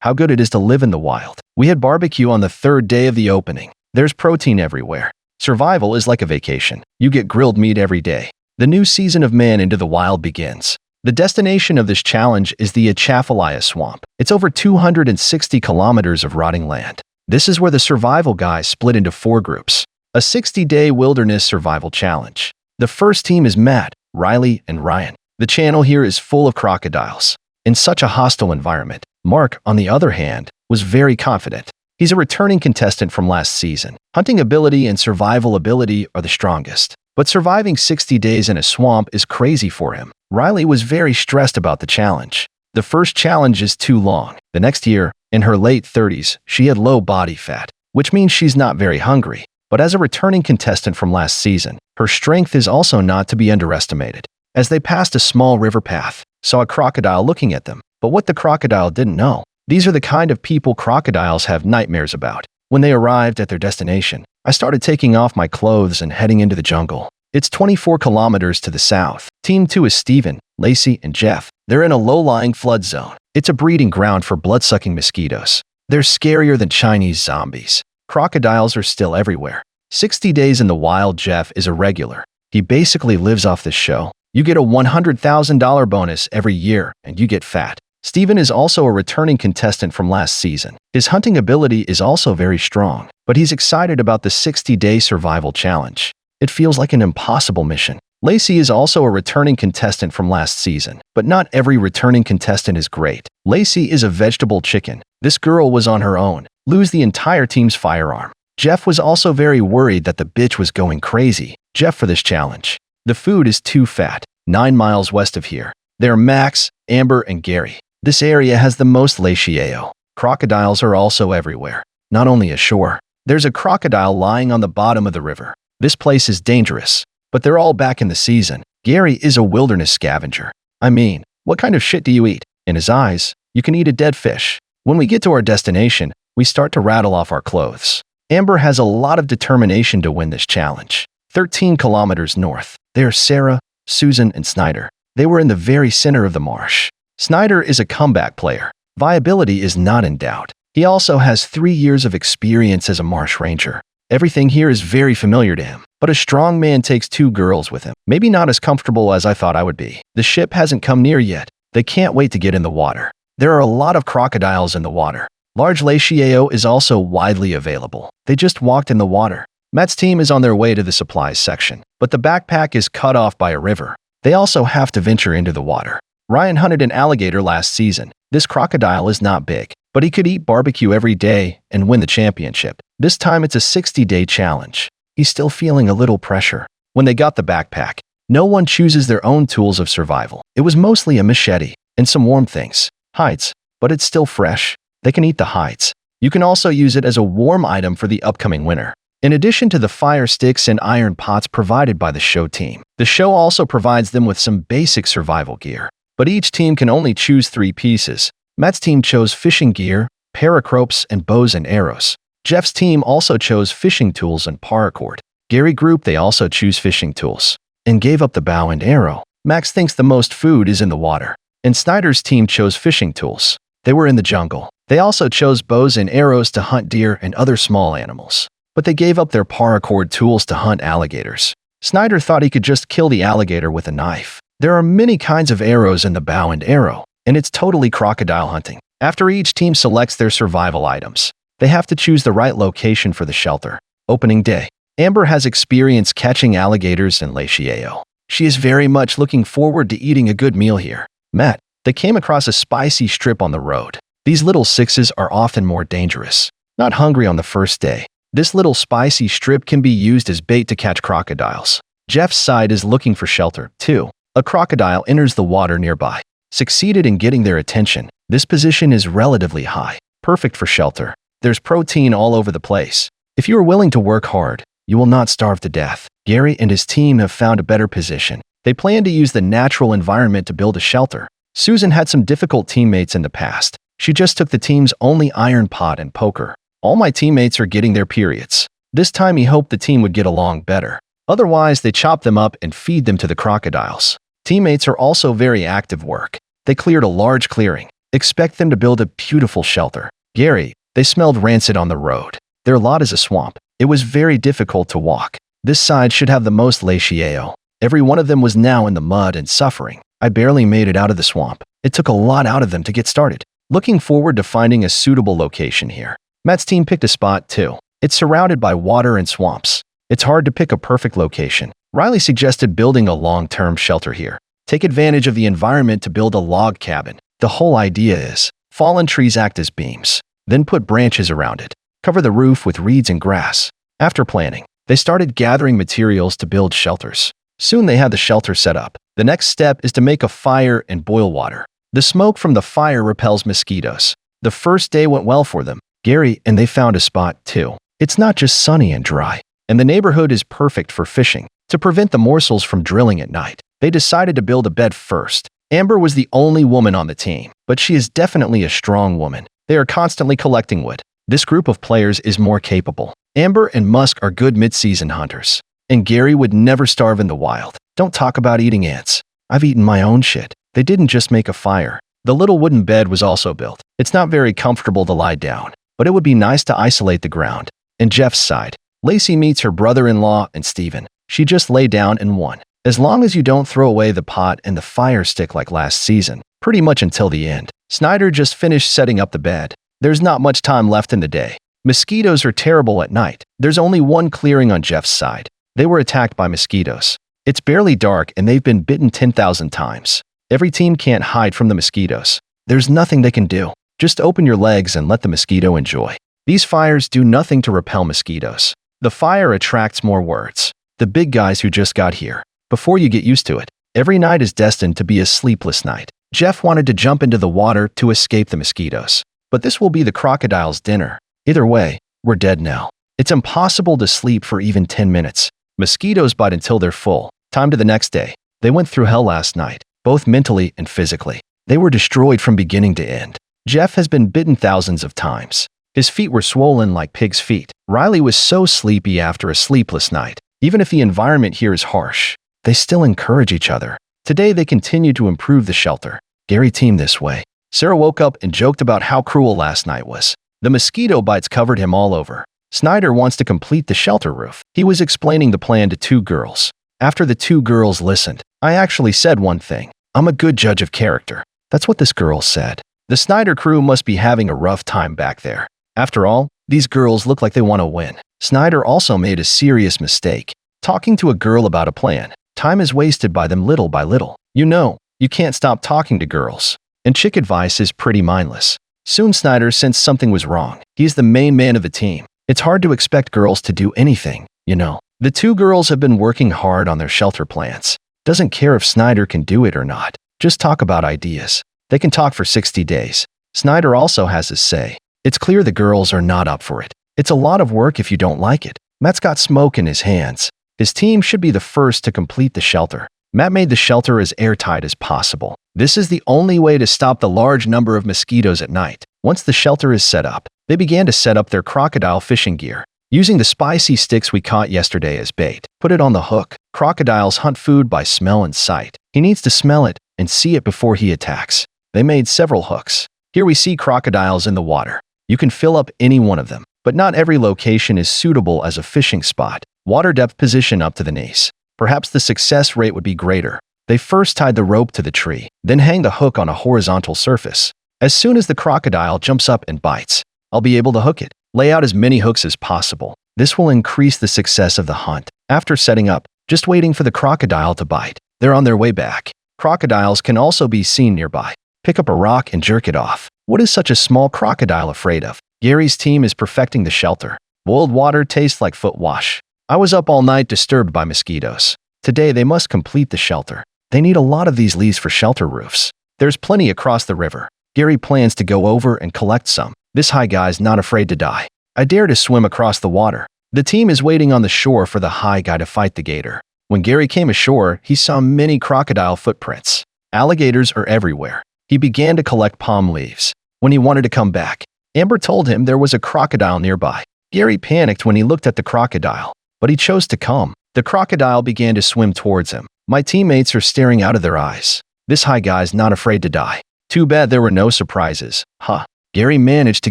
how good it is to live in the wild. We had barbecue on the third day of the opening. There's protein everywhere. Survival is like a vacation. You get grilled meat every day. The new season of Man into the Wild begins. The destination of this challenge is the Atchafalaya Swamp. It's over 260 kilometers of rotting land. This is where the survival guys split into 4 groups. A 60-day wilderness survival challenge. The first team is Matt, Riley, and Ryan. The channel here is full of crocodiles. In such a hostile environment, Mark, on the other hand, was very confident. He's a returning contestant from last season. Hunting ability and survival ability are the strongest. But surviving 60 days in a swamp is crazy for him. Riley was very stressed about the challenge. The first challenge is too long. The next year, in her late 30s, she had low body fat, which means she's not very hungry. But as a returning contestant from last season, her strength is also not to be underestimated. As they passed a small river path, saw a crocodile looking at them. But what the crocodile didn't know, these are the kind of people crocodiles have nightmares about. When they arrived at their destination, I started taking off my clothes and heading into the jungle. It's 24 kilometers to the south. Team 2 is Steven, Lacey, and Jeff. They're in a low-lying flood zone. It's a breeding ground for blood-sucking mosquitoes. They're scarier than Chinese zombies. Crocodiles are still everywhere. 60 days in the wild. Jeff is a regular. He basically lives off this show. You get a $100,000 bonus every year, and you get fat. Steven is also a returning contestant from last season. His hunting ability is also very strong, but he's excited about the 60-day survival challenge. It feels like an impossible mission. Lacey is also a returning contestant from last season, but not every returning contestant is great. Lacey is a vegetable chicken. This girl was on her own, lose the entire team's firearm. Jeff was also very worried that the bitch was going crazy. Jeff for this challenge. The food is too fat. 9 miles west of here. There are Max, Amber, and Gary. This area has the most leishio. Crocodiles are also everywhere, not only ashore. There's a crocodile lying on the bottom of the river. This place is dangerous, but they're all back in the season. Gary is a wilderness scavenger. I mean, what kind of shit do you eat? In his eyes, you can eat a dead fish. When we get to our destination, we start to rattle off our clothes. Amber has a lot of determination to win this challenge. 13 kilometers north, there's Sarah, Susan, and Snyder. They were in the very center of the marsh. Snyder is a comeback player. Viability is not in doubt. He also has 3 years of experience as a marsh ranger. Everything here is very familiar to him. But a strong man takes 2 girls with him. Maybe not as comfortable as I thought I would be. The ship hasn't come near yet. They can't wait to get in the water. There are a lot of crocodiles in the water. Large leishio is also widely available. They just walked in the water. Matt's team is on their way to the supplies section, but the backpack is cut off by a river. They also have to venture into the water. Ryan hunted an alligator last season. This crocodile is not big, but he could eat barbecue every day and win the championship. This time it's a 60-day challenge. He's still feeling a little pressure. When they got the backpack, no one chooses their own tools of survival. It was mostly a machete and some warm things. Hides, but it's still fresh. They can eat the hides. You can also use it as a warm item for the upcoming winter. In addition to the fire sticks and iron pots provided by the show team, the show also provides them with some basic survival gear. But each team can only choose 3 pieces. Matt's team chose fishing gear, pararopes, and bows and arrows. Jeff's team also chose fishing tools and paracord. Gary group they also choose fishing tools and gave up the bow and arrow. Max thinks the most food is in the water. And Snyder's team chose fishing tools. They were in the jungle. They also chose bows and arrows to hunt deer and other small animals. But they gave up their paracord tools to hunt alligators. Snyder thought he could just kill the alligator with a knife. There are many kinds of arrows in the bow and arrow, and it's totally crocodile hunting. After each team selects their survival items, they have to choose the right location for the shelter. Opening day. Amber has experience catching alligators and leishio. She is very much looking forward to eating a good meal here. Matt, they came across a spicy strip on the road. These little sixes are often more dangerous. Not hungry on the first day. This little spicy strip can be used as bait to catch crocodiles. Jeff's side is looking for shelter, too. A crocodile enters the water nearby. Succeeded in getting their attention. This position is relatively high. Perfect for shelter. There's protein all over the place. If you are willing to work hard, you will not starve to death. Gary and his team have found a better position. They plan to use the natural environment to build a shelter. Susan had some difficult teammates in the past. She just took the team's only iron pot and poker. All my teammates are getting their periods. This time he hoped the team would get along better. Otherwise, they chop them up and feed them to the crocodiles. Teammates are also very active work. They cleared a large clearing. Expect them to build a beautiful shelter. Gary, they smelled rancid on the road. Their lot is a swamp. It was very difficult to walk. This side should have the most leishio. Every one of them was now in the mud and suffering. I barely made it out of the swamp. It took a lot out of them to get started. Looking forward to finding a suitable location here. Matt's team picked a spot too. It's surrounded by water and swamps. It's hard to pick a perfect location. Riley suggested building a long-term shelter here. Take advantage of the environment to build a log cabin. The whole idea is, fallen trees act as beams. Then put branches around it. Cover the roof with reeds and grass. After planning, they started gathering materials to build shelters. Soon they had the shelter set up. The next step is to make a fire and boil water. The smoke from the fire repels mosquitoes. The first day went well for them. Gary and they found a spot too. It's not just sunny and dry, and the neighborhood is perfect for fishing. To prevent the morsels from drilling at night, they decided to build a bed first. Amber was the only woman on the team, but she is definitely a strong woman. They are constantly collecting wood. This group of players is more capable. Amber and Musk are good mid-season hunters. And Gary would never starve in the wild. Don't talk about eating ants. I've eaten my own shit. They didn't just make a fire. The little wooden bed was also built. It's not very comfortable to lie down, but it would be nice to isolate the ground. And Jeff's side. Lacey meets her brother-in-law and Steven. She just lay down and won. As long as you don't throw away the pot and the fire stick like last season, pretty much until the end. Snyder just finished setting up the bed. There's not much time left in the day. Mosquitoes are terrible at night. There's only one clearing on Jeff's side. They were attacked by mosquitoes. It's barely dark and they've been bitten 10,000 times. Every team can't hide from the mosquitoes. There's nothing they can do. Just open your legs and let the mosquito enjoy. These fires do nothing to repel mosquitoes. The fire attracts more words. The big guys who just got here. Before you get used to it, every night is destined to be a sleepless night. Jeff wanted to jump into the water to escape the mosquitoes. But this will be the crocodile's dinner. Either way, we're dead now. It's impossible to sleep for even 10 minutes. Mosquitoes bite until they're full. Time to the next day. They went through hell last night, both mentally and physically. They were destroyed from beginning to end. Jeff has been bitten thousands of times. His feet were swollen like pig's feet. Riley was so sleepy after a sleepless night. Even if the environment here is harsh, they still encourage each other. Today they continue to improve the shelter. Gary teamed this way. Sarah woke up and joked about how cruel last night was. The mosquito bites covered him all over. Snyder wants to complete the shelter roof. He was explaining the plan to two girls. After the two girls listened, I actually said one thing. I'm a good judge of character. That's what this girl said. The Snyder crew must be having a rough time back there. After all, these girls look like they want to win. Snyder also made a serious mistake. Talking to a girl about a plan. Time is wasted by them little by little. You know, you can't stop talking to girls. And chick advice is pretty mindless. Soon Snyder sensed something was wrong. He's the main man of the team. It's hard to expect girls to do anything, you know. The two girls have been working hard on their shelter plans. Doesn't care if Snyder can do it or not. Just talk about ideas. They can talk for 60 days. Snyder also has his say. It's clear the girls are not up for it. It's a lot of work if you don't like it. Matt's got smoke in his hands. His team should be the first to complete the shelter. Matt made the shelter as airtight as possible. This is the only way to stop the large number of mosquitoes at night. Once the shelter is set up, they began to set up their crocodile fishing gear. Using the spicy sticks we caught yesterday as bait, put it on the hook. Crocodiles hunt food by smell and sight. He needs to smell it and see it before he attacks. They made several hooks. Here we see crocodiles in the water. You can fill up any one of them, but not every location is suitable as a fishing spot. Water depth position up to the knees. Perhaps the success rate would be greater. They first tied the rope to the tree, then hang the hook on a horizontal surface. As soon as the crocodile jumps up and bites, I'll be able to hook it. Lay out as many hooks as possible. This will increase the success of the hunt. After setting up, just waiting for the crocodile to bite. They're on their way back. Crocodiles can also be seen nearby. Pick up a rock and jerk it off. What is such a small crocodile afraid of? Gary's team is perfecting the shelter. Boiled water tastes like foot wash. I was up all night disturbed by mosquitoes. Today they must complete the shelter. They need a lot of these leaves for shelter roofs. There's plenty across the river. Gary plans to go over and collect some. This high guy's not afraid to die. I dare to swim across the water. The team is waiting on the shore for the high guy to fight the gator. When Gary came ashore, he saw many crocodile footprints. Alligators are everywhere. He began to collect palm leaves. When he wanted to come back, Amber told him there was a crocodile nearby. Gary panicked when he looked at the crocodile, but he chose to come. The crocodile began to swim towards him. My teammates are staring out of their eyes. This high guy's not afraid to die. Too bad there were no surprises. Huh. Gary managed to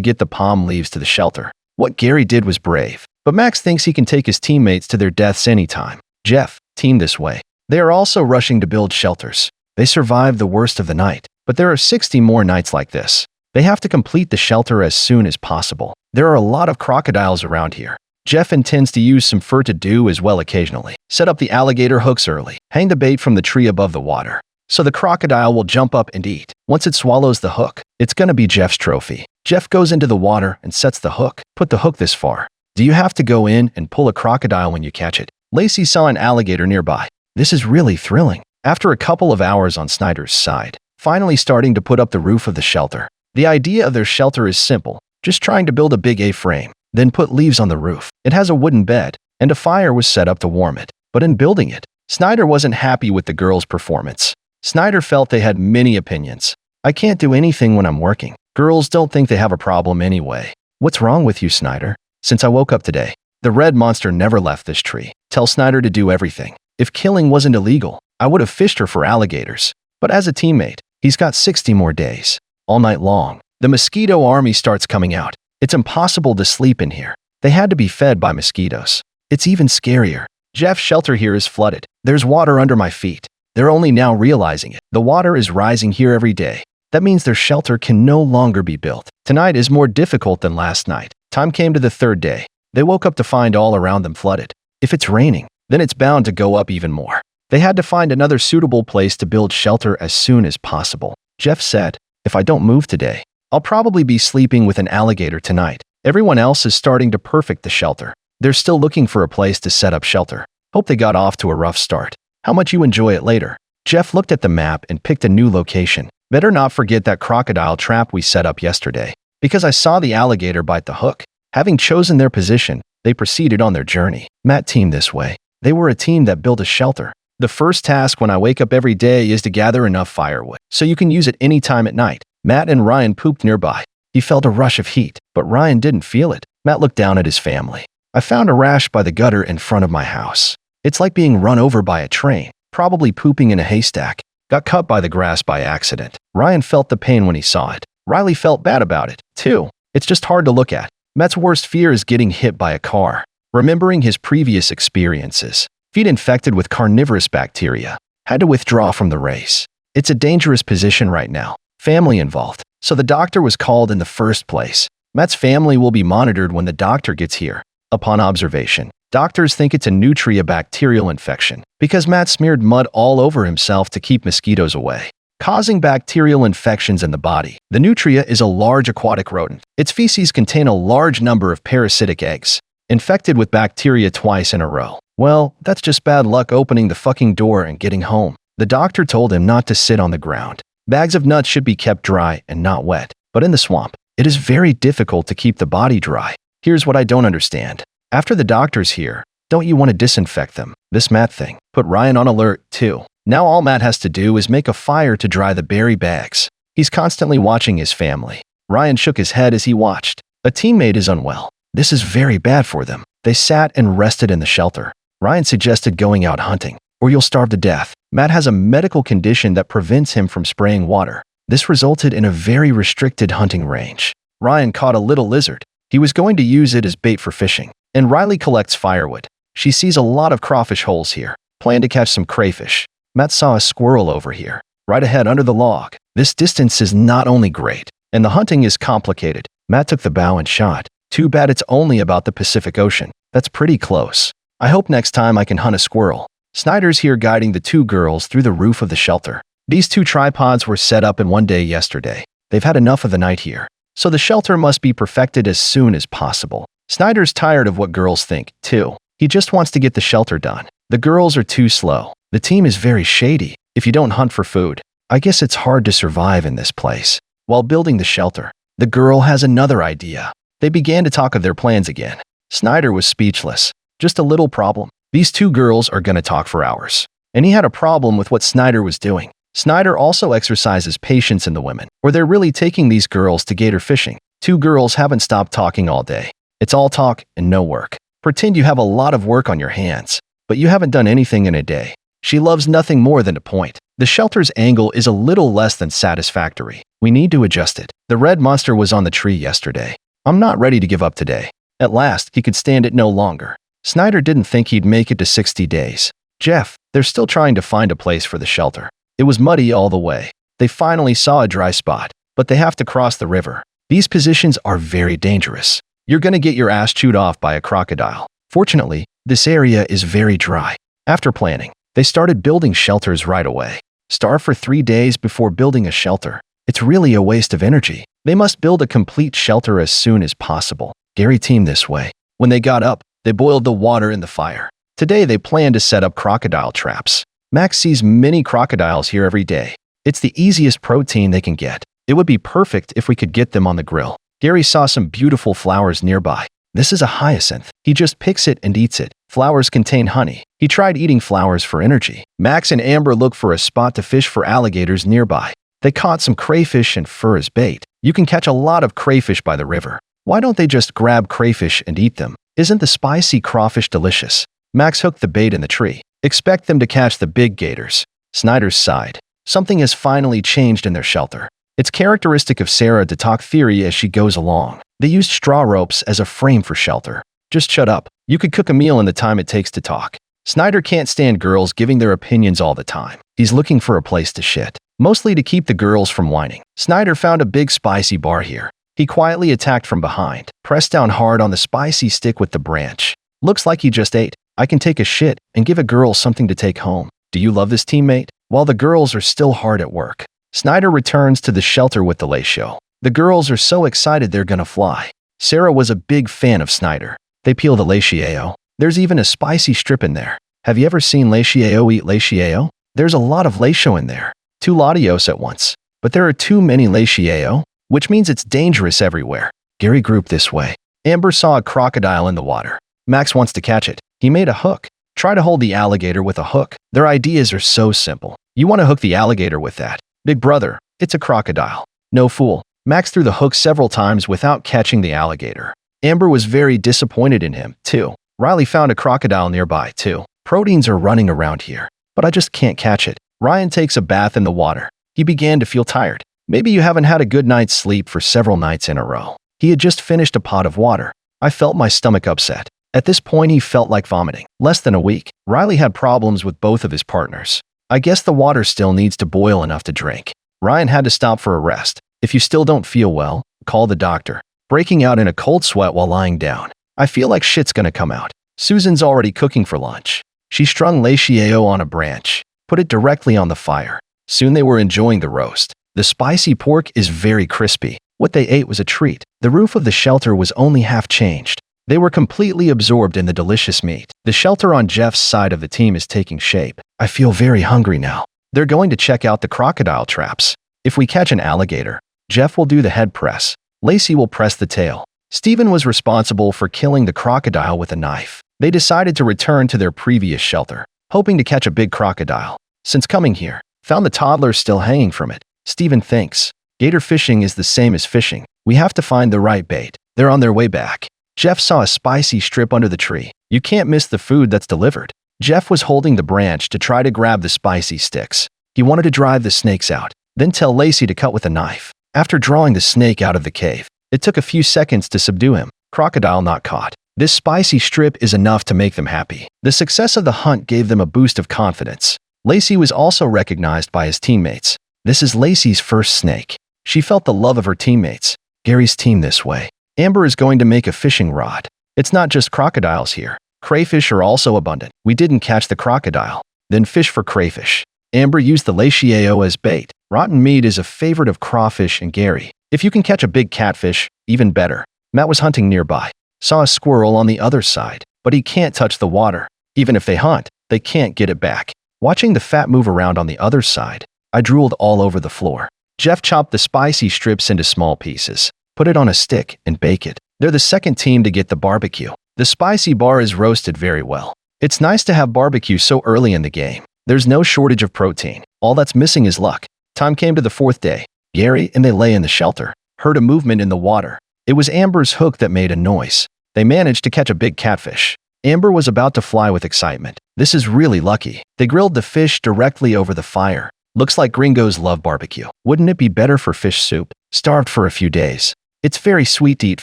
get the palm leaves to the shelter. What Gary did was brave. But Max thinks he can take his teammates to their deaths anytime. Jeff, team this way. They are also rushing to build shelters. They survived the worst of the night, but there are 60 more nights like this. They have to complete the shelter as soon as possible. There are a lot of crocodiles around here. Jeff intends to use some fur to do as well occasionally. Set up the alligator hooks early. Hang the bait from the tree above the water, so the crocodile will jump up and eat. Once it swallows the hook, it's gonna be Jeff's trophy. Jeff goes into the water and sets the hook. Put the hook this far. Do you have to go in and pull a crocodile when you catch it? Lacey saw an alligator nearby. This is really thrilling. After a couple of hours on Snyder's side, finally starting to put up the roof of the shelter. The idea of their shelter is simple, just trying to build a big A-frame, then put leaves on the roof. It has a wooden bed, and a fire was set up to warm it. But in building it, Snyder wasn't happy with the girls' performance. Snyder felt they had many opinions. I can't do anything when I'm working. Girls don't think they have a problem anyway. What's wrong with you, Snyder? Since I woke up today, the red monster never left this tree. Tell Snyder to do everything. If killing wasn't illegal, I would have fished her for alligators. But as a teammate, he's got 60 more days. All night long, the mosquito army starts coming out. It's impossible to sleep in here. They had to be fed by mosquitoes. It's even scarier. Jeff's shelter here is flooded. There's water under my feet. They're only now realizing it. The water is rising here every day. That means their shelter can no longer be built. Tonight is more difficult than last night. Time came to the third day. They woke up to find all around them flooded. If it's raining, then it's bound to go up even more. They had to find another suitable place to build shelter as soon as possible. Jeff said, if I don't move today, I'll probably be sleeping with an alligator tonight. Everyone else is starting to perfect the shelter. They're still looking for a place to set up shelter. Hope they got off to a rough start. How much you enjoy it later. Jeff looked at the map and picked a new location. Better not forget that crocodile trap we set up yesterday. Because I saw the alligator bite the hook. Having chosen their position, they proceeded on their journey. Matt teamed this way. They were a team that built a shelter. The first task when I wake up every day is to gather enough firewood, so you can use it any time at night. Matt and Ryan pooped nearby. He felt a rush of heat, but Ryan didn't feel it. Matt looked down at his family. I found a rash by the gutter in front of my house. It's like being run over by a train, probably pooping in a haystack. Got cut by the grass by accident. Ryan felt the pain when he saw it. Riley felt bad about it, too. It's just hard to look at. Matt's worst fear is getting hit by a car. Remembering his previous experiences, feet infected with carnivorous bacteria, had to withdraw from the race. It's a dangerous position right now. Family involved, so the doctor was called in the first place. Matt's family will be monitored when the doctor gets here. Upon observation, doctors think it's a nutria bacterial infection because Matt smeared mud all over himself to keep mosquitoes away, causing bacterial infections in the body. The nutria is a large aquatic rodent. Its feces contain a large number of parasitic eggs, infected with bacteria twice in a row. Well, that's just bad luck opening the fucking door and getting home. The doctor told him not to sit on the ground. Bags of nuts should be kept dry and not wet. But in the swamp, it is very difficult to keep the body dry. Here's what I don't understand. After the doctor's here, don't you want to disinfect them? This Matt thing put Ryan on alert, too. Now all Matt has to do is make a fire to dry the berry bags. He's constantly watching his family. Ryan shook his head as he watched. A teammate is unwell. This is very bad for them. They sat and rested in the shelter. Ryan suggested going out hunting, or you'll starve to death. Matt has a medical condition that prevents him from spraying water. This resulted in a very restricted hunting range. Ryan caught a little lizard. He was going to use it as bait for fishing. And Riley collects firewood. She sees a lot of crawfish holes here. Plan to catch some crayfish. Matt saw a squirrel over here, right ahead under the log. This distance is not only great, and the hunting is complicated. Matt took the bow and shot. Too bad it's only about the Pacific Ocean. That's pretty close. I hope next time I can hunt a squirrel. Snyder's here guiding the two girls through the roof of the shelter. These two tripods were set up in one day yesterday. They've had enough of the night here, so the shelter must be perfected as soon as possible. Snyder's tired of what girls think, too. He just wants to get the shelter done. The girls are too slow. The team is very shady. If you don't hunt for food, I guess it's hard to survive in this place. While building the shelter, the girl has another idea. They began to talk of their plans again. Snyder was speechless. Just a little problem. These two girls are gonna talk for hours. And he had a problem with what Snyder was doing. Snyder also exercises patience in the women, or they're really taking these girls to gator fishing. Two girls haven't stopped talking all day. It's all talk and no work. Pretend you have a lot of work on your hands, but you haven't done anything in a day. She loves nothing more than to point. The shelter's angle is a little less than satisfactory. We need to adjust it. The red monster was on the tree yesterday. I'm not ready to give up today. At last, he could stand it no longer. Snyder didn't think he'd make it to 60 days. Jeff, they're still trying to find a place for the shelter. It was muddy all the way. They finally saw a dry spot, but they have to cross the river. These positions are very dangerous. You're gonna get your ass chewed off by a crocodile. Fortunately, this area is very dry. After planning, they started building shelters right away. Starve for 3 days before building a shelter. It's really a waste of energy. They must build a complete shelter as soon as possible. Gary teamed this way. When they got up, they boiled the water in the fire. Today they plan to set up crocodile traps. Max sees many crocodiles here every day. It's the easiest protein they can get. It would be perfect if we could get them on the grill. Gary saw some beautiful flowers nearby. This is a hyacinth. He just picks it and eats it. Flowers contain honey. He tried eating flowers for energy. Max and Amber look for a spot to fish for alligators nearby. They caught some crayfish and fur as bait. You can catch a lot of crayfish by the river. Why don't they just grab crayfish and eat them? Isn't the spicy crawfish delicious? Max hooked the bait in the tree. Expect them to catch the big gators. Snyder sighed. Something has finally changed in their shelter. It's characteristic of Sarah to talk theory as she goes along. They used straw ropes as a frame for shelter. Just shut up. You could cook a meal in the time it takes to talk. Snyder can't stand girls giving their opinions all the time. He's looking for a place to shit, mostly to keep the girls from whining. Snyder found a big spicy bar here. He quietly attacked from behind, pressed down hard on the spicy stick with the branch. Looks like he just ate. I can take a shit and give a girl something to take home. Do you love this teammate? While the girls are still hard at work, Snyder returns to the shelter with the lacio. The girls are so excited they're gonna fly. Sarah was a big fan of Snyder. They peel the lacio. There's even a spicy strip in there. Have you ever seen lacio eat lacio? There's a lot of lacio in there. 2 latios at once. But there are too many lacio, which means it's dangerous everywhere. Gary grouped this way. Amber saw a crocodile in the water. Max wants to catch it. He made a hook. Try to hold the alligator with a hook. Their ideas are so simple. You want to hook the alligator with that. Big brother, it's a crocodile. No fool. Max threw the hook several times without catching the alligator. Amber was very disappointed in him, too. Riley found a crocodile nearby, too. Proteins are running around here, but I just can't catch it. Ryan takes a bath in the water. He began to feel tired. Maybe you haven't had a good night's sleep for several nights in a row. He had just finished a pot of water. I felt my stomach upset. At this point, he felt like vomiting. Less than a week, Riley had problems with both of his partners. I guess the water still needs to boil enough to drink. Ryan had to stop for a rest. If you still don't feel well, call the doctor. Breaking out in a cold sweat while lying down. I feel like shit's gonna come out. Susan's already cooking for lunch. She strung lacio on a branch, put it directly on the fire. Soon they were enjoying the roast. The spicy pork is very crispy. What they ate was a treat. The roof of the shelter was only half changed. They were completely absorbed in the delicious meat. The shelter on Jeff's side of the team is taking shape. I feel very hungry now. They're going to check out the crocodile traps. If we catch an alligator, Jeff will do the head press. Lacey will press the tail. Steven was responsible for killing the crocodile with a knife. They decided to return to their previous shelter, hoping to catch a big crocodile. Since coming here, found the toddler still hanging from it. Steven thinks, gator fishing is the same as fishing. We have to find the right bait. They're on their way back. Jeff saw a spicy strip under the tree. You can't miss the food that's delivered. Jeff was holding the branch to try to grab the spicy sticks. He wanted to drive the snakes out, then tell Lacey to cut with a knife. After drawing the snake out of the cave, it took a few seconds to subdue him. Crocodile not caught. This spicy strip is enough to make them happy. The success of the hunt gave them a boost of confidence. Lacey was also recognized by his teammates. This is Lacey's first snake. She felt the love of her teammates. Gary's team this way. Amber is going to make a fishing rod. It's not just crocodiles here. Crayfish are also abundant. We didn't catch the crocodile. Then fish for crayfish. Amber used the lacio as bait. Rotten meat is a favorite of Crawfish and Gary. If you can catch a big catfish, even better. Matt was hunting nearby. Saw a squirrel on the other side, but he can't touch the water. Even if they hunt, they can't get it back. Watching the fat move around on the other side, I drooled all over the floor. Jeff chopped the spicy strips into small pieces, put it on a stick, and bake it. They're the second team to get the barbecue. The spicy bar is roasted very well. It's nice to have barbecue so early in the game. There's no shortage of protein. All that's missing is luck. Time came to the 4th day. Gary and they lay in the shelter, heard a movement in the water. It was Amber's hook that made a noise. They managed to catch a big catfish. Amber was about to fly with excitement. This is really lucky. They grilled the fish directly over the fire. Looks like gringos love barbecue. Wouldn't it be better for fish soup? Starved for a few days. It's very sweet to eat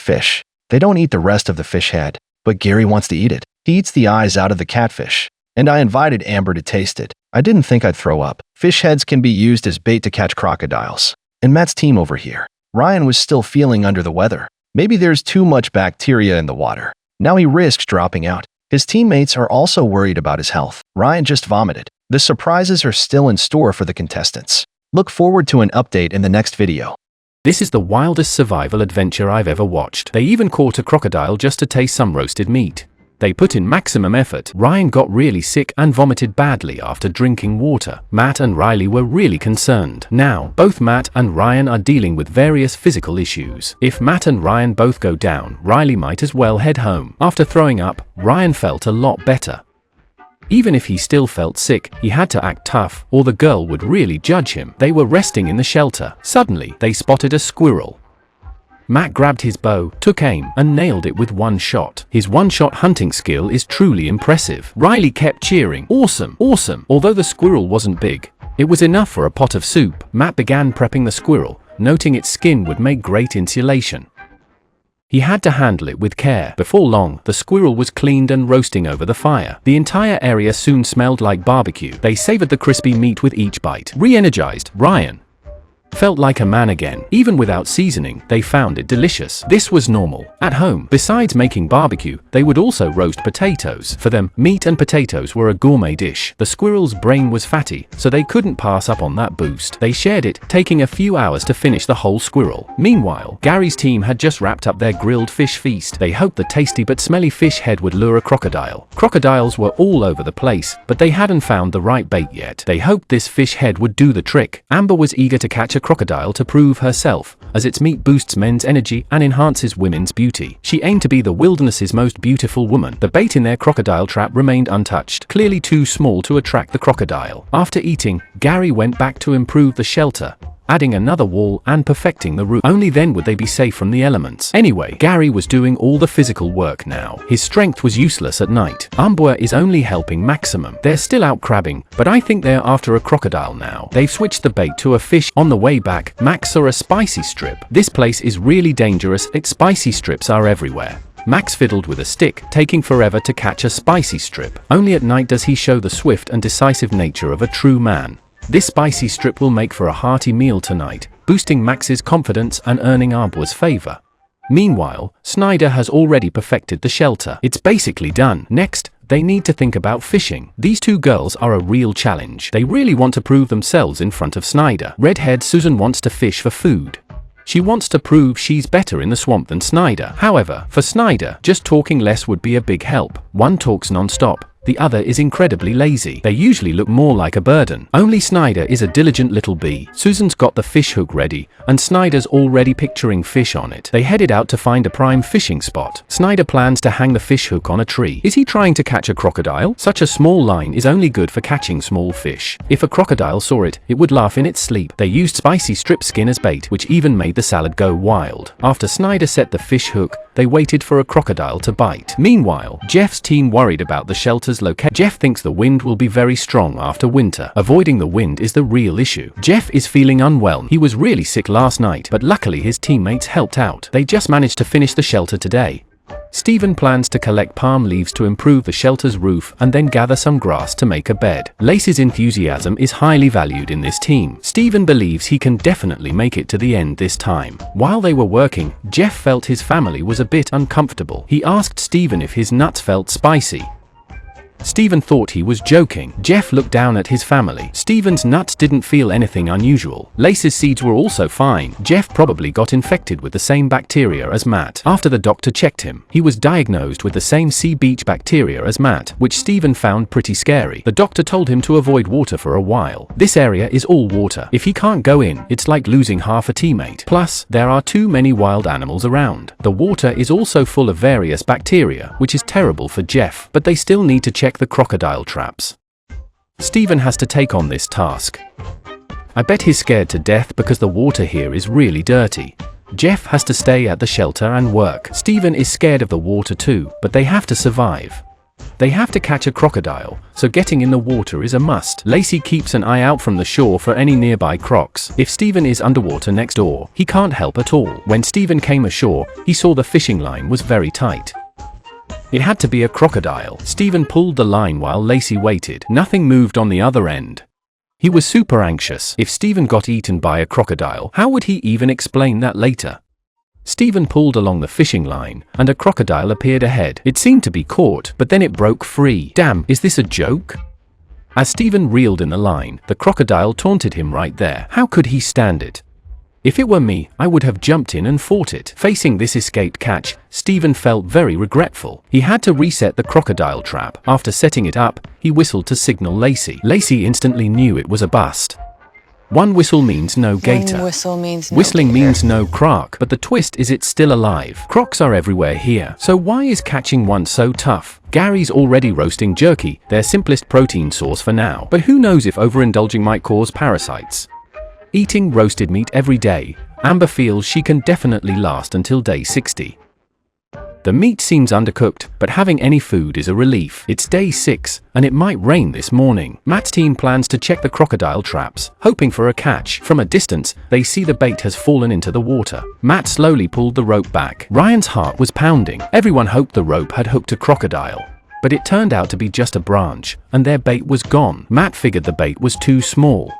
fish. They don't eat the rest of the fish head, but Gary wants to eat it. He eats the eyes out of the catfish. And I invited Amber to taste it. I didn't think I'd throw up. Fish heads can be used as bait to catch crocodiles. And Matt's team over here. Ryan was still feeling under the weather. Maybe there's too much bacteria in the water. Now he risks dropping out. His teammates are also worried about his health. Ryan just vomited. The surprises are still in store for the contestants. Look forward to an update in the next video. This is the wildest survival adventure I've ever watched. They even caught a crocodile just to taste some roasted meat. They put in maximum effort. Ryan got really sick and vomited badly after drinking water. Matt and Riley were really concerned. Now, both Matt and Ryan are dealing with various physical issues. If Matt and Ryan both go down, Riley might as well head home. After throwing up, Ryan felt a lot better. Even if he still felt sick, he had to act tough, or the girl would really judge him. They were resting in the shelter. Suddenly, they spotted a squirrel. Matt grabbed his bow, took aim, and nailed it with one shot. His one-shot hunting skill is truly impressive. Riley kept cheering, "Awesome, awesome!" Although the squirrel wasn't big, it was enough for a pot of soup. Matt began prepping the squirrel, noting its skin would make great insulation. He had to handle it with care. Before long, the squirrel was cleaned and roasting over the fire. The entire area soon smelled like barbecue. They savored the crispy meat with each bite. Re-energized, Ryan felt like a man again. Even without seasoning, they found it delicious. This was normal. At home, besides making barbecue, they would also roast potatoes. For them, meat and potatoes were a gourmet dish. The squirrel's brain was fatty, so they couldn't pass up on that boost. They shared it, taking a few hours to finish the whole squirrel. Meanwhile, Gary's team had just wrapped up their grilled fish feast. They hoped the tasty but smelly fish head would lure a crocodile. Crocodiles were all over the place, but they hadn't found the right bait yet. They hoped this fish head would do the trick. Amber was eager to catch a crocodile to prove herself, as its meat boosts men's energy and enhances women's beauty. She aimed to be the wilderness's most beautiful woman. The bait in their crocodile trap remained untouched, clearly too small to attract the crocodile. After eating, Gary went back to improve the shelter, adding another wall and perfecting the roof. Only then would they be safe from the elements. Anyway, Gary was doing all the physical work now. His strength was useless at night. Amber is only helping maximum. They're still out crabbing, but I think they're after a crocodile now. They've switched the bait to a fish. On the way back, Max saw a spicy strip. This place is really dangerous. Its spicy strips are everywhere. Max fiddled with a stick, taking forever to catch a spicy strip. Only at night does he show the swift and decisive nature of a true man. This spicy strip will make for a hearty meal tonight, boosting Max's confidence and earning Amber's favor. Meanwhile, Snyder has already perfected the shelter. It's basically done. Next, they need to think about fishing. These two girls are a real challenge. They really want to prove themselves in front of Snyder. Redhead Susan wants to fish for food. She wants to prove she's better in the swamp than Snyder. However, for Snyder, just talking less would be a big help. One talks non-stop. The other is incredibly lazy. They usually look more like a burden. Only Snyder is a diligent little bee. Susan's got the fish hook ready, and Snyder's already picturing fish on it. They headed out to find a prime fishing spot. Snyder plans to hang the fish hook on a tree. Is he trying to catch a crocodile? Such a small line is only good for catching small fish. If a crocodile saw it, it would laugh in its sleep. They used spicy strip skin as bait, which even made the salad go wild. After Snyder set the fish hook, they waited for a crocodile to bite. Meanwhile, Jeff's team worried about the shelter's location. Jeff thinks the wind will be very strong after winter. Avoiding the wind is the real issue. Jeff is feeling unwell. He was really sick last night, but luckily his teammates helped out. They just managed to finish the shelter today. Stephen plans to collect palm leaves to improve the shelter's roof and then gather some grass to make a bed. Lace's enthusiasm is highly valued in this team. Stephen believes he can definitely make it to the end this time. While they were working, Jeff felt his family was a bit uncomfortable. He asked Stephen if his nuts felt spicy. Stephen thought he was joking. Jeff looked down at his family. Stephen's nuts didn't feel anything unusual. Lace's seeds were also fine. Jeff probably got infected with the same bacteria as Matt. After the doctor checked him, he was diagnosed with the same sea beach bacteria as Matt, which Stephen found pretty scary. The doctor told him to avoid water for a while. This area is all water. If he can't go in, it's like losing half a teammate. Plus, there are too many wild animals around. The water is also full of various bacteria, which is terrible for Jeff, but they still need to check the crocodile traps. Stephen has to take on this task. I bet he's scared to death because the water here is really dirty. Jeff has to stay at the shelter and work. Stephen is scared of the water too, but they have to survive. They have to catch a crocodile, so getting in the water is a must. Lacey keeps an eye out from the shore for any nearby crocs. If Stephen is underwater next door, he can't help at all. When Stephen came ashore, he saw the fishing line was very tight. It had to be a crocodile. Stephen pulled the line while Lacey waited. Nothing moved on the other end. He was super anxious. If Stephen got eaten by a crocodile, how would he even explain that later? Stephen pulled along the fishing line, and a crocodile appeared ahead. It seemed to be caught, but then it broke free. Damn, is this a joke? As Stephen reeled in the line, the crocodile taunted him right there. How could he stand it? If it were me, I would have jumped in and fought it. Facing this escaped catch, Stephen felt very regretful. He had to reset the crocodile trap. After setting it up, he whistled to signal Lacey. Lacey instantly knew it was a bust. One whistle means no gator. Whistling means no croc, but the twist is it's still alive. Crocs are everywhere here, so why is catching one so tough? Gary's already roasting jerky, their simplest protein source for now, but who knows if overindulging might cause parasites. Eating roasted meat every day, Amber feels she can definitely last until day 60. The meat seems undercooked, but having any food is a relief. It's day 6, and it might rain this morning. Matt's team plans to check the crocodile traps, hoping for a catch. From a distance, they see the bait has fallen into the water. Matt slowly pulled the rope back. Ryan's heart was pounding. Everyone hoped the rope had hooked a crocodile, but it turned out to be just a branch, and their bait was gone. Matt figured the bait was too small,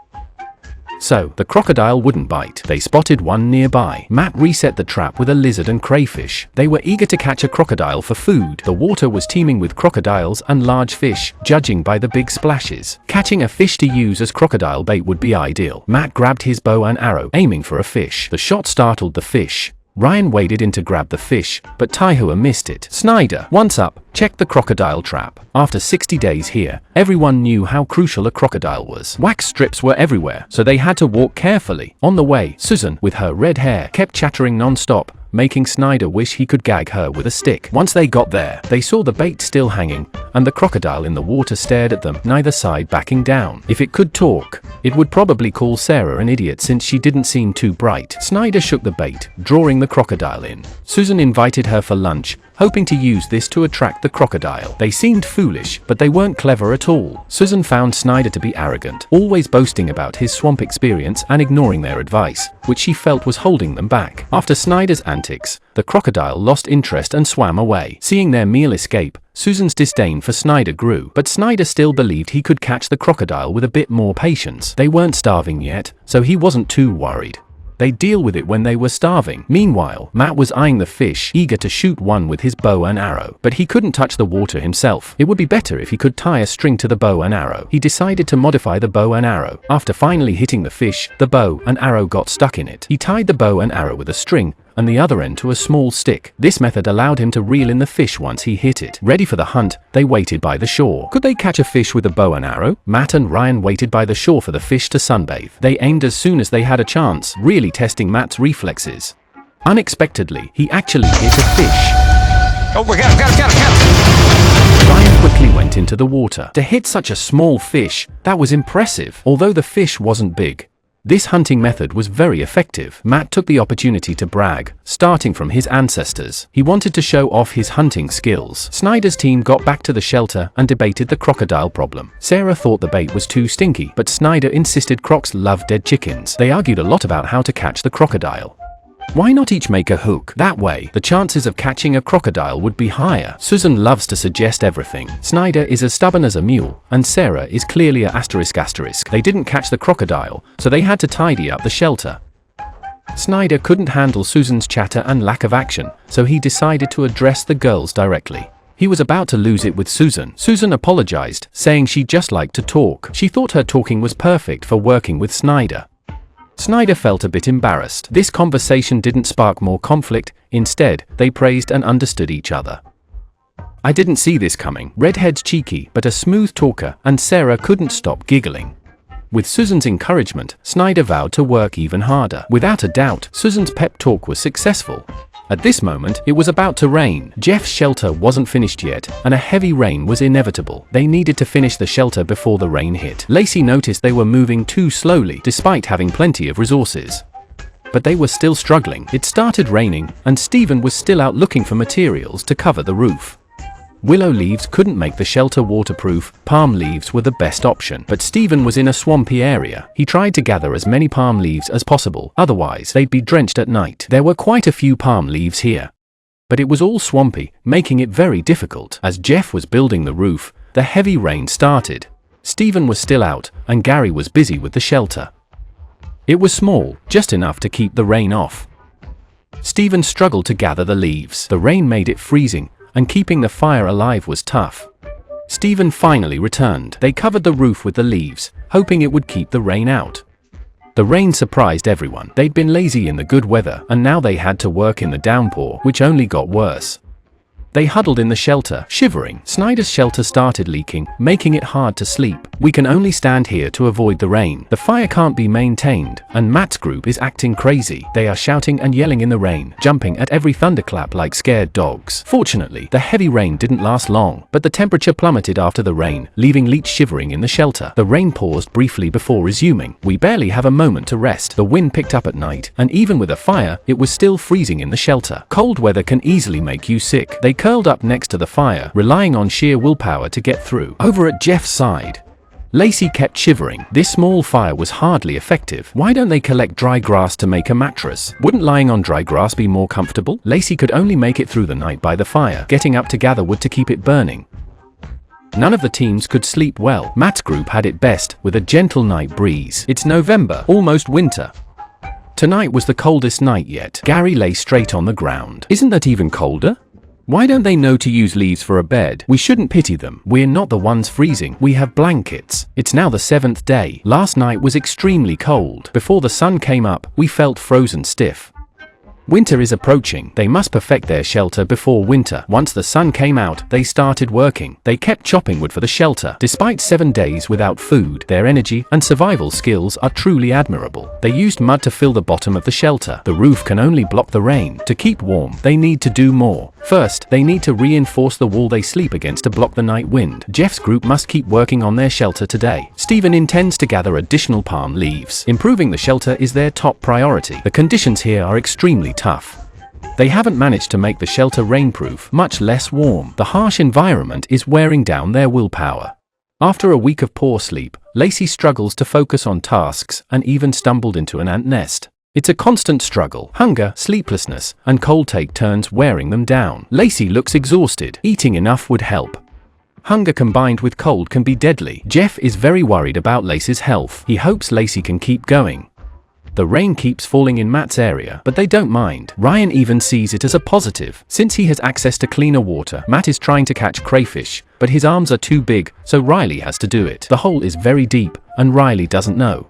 so the crocodile wouldn't bite. They spotted one nearby. Matt reset the trap with a lizard and crayfish. They were eager to catch a crocodile for food. The water was teeming with crocodiles and large fish, judging by the big splashes. Catching a fish to use as crocodile bait would be ideal. Matt grabbed his bow and arrow, aiming for a fish. The shot startled the fish. Ryan waded in to grab the fish, but Taihua missed it. Snyder, once up, checked the crocodile trap. After 60 days here, everyone knew how crucial a crocodile was. Wax strips were everywhere, so they had to walk carefully. On the way, Susan, with her red hair, kept chattering non-stop, making Snyder wish he could gag her with a stick. Once they got there, they saw the bait still hanging, and the crocodile in the water stared at them, neither side backing down. If it could talk, it would probably call Sarah an idiot since she didn't seem too bright. Snyder shook the bait, drawing the crocodile in. Susan invited her for lunch, hoping to use this to attract the crocodile. They seemed foolish, but they weren't clever at all. Susan found Snyder to be arrogant, always boasting about his swamp experience and ignoring their advice, which she felt was holding them back. After Snyder's antics, the crocodile lost interest and swam away. Seeing their meal escape, Susan's disdain for Snyder grew, but Snyder still believed he could catch the crocodile with a bit more patience. They weren't starving yet, so he wasn't too worried. They'd deal with it when they were starving. Meanwhile, Matt was eyeing the fish, eager to shoot one with his bow and arrow. But he couldn't touch the water himself. It would be better if he could tie a string to the bow and arrow. He decided to modify the bow and arrow. After finally hitting the fish, the bow and arrow got stuck in it. He tied the bow and arrow with a string, and the other end to a small stick. This method allowed him to reel in the fish once he hit it. Ready for the hunt, they waited by the shore. Could they catch a fish with a bow and arrow? Matt and Ryan waited by the shore for the fish to sunbathe. They aimed as soon as they had a chance, really testing Matt's reflexes. Unexpectedly, he actually hit a fish. Oh, we got him. Ryan quickly went into the water. To hit such a small fish, that was impressive. Although the fish wasn't big, this hunting method was very effective. Matt took the opportunity to brag, starting from his ancestors. He wanted to show off his hunting skills. Snyder's team got back to the shelter and debated the crocodile problem. Sarah thought the bait was too stinky, but Snyder insisted crocs love dead chickens. They argued a lot about how to catch the crocodile. Why not each make a hook? That way, the chances of catching a crocodile would be higher. Susan loves to suggest everything. Snyder is as stubborn as a mule, and Sarah is clearly a ***. They didn't catch the crocodile, so they had to tidy up the shelter. Snyder couldn't handle Susan's chatter and lack of action, so he decided to address the girls directly. He was about to lose it with Susan. Susan apologized, saying she just liked to talk. She thought her talking was perfect for working with Snyder. Snyder felt a bit embarrassed. This conversation didn't spark more conflict. Instead, they praised and understood each other. I didn't see this coming. Redhead's cheeky, but a smooth talker, and Sarah couldn't stop giggling. With Susan's encouragement, Snyder vowed to work even harder. Without a doubt, Susan's pep talk was successful. At this moment, it was about to rain. Jeff's shelter wasn't finished yet, and a heavy rain was inevitable. They needed to finish the shelter before the rain hit. Lacey noticed they were moving too slowly, despite having plenty of resources. But they were still struggling. It started raining, and Stephen was still out looking for materials to cover the roof. Willow leaves couldn't make the shelter waterproof, palm leaves were the best option. But Stephen was in a swampy area. He tried to gather as many palm leaves as possible, otherwise they'd be drenched at night. There were quite a few palm leaves here, but it was all swampy, making it very difficult. As Jeff was building the roof, the heavy rain started. Stephen was still out, and Gary was busy with the shelter. It was small, just enough to keep the rain off. Stephen struggled to gather the leaves. The rain made it freezing, and keeping the fire alive was tough. Stephen finally returned. They covered the roof with the leaves, hoping it would keep the rain out. The rain surprised everyone. They'd been lazy in the good weather, and now they had to work in the downpour, which only got worse. They huddled in the shelter, shivering. Snyder's shelter started leaking, making it hard to sleep. We can only stand here to avoid the rain. The fire can't be maintained, and Matt's group is acting crazy. They are shouting and yelling in the rain, jumping at every thunderclap like scared dogs. Fortunately, the heavy rain didn't last long, but the temperature plummeted after the rain, leaving Leech shivering in the shelter. The rain paused briefly before resuming. We barely have a moment to rest. The wind picked up at night, and even with a fire, it was still freezing in the shelter. Cold weather can easily make you sick. They curled up next to the fire, relying on sheer willpower to get through. Over at Jeff's side, Lacey kept shivering. This small fire was hardly effective. Why don't they collect dry grass to make a mattress? Wouldn't lying on dry grass be more comfortable? Lacey could only make it through the night by the fire, getting up to gather wood to keep it burning. None of the teams could sleep well. Matt's group had it best, with a gentle night breeze. It's November, almost winter. Tonight was the coldest night yet. Gary lay straight on the ground. Isn't that even colder? Why don't they know to use leaves for a bed? We shouldn't pity them. We're not the ones freezing. We have blankets. It's now the 7th day. Last night was extremely cold. Before the sun came up, we felt frozen stiff. Winter is approaching. They must perfect their shelter before winter. Once the sun came out, they started working. They kept chopping wood for the shelter. Despite 7 days without food, their energy and survival skills are truly admirable. They used mud to fill the bottom of the shelter. The roof can only block the rain. To keep warm, they need to do more. First, they need to reinforce the wall they sleep against to block the night wind. Jeff's group must keep working on their shelter today. Stephen intends to gather additional palm leaves. Improving the shelter is their top priority. The conditions here are extremely tough. They haven't managed to make the shelter rainproof, much less warm. The harsh environment is wearing down their willpower. After a week of poor sleep, Lacey struggles to focus on tasks and even stumbled into an ant nest. It's a constant struggle. Hunger, sleeplessness, and cold take turns wearing them down. Lacey looks exhausted. Eating enough would help. Hunger combined with cold can be deadly. Jeff is very worried about Lacey's health. He hopes Lacey can keep going. The rain keeps falling in Matt's area, but they don't mind. Ryan even sees it as a positive. Since he has access to cleaner water, Matt is trying to catch crayfish, but his arms are too big, so Riley has to do it. The hole is very deep, and Riley doesn't know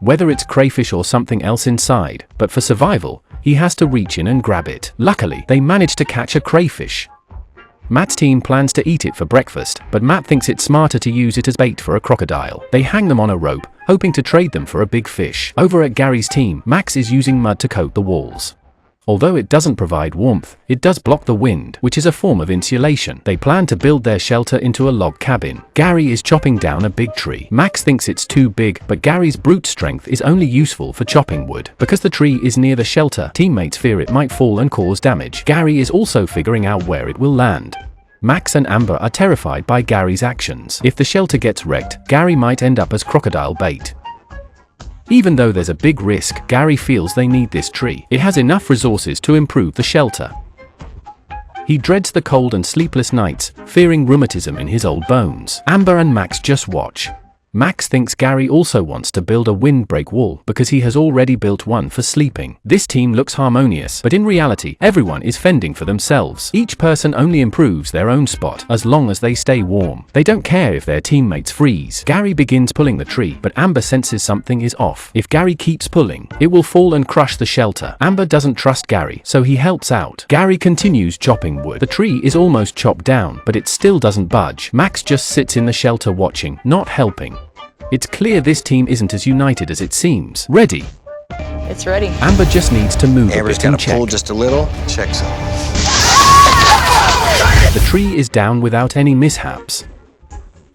whether it's crayfish or something else inside, but for survival, he has to reach in and grab it. Luckily, they manage to catch a crayfish. Matt's team plans to eat it for breakfast, but Matt thinks it's smarter to use it as bait for a crocodile. They hang them on a rope, hoping to trade them for a big fish. Over at Gary's team, Max is using mud to coat the walls. Although it doesn't provide warmth, it does block the wind, which is a form of insulation. They plan to build their shelter into a log cabin. Gary is chopping down a big tree. Max thinks it's too big, but Gary's brute strength is only useful for chopping wood. Because the tree is near the shelter, teammates fear it might fall and cause damage. Gary is also figuring out where it will land. Max and Amber are terrified by Gary's actions. If the shelter gets wrecked, Gary might end up as crocodile bait. Even though there's a big risk, Gary feels they need this tree. It has enough resources to improve the shelter. He dreads the cold and sleepless nights, fearing rheumatism in his old bones. Amber and Max just watch. Max thinks Gary also wants to build a windbreak wall because he has already built one for sleeping. This team looks harmonious, but in reality, everyone is fending for themselves. Each person only improves their own spot, as long as they stay warm. They don't care if their teammates freeze. Gary begins pulling the tree, but Amber senses something is off. If Gary keeps pulling, it will fall and crush the shelter. Amber doesn't trust Gary, so he helps out. Gary continues chopping wood. The tree is almost chopped down, but it still doesn't budge. Max just sits in the shelter watching, not helping. It's clear this team isn't as united as it seems. Ready? It's ready. Amber just needs to move Amber's a bit and got to pull check. just a little. Check some. The tree is down without any mishaps.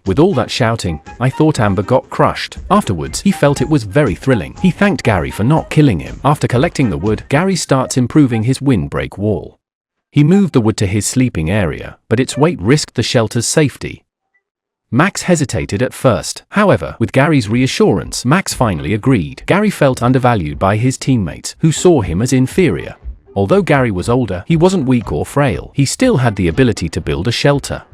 With all that shouting, I thought Amber got crushed. Afterwards, he felt it was very thrilling. He thanked Gary for not killing him. After collecting the wood, Gary starts improving his windbreak wall. He moved the wood to his sleeping area, but its weight risked the shelter's safety. Max hesitated at first. However, with Gary's reassurance, Max finally agreed. Gary felt undervalued by his teammates, who saw him as inferior. Although Gary was older, he wasn't weak or frail. He still had the ability to build a shelter.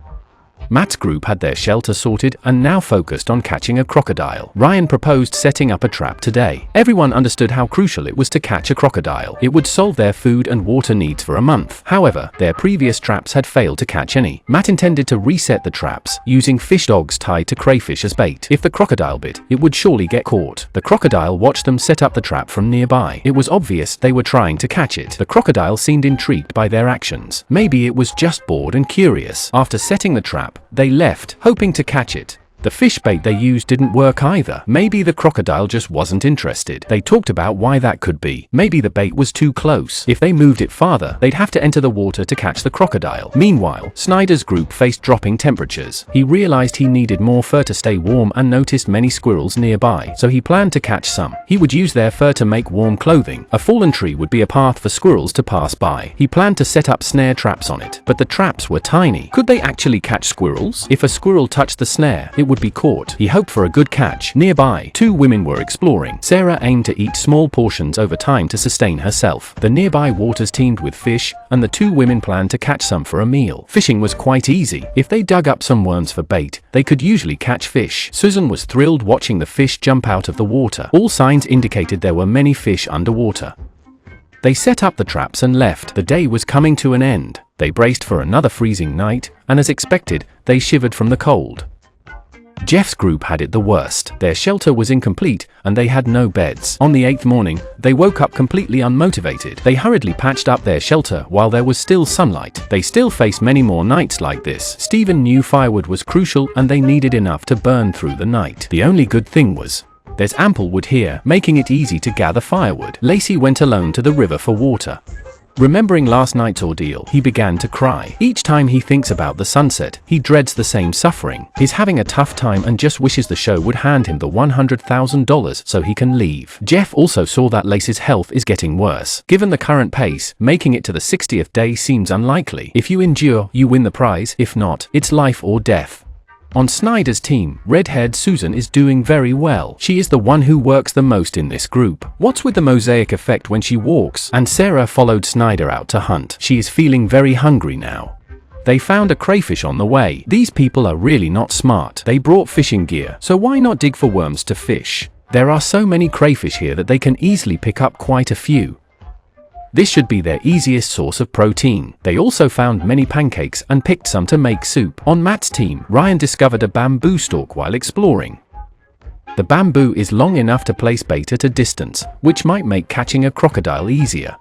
Matt's group had their shelter sorted and now focused on catching a crocodile. Ryan proposed setting up a trap today. Everyone understood how crucial it was to catch a crocodile. It would solve their food and water needs for a month. However, their previous traps had failed to catch any. Matt intended to reset the traps, using fish dogs tied to crayfish as bait. If the crocodile bit, it would surely get caught. The crocodile watched them set up the trap from nearby. It was obvious they were trying to catch it. The crocodile seemed intrigued by their actions. Maybe it was just bored and curious. After setting the trap, they left, hoping to catch it. The fish bait they used didn't work either. Maybe the crocodile just wasn't interested. They talked about why that could be. Maybe the bait was too close. If they moved it farther, they'd have to enter the water to catch the crocodile. Meanwhile, Snyder's group faced dropping temperatures. He realized he needed more fur to stay warm and noticed many squirrels nearby, so he planned to catch some. He would use their fur to make warm clothing. A fallen tree would be a path for squirrels to pass by. He planned to set up snare traps on it, but the traps were tiny. Could they actually catch squirrels? If a squirrel touched the snare, it would be caught. He hoped for a good catch. Nearby, two women were exploring. Sarah aimed to eat small portions over time to sustain herself. The nearby waters teemed with fish, and the two women planned to catch some for a meal. Fishing was quite easy. If they dug up some worms for bait, they could usually catch fish. Susan was thrilled watching the fish jump out of the water. All signs indicated there were many fish underwater. They set up the traps and left. The day was coming to an end. They braced for another freezing night, and as expected, they shivered from the cold. Jeff's group had it the worst. Their shelter was incomplete, and they had no beds. On the 8th morning, they woke up completely unmotivated. They hurriedly patched up their shelter while there was still sunlight. They still faced many more nights like this. Stephen knew firewood was crucial, and they needed enough to burn through the night. The only good thing was, there's ample wood here, making it easy to gather firewood. Lacey went alone to the river for water. Remembering last night's ordeal, he began to cry. Each time he thinks about the sunset, he dreads the same suffering. He's having a tough time and just wishes the show would hand him the $100,000 so he can leave. Jeff also saw that Lacey's health is getting worse. Given the current pace, making it to the 60th day seems unlikely. If you endure, you win the prize. If not, it's life or death. On Snyder's team, red-haired Susan is doing very well. She is the one who works the most in this group. What's with the mosaic effect when she walks? And Sarah followed Snyder out to hunt. She is feeling very hungry now. They found a crayfish on the way. These people are really not smart. They brought fishing gear, so why not dig for worms to fish? There are so many crayfish here that they can easily pick up quite a few. This should be their easiest source of protein. They also found many pancakes and picked some to make soup. On Matt's team, Ryan discovered a bamboo stalk while exploring. The bamboo is long enough to place bait at a distance, which might make catching a crocodile easier.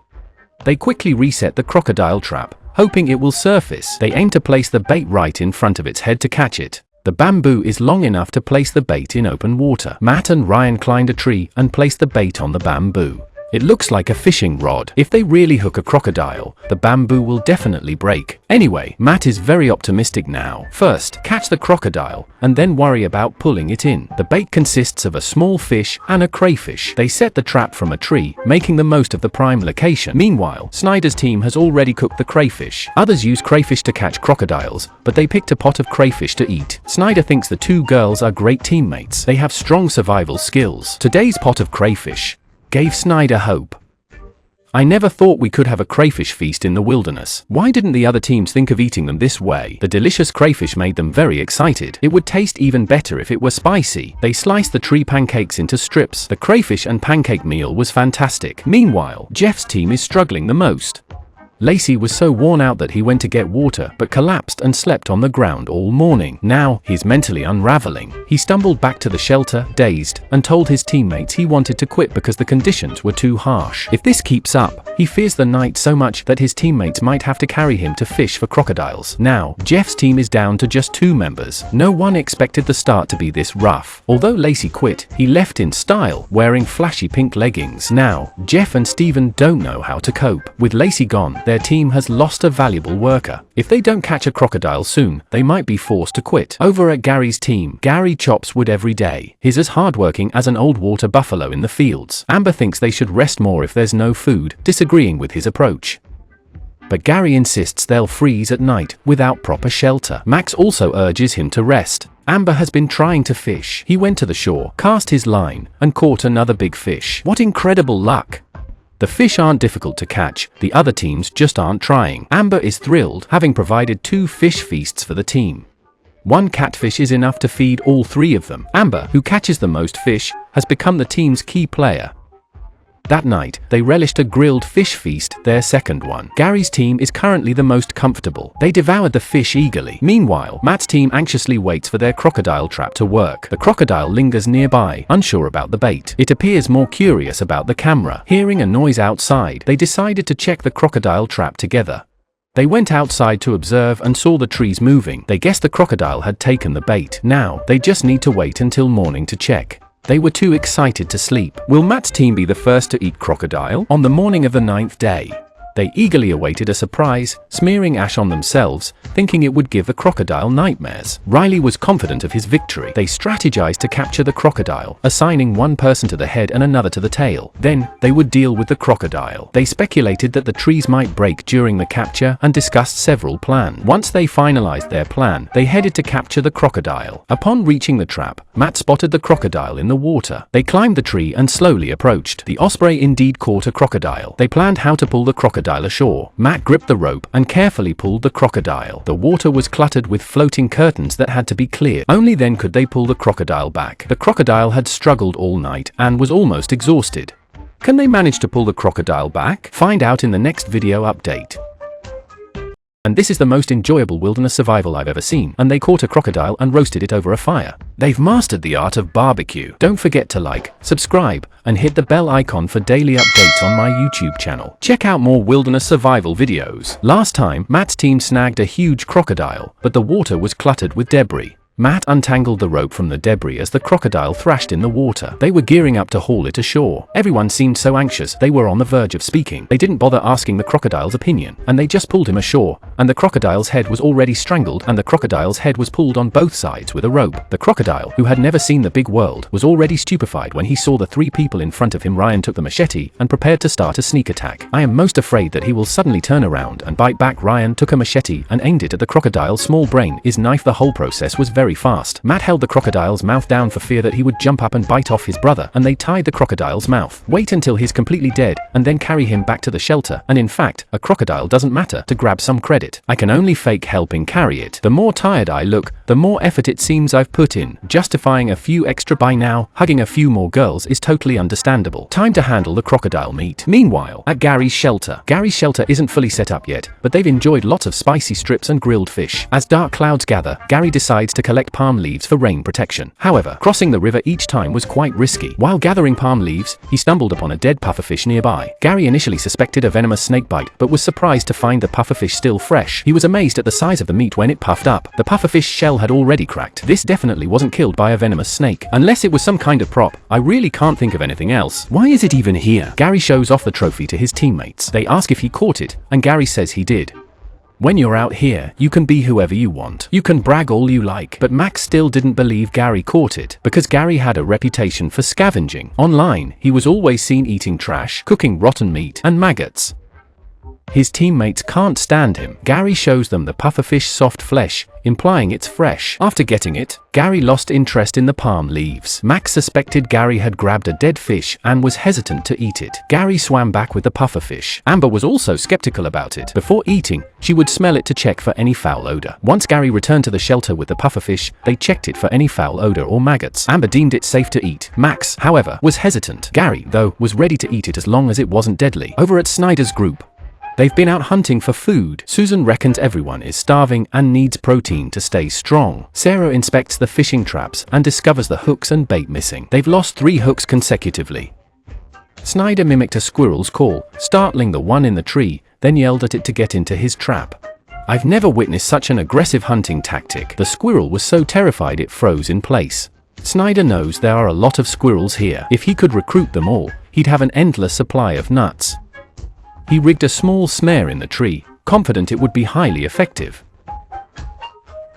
They quickly reset the crocodile trap, hoping it will surface. They aim to place the bait right in front of its head to catch it. The bamboo is long enough to place the bait in open water. Matt and Ryan climbed a tree and placed the bait on the bamboo. It looks like a fishing rod. If they really hook a crocodile, the bamboo will definitely break. Anyway, Matt is very optimistic now. First, catch the crocodile, and then worry about pulling it in. The bait consists of a small fish and a crayfish. They set the trap from a tree, making the most of the prime location. Meanwhile, Snyder's team has already cooked the crayfish. Others use crayfish to catch crocodiles, but they picked a pot of crayfish to eat. Snyder thinks the two girls are great teammates. They have strong survival skills. Today's pot of crayfish gave Snyder hope. I never thought we could have a crayfish feast in the wilderness. Why didn't the other teams think of eating them this way? The delicious crayfish made them very excited. It would taste even better if it were spicy. They sliced the tree pancakes into strips. The crayfish and pancake meal was fantastic. Meanwhile, Jeff's team is struggling the most. Lacey was so worn out that he went to get water, but collapsed and slept on the ground all morning. Now, he's mentally unraveling. He stumbled back to the shelter, dazed, and told his teammates he wanted to quit because the conditions were too harsh. If this keeps up, he fears the night so much that his teammates might have to carry him to fish for crocodiles. Now, Jeff's team is down to just 2 members. No one expected the start to be this rough. Although Lacey quit, he left in style, wearing flashy pink leggings. Now, Jeff and Steven don't know how to cope. With Lacey gone, their team has lost a valuable worker. If they don't catch a crocodile soon, they might be forced to quit. Over at Gary's team, Gary chops wood every day. He's as hardworking as an old water buffalo in the fields. Amber thinks they should rest more if there's no food, disagreeing with his approach. but Gary insists they'll freeze at night without proper shelter. Max also urges him to rest. Amber has been trying to fish. He went to the shore, cast his line, and caught another big fish. What incredible luck! The fish aren't difficult to catch, the other teams just aren't trying. Amber is thrilled, having provided 2 fish feasts for the team. 1 catfish is enough to feed all 3 of them. Amber, who catches the most fish, has become the team's key player. That night, they relished a grilled fish feast, their second one. Gary's team is currently the most comfortable. They devoured the fish eagerly. Meanwhile, Matt's team anxiously waits for their crocodile trap to work. The crocodile lingers nearby, unsure about the bait. It appears more curious about the camera. Hearing a noise outside, they decided to check the crocodile trap together. They went outside to observe and saw the trees moving. They guessed the crocodile had taken the bait. Now, they just need to wait until morning to check. They were too excited to sleep. Will Matt's team be the first to eat crocodile? On the morning of the 9th day, they eagerly awaited a surprise, smearing ash on themselves, thinking it would give the crocodile nightmares. Riley was confident of his victory. They strategized to capture the crocodile, assigning one person to the head and another to the tail. Then, they would deal with the crocodile. They speculated that the trees might break during the capture and discussed several plans. Once they finalized their plan, they headed to capture the crocodile. Upon reaching the trap, Matt spotted the crocodile in the water. They climbed the tree and slowly approached. The osprey indeed caught a crocodile. They planned how to pull the crocodile ashore. Matt gripped the rope and carefully pulled the crocodile. The water was cluttered with floating curtains that had to be cleared. Only then could they pull the crocodile back. The crocodile had struggled all night and was almost exhausted. Can they manage to pull the crocodile back? Find out in the next video update. And this is the most enjoyable wilderness survival I've ever seen, and they caught a crocodile and roasted it over a fire. They've mastered the art of barbecue. Don't forget to like, subscribe, and hit the bell icon for daily updates on my YouTube channel. Check out more wilderness survival videos. Last time, Matt's team snagged a huge crocodile, but the water was cluttered with debris. Matt untangled the rope from the debris as the crocodile thrashed in the water. They were gearing up to haul it ashore. Everyone seemed so anxious, they were on the verge of speaking. They didn't bother asking the crocodile's opinion, and they just pulled him ashore, and the crocodile's head was already strangled, and the crocodile's head was pulled on both sides with a rope. The crocodile, who had never seen the big world, was already stupefied when he saw the 3 people in front of him. Ryan took the machete and prepared to start a sneak attack. I am most afraid that he will suddenly turn around and bite back. Ryan took a machete and aimed it at the crocodile's small brain. His knife. The whole process was very fast. Matt held the crocodile's mouth down for fear that he would jump up and bite off his brother, and they tied the crocodile's mouth. Wait until he's completely dead, and then carry him back to the shelter. And in fact, a crocodile doesn't matter to grab some credit. I can only fake helping carry it. The more tired I look, the more effort it seems I've put in. Justifying a few extra by now, hugging a few more girls is totally understandable. Time to handle the crocodile meat. Meanwhile, at Gary's shelter. Gary's shelter isn't fully set up yet, but they've enjoyed lots of spicy strips and grilled fish. As dark clouds gather, Gary decides to collect palm leaves for rain protection. However, crossing the river each time was quite risky. While gathering palm leaves, he stumbled upon a dead pufferfish nearby. Gary initially suspected a venomous snake bite, but was surprised to find the pufferfish still fresh. He was amazed at the size of the meat when it puffed up. The pufferfish shell had already cracked. This definitely wasn't killed by a venomous snake. Unless it was some kind of prop. I really can't think of anything else. Why is it even here? Gary shows off the trophy to his teammates. They ask if he caught it, and Gary says he did. When you're out here, you can be whoever you want. You can brag all you like. But Max still didn't believe Gary caught it, because Gary had a reputation for scavenging. Online, he was always seen eating trash, cooking rotten meat, and maggots. His teammates can't stand him. Gary shows them the pufferfish soft flesh, implying it's fresh. After getting it, Gary lost interest in the palm leaves. Max suspected Gary had grabbed a dead fish and was hesitant to eat it. Gary swam back with the pufferfish. Amber was also skeptical about it. Before eating, she would smell it to check for any foul odor. Once Gary returned to the shelter with the pufferfish, they checked it for any foul odor or maggots. Amber deemed it safe to eat. Max, however, was hesitant. Gary, though, was ready to eat it as long as it wasn't deadly. Over at Snyder's group, they've been out hunting for food. Susan reckons everyone is starving and needs protein to stay strong. Sarah inspects the fishing traps and discovers the hooks and bait missing. They've lost 3 hooks consecutively. Snyder mimicked a squirrel's call, startling the one in the tree, then yelled at it to get into his trap. I've never witnessed such an aggressive hunting tactic. The squirrel was so terrified it froze in place. Snyder knows there are a lot of squirrels here. If he could recruit them all, he'd have an endless supply of nuts. He rigged a small snare in the tree, confident it would be highly effective.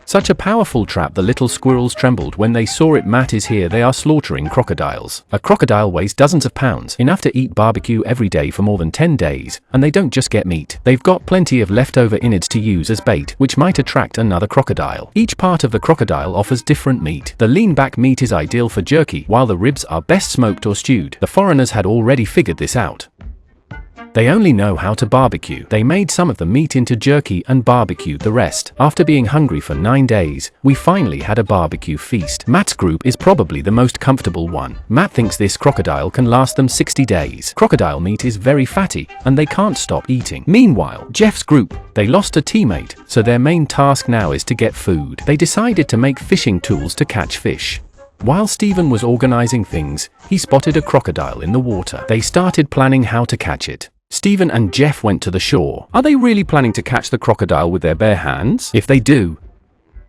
Such a powerful trap, the little squirrels trembled when they saw it. Matt is here. They are slaughtering crocodiles. A crocodile weighs dozens of pounds, enough to eat barbecue every day for more than 10 days, and they don't just get meat. They've got plenty of leftover innards to use as bait, which might attract another crocodile. Each part of the crocodile offers different meat. The lean back meat is ideal for jerky, while the ribs are best smoked or stewed. The foreigners had already figured this out. They only know how to barbecue. They made some of the meat into jerky and barbecued the rest. After being hungry for 9 days, we finally had a barbecue feast. Matt's group is probably the most comfortable one. Matt thinks this crocodile can last them 60 days. Crocodile meat is very fatty, and they can't stop eating. Meanwhile, Jeff's group, they lost a teammate, so their main task now is to get food. They decided to make fishing tools to catch fish. While Steven was organizing things, he spotted a crocodile in the water. They started planning how to catch it. Steven and Jeff went to the shore. Are they really planning to catch the crocodile with their bare hands? If they do,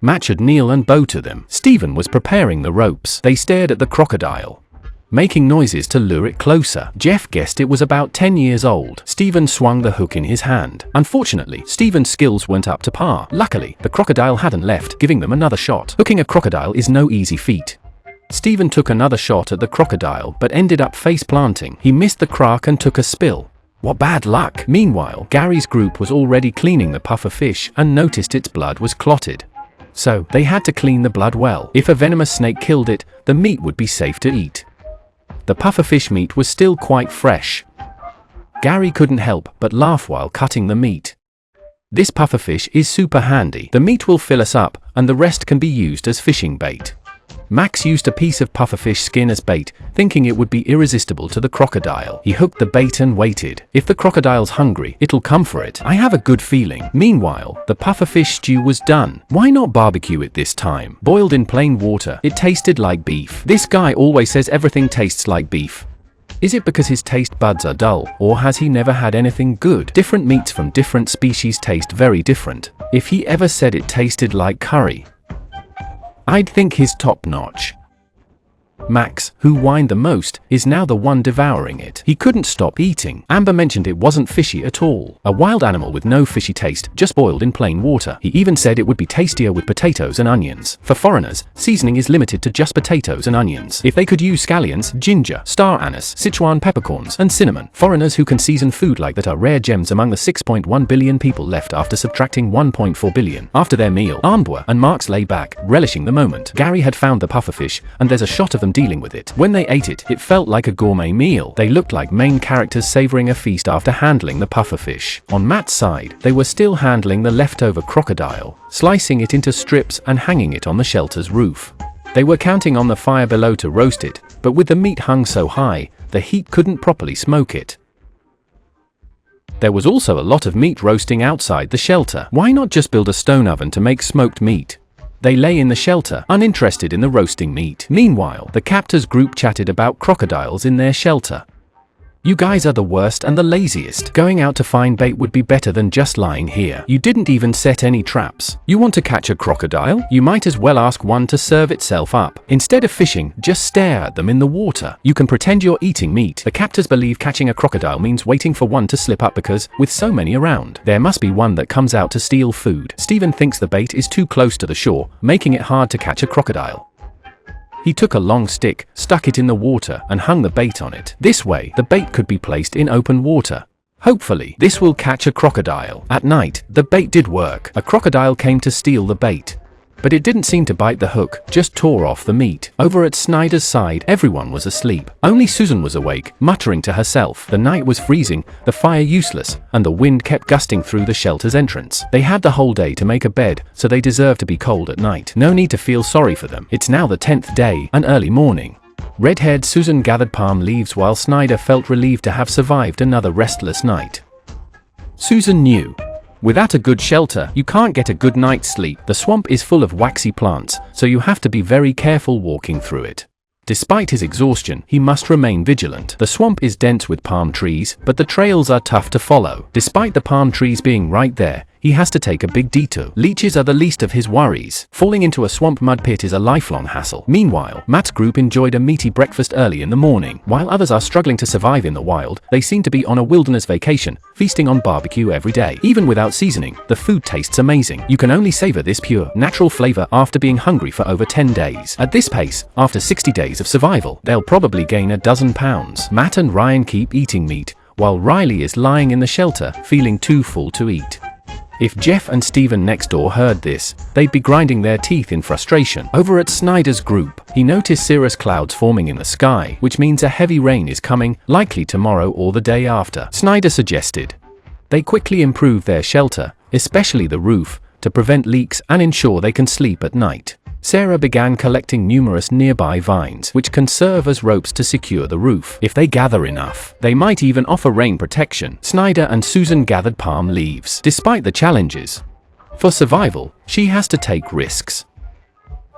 Matt should kneel and bow to them. Steven was preparing the ropes. They stared at the crocodile, making noises to lure it closer. Jeff guessed it was about 10 years old. Steven swung the hook in his hand. Unfortunately, Steven's skills weren't up to par. Luckily, the crocodile hadn't left, giving them another shot. Hooking a crocodile is no easy feat. Steven took another shot at the crocodile, but ended up face planting. He missed the crack and took a spill. What bad luck! Meanwhile, Gary's group was already cleaning the puffer fish and noticed its blood was clotted. So, they had to clean the blood well. If a venomous snake killed it, the meat would be safe to eat. The puffer fish meat was still quite fresh. Gary couldn't help but laugh while cutting the meat. This puffer fish is super handy. The meat will fill us up, and the rest can be used as fishing bait. Max used a piece of pufferfish skin as bait, thinking it would be irresistible to the crocodile. He hooked the bait and waited. If the crocodile's hungry, it'll come for it. I have a good feeling. Meanwhile, the pufferfish stew was done. Why not barbecue it this time? Boiled in plain water, it tasted like beef. This guy always says everything tastes like beef. Is it because his taste buds are dull, or has he never had anything good? Different meats from different species taste very different. If he ever said it tasted like curry, I'd think he's top-notch. Max, who whined the most, is now the one devouring it. He couldn't stop eating. Amber mentioned it wasn't fishy at all. A wild animal with no fishy taste, just boiled in plain water. He even said it would be tastier with potatoes and onions. For foreigners, seasoning is limited to just potatoes and onions. If they could use scallions, ginger, star anise, Sichuan peppercorns, and cinnamon. Foreigners who can season food like that are rare gems among the 6.1 billion people left after subtracting 1.4 billion. After their meal, Amber and Marx lay back, relishing the moment. Gary had found the pufferfish, and there's a shot of them dealing with it. When they ate it, it felt like a gourmet meal. They looked like main characters savoring a feast after handling the pufferfish. On Matt's side, they were still handling the leftover crocodile, slicing it into strips and hanging it on the shelter's roof. They were counting on the fire below to roast it, but with the meat hung so high, the heat couldn't properly smoke it. There was also a lot of meat roasting outside the shelter. Why not just build a stone oven to make smoked meat? They lay in the shelter, uninterested in the roasting meat. Meanwhile, the captors group chatted about crocodiles in their shelter. You guys are the worst and the laziest. Going out to find bait would be better than just lying here. You didn't even set any traps. You want to catch a crocodile? You might as well ask one to serve itself up. Instead of fishing, just stare at them in the water. You can pretend you're eating meat. The captors believe catching a crocodile means waiting for one to slip up because, with so many around, there must be one that comes out to steal food. Steven thinks the bait is too close to the shore, making it hard to catch a crocodile. He took a long stick, stuck it in the water, and hung the bait on it. This way, the bait could be placed in open water. Hopefully, this will catch a crocodile. At night, the bait did work. A crocodile came to steal the bait. But it didn't seem to bite the hook, just tore off the meat. Over at Snyder's side, everyone was asleep. Only Susan was awake, muttering to herself. The night was freezing, the fire useless, and the wind kept gusting through the shelter's entrance. They had the whole day to make a bed, so they deserved to be cold at night. No need to feel sorry for them. It's now the 10th day, and early morning. Red-haired Susan gathered palm leaves while Snyder felt relieved to have survived another restless night. Susan knew. Without a good shelter, you can't get a good night's sleep. The swamp is full of waxy plants, so you have to be very careful walking through it. Despite his exhaustion, he must remain vigilant. The swamp is dense with palm trees, but the trails are tough to follow. Despite the palm trees being right there, he has to take a big detour. Leeches are the least of his worries. Falling into a swamp mud pit is a lifelong hassle. Meanwhile, Matt's group enjoyed a meaty breakfast early in the morning. While others are struggling to survive in the wild, they seem to be on a wilderness vacation, feasting on barbecue every day. Even without seasoning, the food tastes amazing. You can only savor this pure, natural flavor after being hungry for over 10 days. At this pace, after 60 days of survival, they'll probably gain a dozen pounds. Matt and Ryan keep eating meat, while Riley is lying in the shelter, feeling too full to eat. If Jeff and Stephen next door heard this, they'd be grinding their teeth in frustration. Over at Snyder's group, he noticed cirrus clouds forming in the sky, which means a heavy rain is coming, likely tomorrow or the day after. Snyder suggested they quickly improve their shelter, especially the roof, to prevent leaks and ensure they can sleep at night. Sarah began collecting numerous nearby vines, which can serve as ropes to secure the roof. If they gather enough, they might even offer rain protection. Snyder and Susan gathered palm leaves. Despite the challenges, for survival, she has to take risks.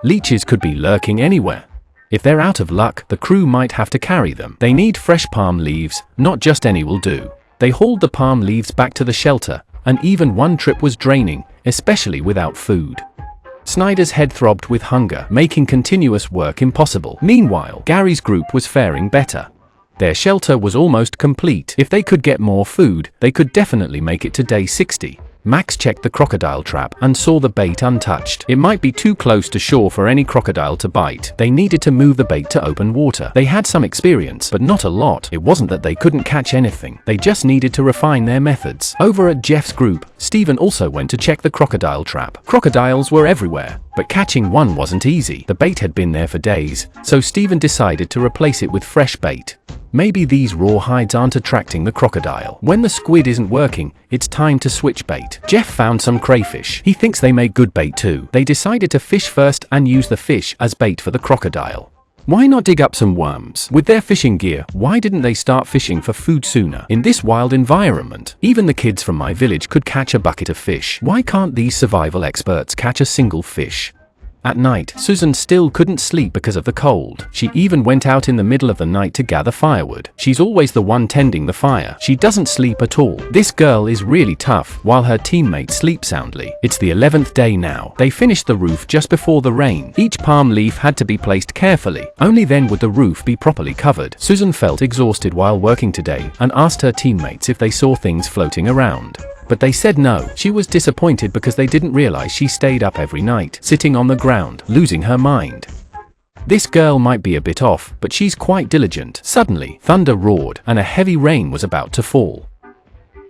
Leeches could be lurking anywhere. If they're out of luck, the crew might have to carry them. They need fresh palm leaves, not just any will do. They hauled the palm leaves back to the shelter, and even one trip was draining, especially without food. Snyder's head throbbed with hunger, making continuous work impossible. Meanwhile, Gary's group was faring better. Their shelter was almost complete. If they could get more food, they could definitely make it to day 60. Max checked the crocodile trap and saw the bait untouched. It might be too close to shore for any crocodile to bite. They needed to move the bait to open water. They had some experience, but not a lot. It wasn't that they couldn't catch anything. They just needed to refine their methods. Over at Jeff's group, Stephen also went to check the crocodile trap. Crocodiles were everywhere, but catching one wasn't easy. The bait had been there for days, so Stephen decided to replace it with fresh bait. Maybe these raw hides aren't attracting the crocodile. When the squid isn't working, it's time to switch bait. Jeff found some crayfish. He thinks they make good bait too. They decided to fish first and use the fish as bait for the crocodile. Why not dig up some worms? With their fishing gear, why didn't they start fishing for food sooner? In this wild environment, even the kids from my village could catch a bucket of fish. Why can't these survival experts catch a single fish? At night, Susan still couldn't sleep because of the cold. She even went out in the middle of the night to gather firewood. She's always the one tending the fire. She doesn't sleep at all. This girl is really tough, while her teammates sleep soundly. It's the 11th day now. They finished the roof just before the rain. Each palm leaf had to be placed carefully. Only then would the roof be properly covered. Susan felt exhausted while working today and asked her teammates if they saw things floating around. But they said no. She was disappointed because they didn't realize she stayed up every night, sitting on the ground, losing her mind. This girl might be a bit off, but she's quite diligent. Suddenly, thunder roared, and a heavy rain was about to fall.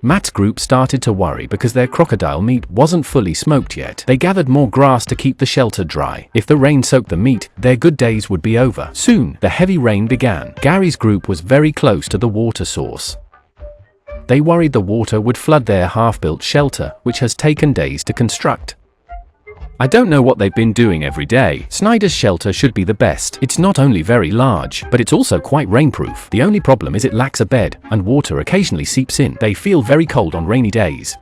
Matt's group started to worry because their crocodile meat wasn't fully smoked yet. They gathered more grass to keep the shelter dry. If the rain soaked the meat, their good days would be over. Soon, the heavy rain began. Gary's group was very close to the water source. They worried the water would flood their half-built shelter, which has taken days to construct. I don't know what they've been doing every day. Snyder's shelter should be the best. It's not only very large, but it's also quite rainproof. The only problem is it lacks a bed, and water occasionally seeps in. They feel very cold on rainy days.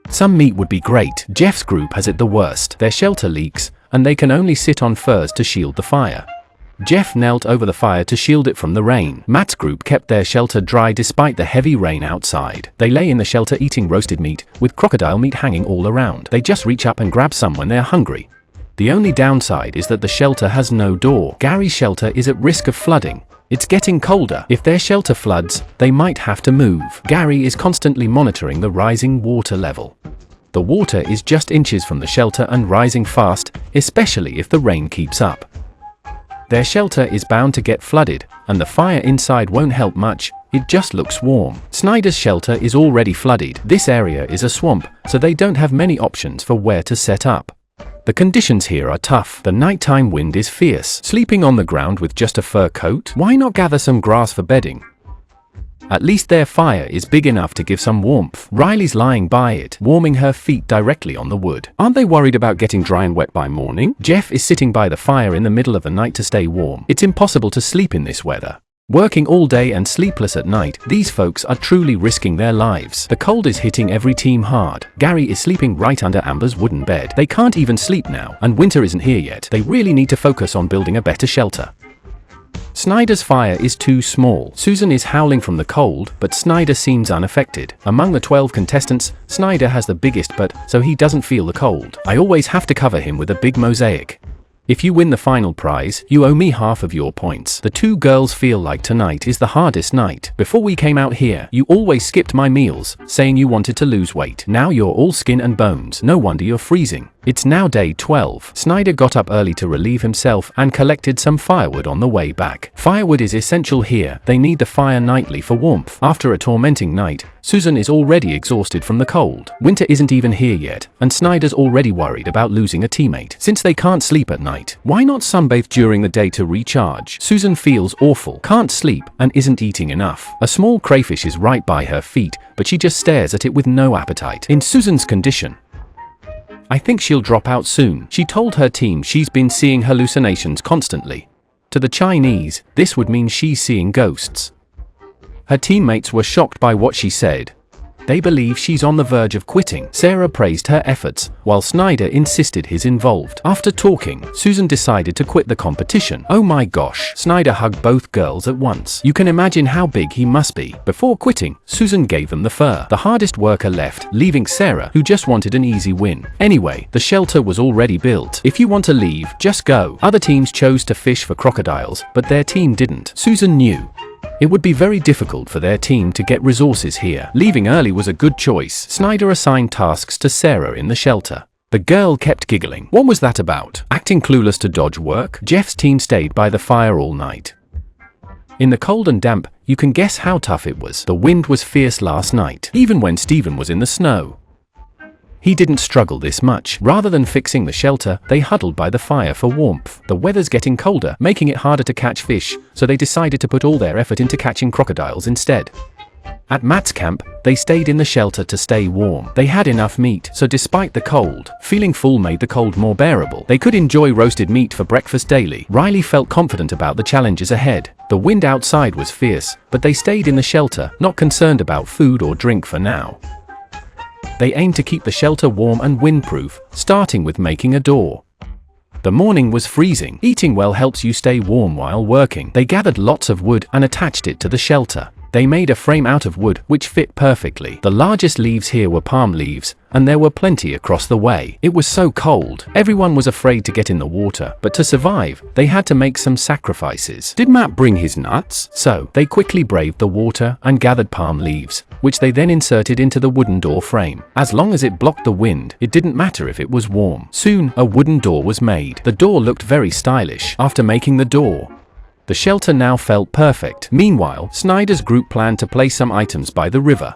Some meat would be great. Jeff's group has it the worst. Their shelter leaks, and they can only sit on furs to shield the fire. Jeff knelt over the fire to shield it from the rain. Matt's group kept their shelter dry despite the heavy rain outside. They lay in the shelter eating roasted meat, with crocodile meat hanging all around. They just reach up and grab some when they're hungry. The only downside is that the shelter has no door. Gary's shelter is at risk of flooding. It's getting colder. If their shelter floods, they might have to move. Gary is constantly monitoring the rising water level. The water is just inches from the shelter and rising fast, especially if the rain keeps up. Their shelter is bound to get flooded, and the fire inside won't help much. It just looks warm. Snyder's shelter is already flooded. This area is a swamp, so they don't have many options for where to set up. The conditions here are tough. The nighttime wind is fierce. Sleeping on the ground with just a fur coat? Why not gather some grass for bedding? At least their fire is big enough to give some warmth. Riley's lying by it, warming her feet directly on the wood. Aren't they worried about getting dry and wet by morning? Jeff is sitting by the fire in the middle of the night to stay warm. It's impossible to sleep in this weather. Working all day and sleepless at night, these folks are truly risking their lives. The cold is hitting every team hard. Gary is sleeping right under Amber's wooden bed. They can't even sleep now, and winter isn't here yet. They really need to focus on building a better shelter. Snyder's fire is too small. Susan is howling from the cold, but Snyder seems unaffected. Among the 12 contestants, Snyder has the biggest butt, so he doesn't feel the cold. I always have to cover him with a big mosaic. If you win the final prize, you owe me half of your points. The two girls feel like tonight is the hardest night. Before we came out here, you always skipped my meals, saying you wanted to lose weight. Now you're all skin and bones. No wonder you're freezing. It's now day 12. Snyder got up early to relieve himself and collected some firewood on the way back. Firewood is essential here. They need the fire nightly for warmth. After a tormenting night, Susan is already exhausted from the cold. Winter isn't even here yet, and Snyder's already worried about losing a teammate. Since they can't sleep at night, why not sunbathe during the day to recharge? Susan feels awful, can't sleep, and isn't eating enough. A small crayfish is right by her feet, but she just stares at it with no appetite. In Susan's condition, I think she'll drop out soon. She told her team she's been seeing hallucinations constantly. To the Chinese, this would mean she's seeing ghosts. Her teammates were shocked by what she said. They believe she's on the verge of quitting. Sarah praised her efforts, while Snyder insisted he's involved. After talking, Susan decided to quit the competition. Oh my gosh, Snyder hugged both girls at once. You can imagine how big he must be. Before quitting, Susan gave them the fur. The hardest worker left, leaving Sarah, who just wanted an easy win. Anyway, the shelter was already built. If you want to leave, just go. Other teams chose to fish for crocodiles, but their team didn't. Susan knew it would be very difficult for their team to get resources here. Leaving early was a good choice. Snyder assigned tasks to Sarah in the shelter. The girl kept giggling. What was that about? Acting clueless to dodge work? Jeff's team stayed by the fire all night. In the cold and damp, you can guess how tough it was. The wind was fierce last night, even when Steven was in the snow. He didn't struggle this much. Rather than fixing the shelter, they huddled by the fire for warmth. The weather's getting colder, making it harder to catch fish, so they decided to put all their effort into catching crocodiles instead. At Matt's camp, they stayed in the shelter to stay warm. They had enough meat, so despite the cold, feeling full made the cold more bearable. They could enjoy roasted meat for breakfast daily. Riley felt confident about the challenges ahead. The wind outside was fierce, but they stayed in the shelter, not concerned about food or drink for now. They aimed to keep the shelter warm and windproof, starting with making a door. The morning was freezing. Eating well helps you stay warm while working. They gathered lots of wood and attached it to the shelter. They made a frame out of wood which fit perfectly. The largest leaves here were palm leaves, and there were plenty across the way. It was so cold, everyone was afraid to get in the water, but to survive, they had to make some sacrifices. Did Matt bring his nuts? So, they quickly braved the water and gathered palm leaves, which they then inserted into the wooden door frame. As long as it blocked the wind, it didn't matter if it was warm. Soon, a wooden door was made. The door looked very stylish. After making the door, the shelter now felt perfect. Meanwhile, Snyder's group planned to place some items by the river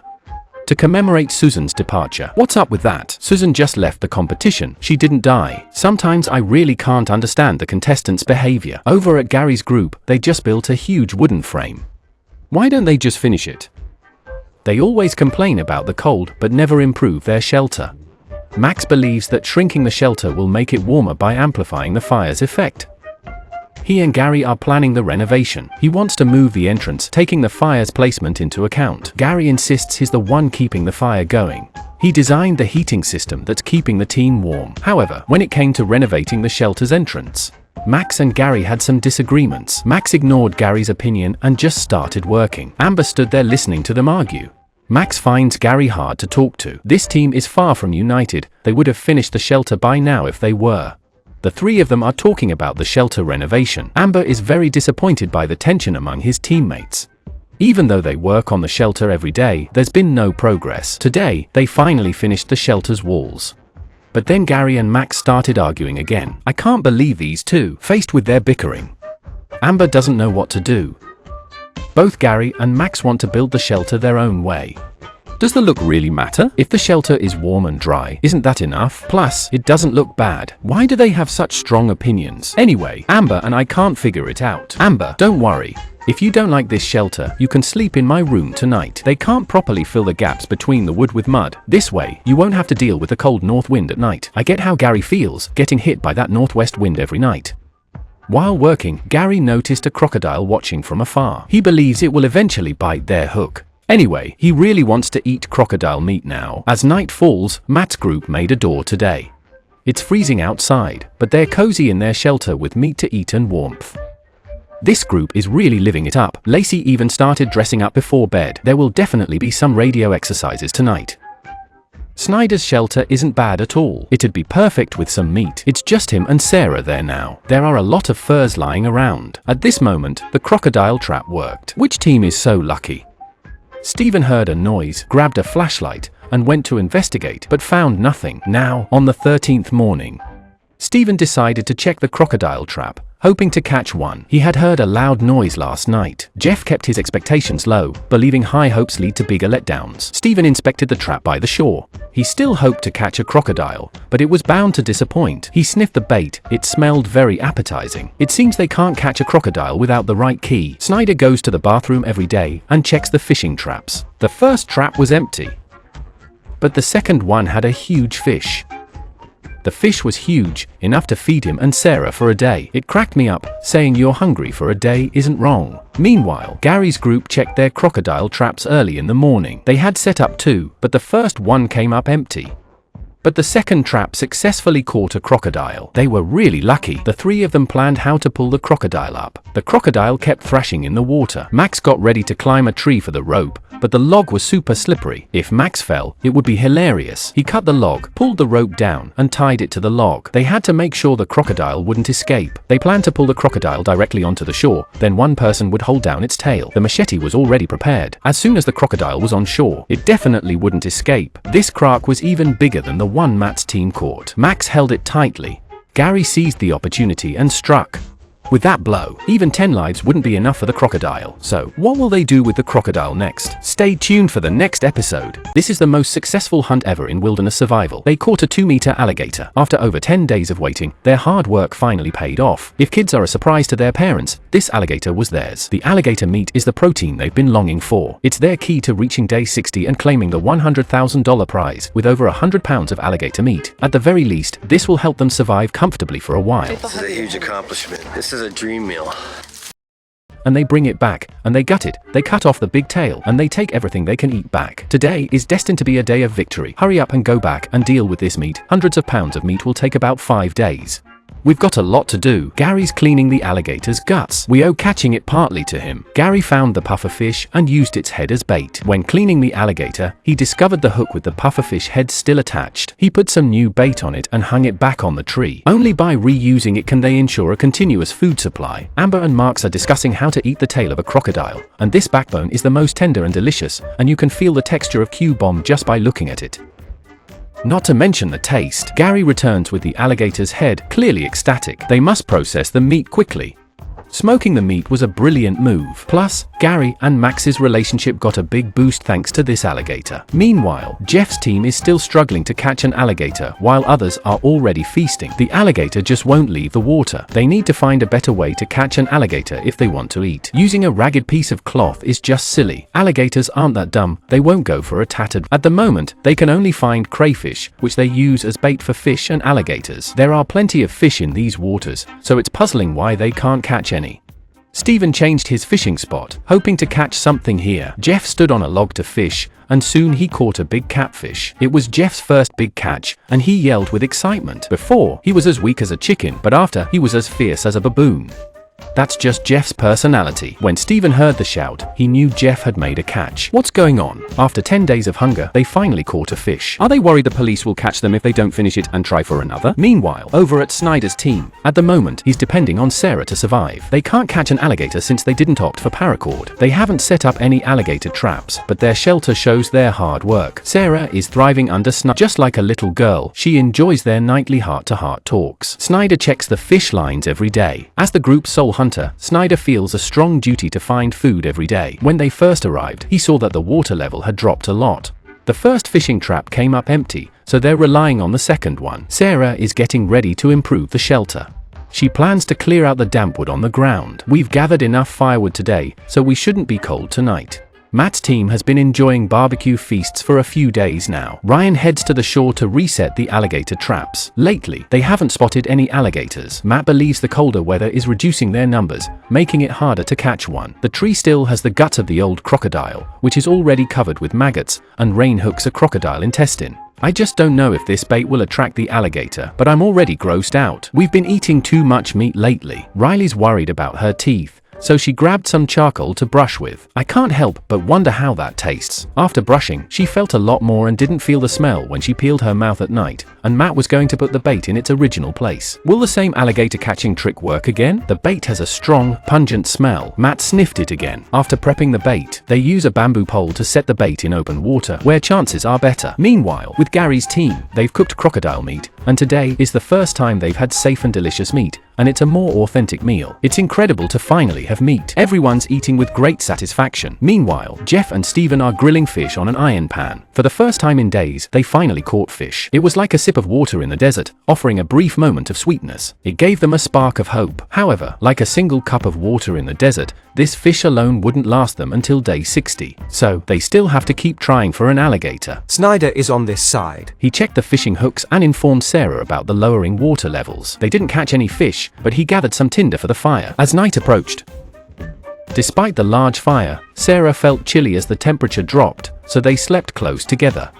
to commemorate Susan's departure. What's up with that? Susan just left the competition. She didn't die. Sometimes I really can't understand the contestants' behavior. Over at Gary's group, they just built a huge wooden frame. Why don't they just finish it? They always complain about the cold, but never improve their shelter. Max believes that shrinking the shelter will make it warmer by amplifying the fire's effect. He and Gary are planning the renovation. He wants to move the entrance, taking the fire's placement into account. Gary insists he's the one keeping the fire going. He designed the heating system that's keeping the team warm. However, when it came to renovating the shelter's entrance, Max and Gary had some disagreements. Max ignored Gary's opinion and just started working. Amber stood there listening to them argue. Max finds Gary hard to talk to. This team is far from united. They would have finished the shelter by now if they were. The three of them are talking about the shelter renovation. Amber is very disappointed by the tension among his teammates. Even though they work on the shelter every day, there's been no progress. Today, they finally finished the shelter's walls. But then Gary and Max started arguing again. I can't believe these two. Faced with their bickering, Amber doesn't know what to do. Both Gary and Max want to build the shelter their own way. Does the look really matter? If the shelter is warm and dry, isn't that enough? Plus, it doesn't look bad. Why do they have such strong opinions? Anyway, Amber and I can't figure it out. Amber, don't worry. If you don't like this shelter, you can sleep in my room tonight. They can't properly fill the gaps between the wood with mud. This way, you won't have to deal with the cold north wind at night. I get how Gary feels, getting hit by that northwest wind every night. While working, Gary noticed a crocodile watching from afar. He believes it will eventually bite their hook. Anyway, he really wants to eat crocodile meat now. As night falls, Matt's group made a door today. It's freezing outside, but they're cozy in their shelter with meat to eat and warmth. This group is really living it up. Lacey even started dressing up before bed. There will definitely be some radio exercises tonight. Snyder's shelter isn't bad at all. It'd be perfect with some meat. It's just him and Sarah there now. There are a lot of furs lying around. At this moment, the crocodile trap worked. Which team is so lucky? Stephen heard a noise, grabbed a flashlight, and went to investigate, but found nothing. Now, on the 13th morning, Stephen decided to check the crocodile trap, hoping to catch one. He had heard a loud noise last night. Jeff kept his expectations low, believing high hopes lead to bigger letdowns. Stephen inspected the trap by the shore. He still hoped to catch a crocodile, but it was bound to disappoint. He sniffed the bait. It smelled very appetizing. It seems they can't catch a crocodile without the right key. Snyder goes to the bathroom every day and checks the fishing traps. The first trap was empty, but the second one had a huge fish. The fish was huge, enough to feed him and Sarah for a day. It cracked me up, saying you're hungry for a day isn't wrong. Meanwhile, Gary's group checked their crocodile traps early in the morning. They had set up 2, but the first one came up empty. But the second trap successfully caught a crocodile. They were really lucky. The 3 of them planned how to pull the crocodile up. The crocodile kept thrashing in the water. Max got ready to climb a tree for the rope, but the log was super slippery. If Max fell, it would be hilarious. He cut the log, pulled the rope down, and tied it to the log. They had to make sure the crocodile wouldn't escape. They planned to pull the crocodile directly onto the shore, then one person would hold down its tail. The machete was already prepared. As soon as the crocodile was on shore, it definitely wouldn't escape. This crack was even bigger than the one Matt's team caught. Max held it tightly. Gary seized the opportunity and struck. With that blow, even 10 lives wouldn't be enough for the crocodile. So, what will they do with the crocodile next? Stay tuned for the next episode. This is the most successful hunt ever in wilderness survival. They caught a 2-meter alligator. After over 10 days of waiting, their hard work finally paid off. If kids are a surprise to their parents, this alligator was theirs. The alligator meat is the protein they've been longing for. It's their key to reaching day 60 and claiming the $100,000 prize with over 100 pounds of alligator meat. At the very least, this will help them survive comfortably for a while. This is a huge accomplishment. This is a dream meal. And they bring it back, and they gut it, they cut off the big tail, and they take everything they can eat back. Today is destined to be a day of victory. Hurry up and go back and deal with this meat. Hundreds of pounds of meat will take about 5 days. We've got a lot to do. Gary's cleaning the alligator's guts. We owe catching it partly to him. Gary found the pufferfish and used its head as bait. When cleaning the alligator, he discovered the hook with the pufferfish head still attached. He put some new bait on it and hung it back on the tree. Only by reusing it can they ensure a continuous food supply. Amber and Marks are discussing how to eat the tail of a crocodile, and this backbone is the most tender and delicious, and you can feel the texture of Q-bomb just by looking at it. Not to mention the taste. Gary returns with the alligator's head, clearly ecstatic. They must process the meat quickly. Smoking the meat was a brilliant move. Plus, Gary and Max's relationship got a big boost thanks to this alligator. Meanwhile, Jeff's team is still struggling to catch an alligator while others are already feasting. The alligator just won't leave the water. They need to find a better way to catch an alligator if they want to eat. Using a ragged piece of cloth is just silly. Alligators aren't that dumb. They won't go for a tattered. At the moment, they can only find crayfish, which they use as bait for fish and alligators. There are plenty of fish in these waters, so it's puzzling why they can't catch any. Stephen changed his fishing spot, hoping to catch something here. Jeff stood on a log to fish, and soon he caught a big catfish. It was Jeff's first big catch, and he yelled with excitement. Before, he was as weak as a chicken, but after, he was as fierce as a baboon. That's just Jeff's personality. When Stephen heard the shout, he knew Jeff had made a catch. What's going on? After 10 days of hunger, they finally caught a fish. Are they worried the police will catch them if they don't finish it and try for another? Meanwhile, over at Snyder's team, at the moment, he's depending on Sarah to survive. They can't catch an alligator since they didn't opt for paracord. They haven't set up any alligator traps, but their shelter shows their hard work. Sarah is thriving under Snyder. Just like a little girl, she enjoys their nightly heart-to-heart talks. Snyder checks the fish lines every day. As the group's sole hunter, Snyder feels a strong duty to find food every day. When they first arrived, he saw that the water level had dropped a lot. The first fishing trap came up empty, so they're relying on the second one. Sarah is getting ready to improve the shelter. She plans to clear out the damp wood on the ground. We've gathered enough firewood today, so we shouldn't be cold tonight. Matt's team has been enjoying barbecue feasts for a few days now. Ryan heads to the shore to reset the alligator traps. Lately, they haven't spotted any alligators. Matt believes the colder weather is reducing their numbers, making it harder to catch one. The tree still has the guts of the old crocodile, which is already covered with maggots, and Rain hooks a crocodile intestine. I just don't know if this bait will attract the alligator, but I'm already grossed out. We've been eating too much meat lately. Riley's worried about her teeth, so she grabbed some charcoal to brush with. I can't help but wonder how that tastes. After brushing, she felt a lot more and didn't feel the smell when she peeled her mouth at night, and Matt was going to put the bait in its original place. Will the same alligator catching trick work again? The bait has a strong, pungent smell. Matt sniffed it again. After prepping the bait, they use a bamboo pole to set the bait in open water, where chances are better. Meanwhile, with Gary's team, they've cooked crocodile meat, and today is the first time they've had safe and delicious meat, and it's a more authentic meal. It's incredible to finally have meat. Everyone's eating with great satisfaction. Meanwhile, Jeff and Steven are grilling fish on an iron pan. For the first time in days, they finally caught fish. It was like a sip of water in the desert, offering a brief moment of sweetness. It gave them a spark of hope. However, like a single cup of water in the desert, this fish alone wouldn't last them until day 60. So, they still have to keep trying for an alligator. Snyder is on this side. He checked the fishing hooks and informed Sarah about the lowering water levels. They didn't catch any fish, but he gathered some tinder for the fire. As night approached, despite the large fire, Sarah felt chilly as the temperature dropped, so they slept close together.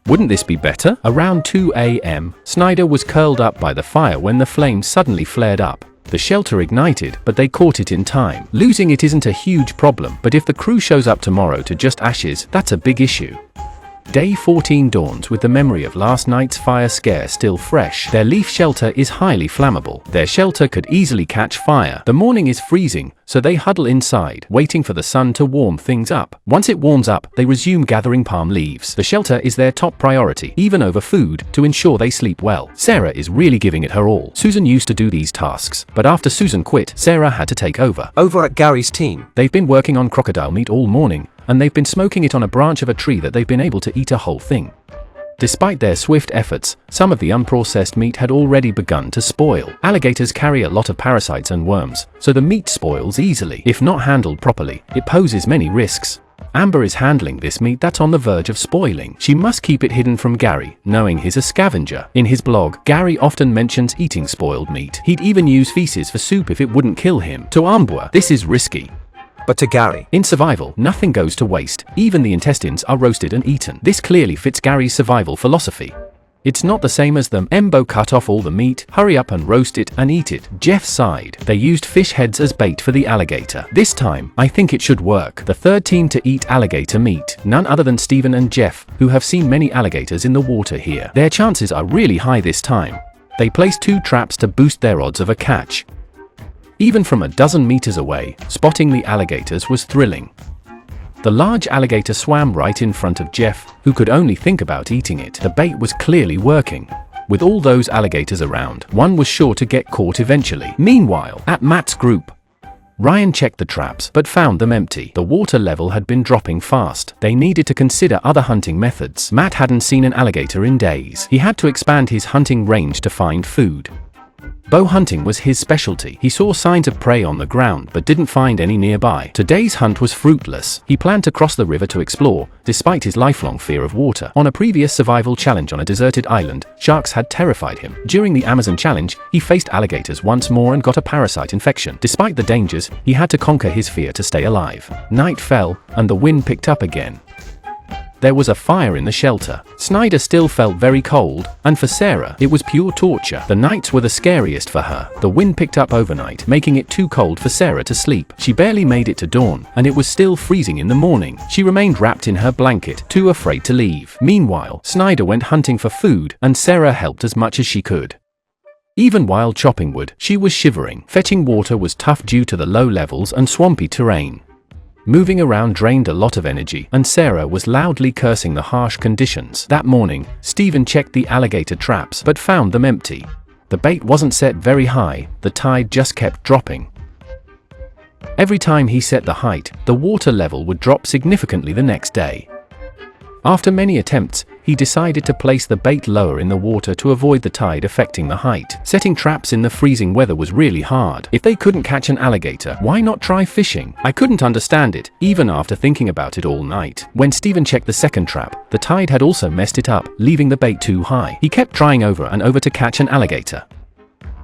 Wouldn't this be better? Around 2 a.m., Snyder was curled up by the fire when the flames suddenly flared up. The shelter ignited, but they caught it in time. Losing it isn't a huge problem, but if the crew shows up tomorrow to just ashes, that's a big issue. Day 14 dawns with the memory of last night's fire scare still fresh. Their leaf shelter is highly flammable. Their shelter could easily catch fire. The morning is freezing, so they huddle inside, waiting for the sun to warm things up. Once it warms up, they resume gathering palm leaves. The shelter is their top priority, even over food, to ensure they sleep well. Sarah is really giving it her all. Susan used to do these tasks, but after Susan quit, Sarah had to take over. Over at Gary's team, They've been working on crocodile meat all morning, and they've been smoking it on a branch of a tree that they've been able to eat a whole thing. Despite their swift efforts, some of the unprocessed meat had already begun to spoil. Alligators carry a lot of parasites and worms, so the meat spoils easily. If not handled properly, it poses many risks. Amber is handling this meat that's on the verge of spoiling. She must keep it hidden from Gary, knowing he's a scavenger. In his blog, Gary often mentions eating spoiled meat. He'd even use feces for soup if it wouldn't kill him. To Amber, this is risky. but to Gary, in survival, nothing goes to waste. Even the intestines are roasted and eaten. This clearly fits Gary's survival philosophy. It's not the same as them. Embo cut off all the meat, hurry up and roast it and eat it. Jeff sighed. They used fish heads as bait for the alligator. This time, I think it should work. The third team to eat alligator meat, none other than Steven and Jeff, who have seen many alligators in the water here. Their chances are really high this time. They placed 2 traps to boost their odds of a catch. Even from a dozen meters away, spotting the alligators was thrilling. The large alligator swam right in front of Jeff, who could only think about eating it. The bait was clearly working. With all those alligators around, one was sure to get caught eventually. Meanwhile, at Matt's group, Ryan checked the traps, but found them empty. The water level had been dropping fast. They needed to consider other hunting methods. Matt hadn't seen an alligator in days. He had to expand his hunting range to find food. Bow hunting was his specialty. He saw signs of prey on the ground, but didn't find any nearby. Today's hunt was fruitless. He planned to cross the river to explore, despite his lifelong fear of water. On a previous survival challenge on a deserted island, sharks had terrified him. During the Amazon challenge, he faced alligators once more and got a parasite infection. Despite the dangers, he had to conquer his fear to stay alive. Night fell, and the wind picked up again. There was a fire in the shelter. Snyder still felt very cold, and for Sarah, it was pure torture. The nights were the scariest for her. The wind picked up overnight, making it too cold for Sarah to sleep. She barely made it to dawn, and it was still freezing in the morning. She remained wrapped in her blanket, too afraid to leave. Meanwhile, Snyder went hunting for food, and Sarah helped as much as she could. Even while chopping wood, she was shivering. Fetching water was tough due to the low levels and swampy terrain. Moving around drained a lot of energy, and Sarah was loudly cursing the harsh conditions. That morning, Steven checked the alligator traps, but found them empty. The bait wasn't set very high, the tide just kept dropping. Every time he set the height, the water level would drop significantly the next day. After many attempts, he decided to place the bait lower in the water to avoid the tide affecting the height. Setting traps in the freezing weather was really hard. If they couldn't catch an alligator, why not try fishing? I couldn't understand it, even after thinking about it all night. When Steven checked the second trap, the tide had also messed it up, leaving the bait too high. He kept trying over and over to catch an alligator.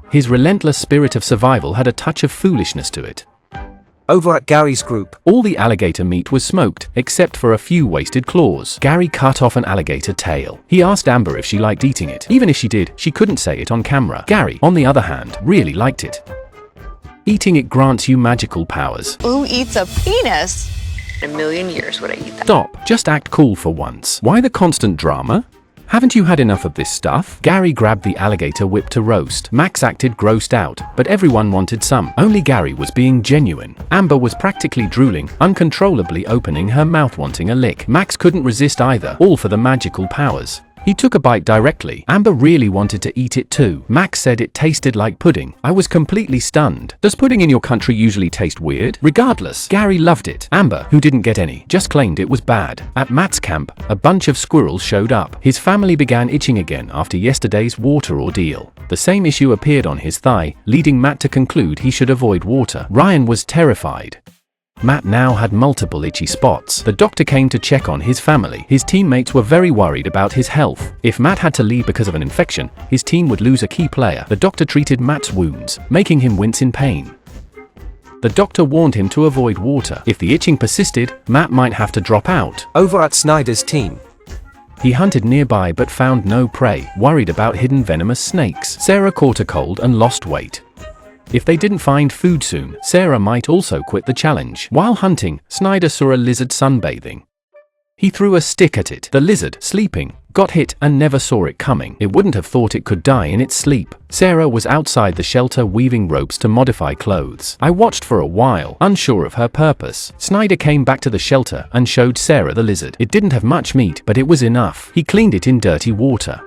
His relentless spirit of survival had a touch of foolishness to it. over at Gary's group, All the alligator meat was smoked, except for a few wasted claws. Gary cut off an alligator tail. He asked Amber if she liked eating it. Even if she did, she couldn't say it on camera. Gary, on the other hand, really liked it. Eating it grants you magical powers. Who eats a penis? In a million years would I eat that. Stop, just act cool for once. Why the constant drama? Haven't you had enough of this stuff? Gary grabbed the alligator whip to roast. Max acted grossed out, but everyone wanted some. Only Gary was being genuine. Amber was practically drooling, uncontrollably opening her mouth wanting a lick. Max couldn't resist either, all for the magical powers. He took a bite directly. Amber really wanted to eat it too. Max said it tasted like pudding. I was completely stunned. Does pudding in your country usually taste weird? Regardless, Gary loved it. Amber, who didn't get any, just claimed it was bad. At Matt's camp, a bunch of squirrels showed up. His family began itching again after yesterday's water ordeal. The same issue appeared on his thigh, leading Matt to conclude he should avoid water. Ryan was terrified. Matt now had multiple itchy spots. The doctor came to check on his family. His teammates were very worried about his health. If Matt had to leave because of an infection, his team would lose a key player. The doctor treated Matt's wounds, making him wince in pain. The doctor warned him to avoid water. If the itching persisted, Matt might have to drop out. Over at Snyder's team. He hunted nearby but found no prey, worried about hidden venomous snakes. Sarah caught a cold and lost weight. If they didn't find food soon, Sarah might also quit the challenge. While hunting, Snyder saw a lizard sunbathing. He threw a stick at it. The lizard, sleeping, got hit and never saw it coming. It wouldn't have thought it could die in its sleep. Sarah was outside the shelter weaving ropes to modify clothes. I watched for a while, unsure of her purpose. Snyder came back to the shelter and showed Sarah the lizard. It didn't have much meat, but it was enough. He cleaned it in dirty water.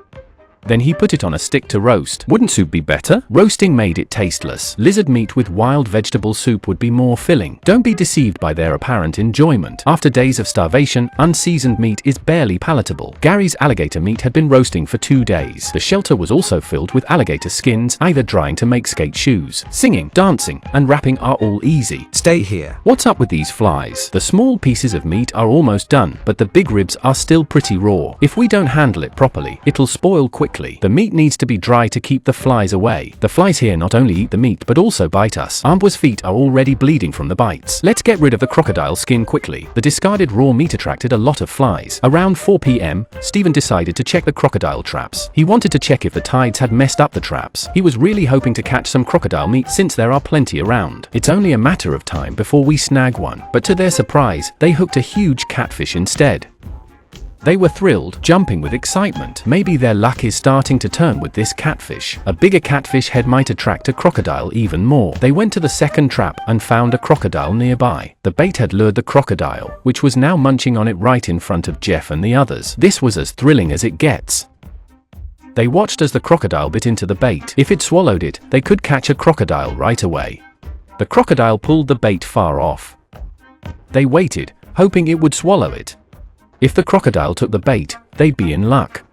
Then he put it on a stick to roast. Wouldn't soup be better? Roasting made it tasteless. Lizard meat with wild vegetable soup would be more filling. Don't be deceived by their apparent enjoyment. After days of starvation, unseasoned meat is barely palatable. Gary's alligator meat had been roasting for 2 days. The shelter was also filled with alligator skins, either drying to make skate shoes. Singing, dancing, and rapping are all easy. Stay here. What's up with these flies? The small pieces of meat are almost done, but the big ribs are still pretty raw. If we don't handle it properly, it'll spoil quickly. The meat needs to be dry to keep the flies away. The flies here not only eat the meat but also bite us. Amber's feet are already bleeding from the bites. Let's get rid of the crocodile skin quickly. The discarded raw meat attracted a lot of flies. Around 4 p.m., Stephen decided to check the crocodile traps. He wanted to check if the tides had messed up the traps. He was really hoping to catch some crocodile meat since there are plenty around. It's only a matter of time before we snag one. But to their surprise, they hooked a huge catfish instead. They were thrilled, jumping with excitement. Maybe their luck is starting to turn with this catfish. A bigger catfish head might attract a crocodile even more. They went to the second trap and found a crocodile nearby. The bait had lured the crocodile, which was now munching on it right in front of Jeff and the others. This was as thrilling as it gets. They watched as the crocodile bit into the bait. If it swallowed it, they could catch a crocodile right away. The crocodile pulled the bait far off. They waited, hoping it would swallow it. If the crocodile took the bait, they'd be in luck.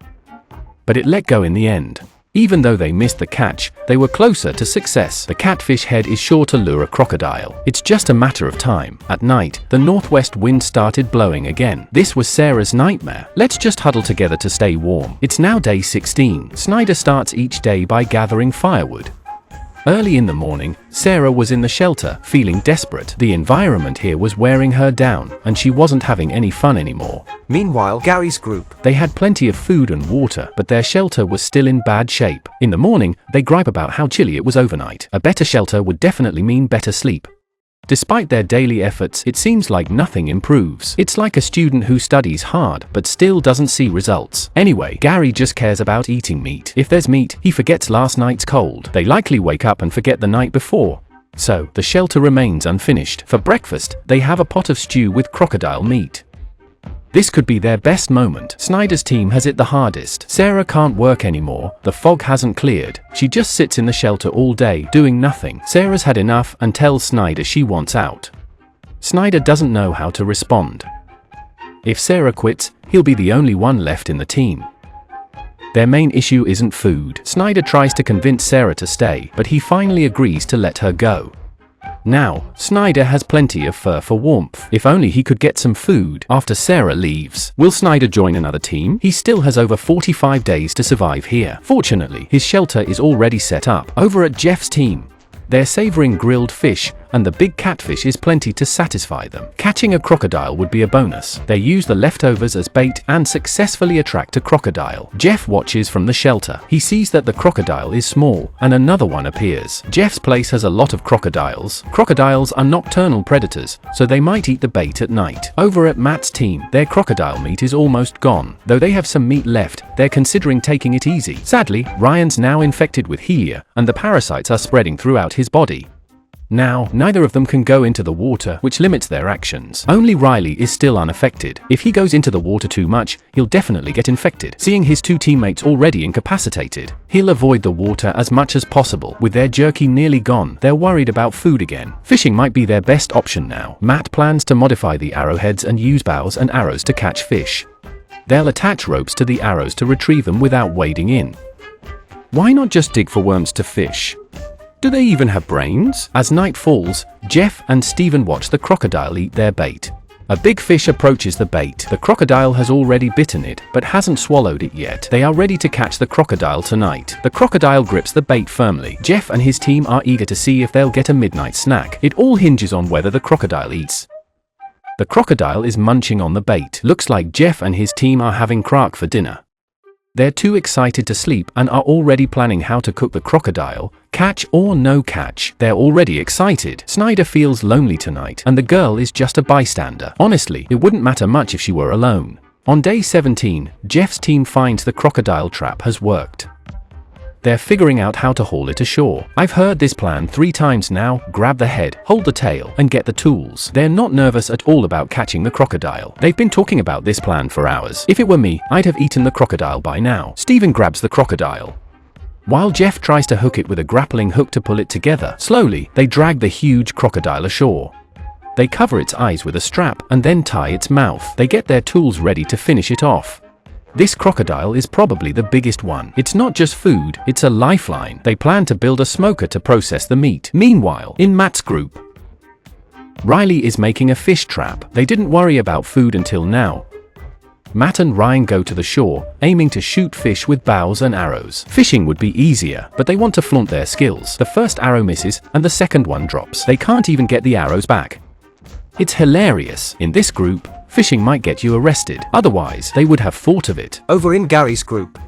But it let go in the end. Even though they missed the catch, they were closer to success. The catfish head is sure to lure a crocodile. It's just a matter of time. At night, the northwest wind started blowing again. This was Sarah's nightmare. Let's just huddle together to stay warm. It's now day 16. Snyder starts each day by gathering firewood. Early in the morning, Sarah was in the shelter, feeling desperate. The environment here was wearing her down, and she wasn't having any fun anymore. Meanwhile, Gary's group. They had plenty of food and water, but their shelter was still in bad shape. In the morning, they gripe about how chilly it was overnight. A better shelter would definitely mean better sleep. Despite their daily efforts, it seems like nothing improves. It's like a student who studies hard, but still doesn't see results. Anyway, Gary just cares about eating meat. If there's meat, he forgets last night's cold. They likely wake up and forget the night before. So, the shelter remains unfinished. For breakfast, they have a pot of stew with crocodile meat. This could be their best moment. Snyder's team has it the hardest. Sarah can't work anymore. The fog hasn't cleared. She just sits in the shelter all day, doing nothing. Sarah's had enough and tells Snyder she wants out. Snyder doesn't know how to respond. If Sarah quits, he'll be the only one left in the team. Their main issue isn't food. Snyder tries to convince Sarah to stay, but he finally agrees to let her go. Now, Snyder has plenty of fur for warmth. If only he could get some food after Sarah leaves. Will Snyder join another team? He still has over 45 days to survive here. Fortunately, his shelter is already set up. Over at Jeff's team, they're savoring grilled fish and the big catfish is plenty to satisfy them. Catching a crocodile would be a bonus. They use the leftovers as bait and successfully attract a crocodile. Jeff watches from the shelter. He sees that the crocodile is small, and another one appears. Jeff's place has a lot of crocodiles. Crocodiles are nocturnal predators, so they might eat the bait at night. Over at Matt's team, their crocodile meat is almost gone. Though they have some meat left, they're considering taking it easy. Sadly, Ryan's now infected with Helia, and the parasites are spreading throughout his body. Now, neither of them can go into the water, which limits their actions. Only Riley is still unaffected. If he goes into the water too much, he'll definitely get infected. Seeing his two teammates already incapacitated, he'll avoid the water as much as possible. With their jerky nearly gone, they're worried about food again. Fishing might be their best option now. Matt plans to modify the arrowheads and use bows and arrows to catch fish. They'll attach ropes to the arrows to retrieve them without wading in. Why not just dig for worms to fish? Do they even have brains? As night falls, Jeff and Steven watch the crocodile eat their bait. A big fish approaches the bait. The crocodile has already bitten it, but hasn't swallowed it yet. They are ready to catch the crocodile tonight. The crocodile grips the bait firmly. Jeff and his team are eager to see if they'll get a midnight snack. It all hinges on whether the crocodile eats. The crocodile is munching on the bait. Looks like Jeff and his team are having croc for dinner. They're too excited to sleep and are already planning how to cook the crocodile, catch or no catch. They're already excited. Snyder feels lonely tonight, and the girl is just a bystander. Honestly, it wouldn't matter much if she were alone. On day 17, Jeff's team finds the crocodile trap has worked. They're figuring out how to haul it ashore. I've heard this plan 3 times now. Grab the head, hold the tail, and get the tools. They're not nervous at all about catching the crocodile. They've been talking about this plan for hours. If it were me, I'd have eaten the crocodile by now. Steven grabs the crocodile, while Jeff tries to hook it with a grappling hook to pull it together. Slowly, they drag the huge crocodile ashore. They cover its eyes with a strap and then tie its mouth. They get their tools ready to finish it off. This crocodile is probably the biggest one. It's not just food, it's a lifeline. They plan to build a smoker to process the meat. Meanwhile, in Matt's group, Riley is making a fish trap. They didn't worry about food until now. Matt and Ryan go to the shore, aiming to shoot fish with bows and arrows. Fishing would be easier, but they want to flaunt their skills. The first arrow misses, and the second one drops. They can't even get the arrows back. It's hilarious. In this group, fishing might get you arrested. Otherwise, they would have thought of it. Over in Gary's group,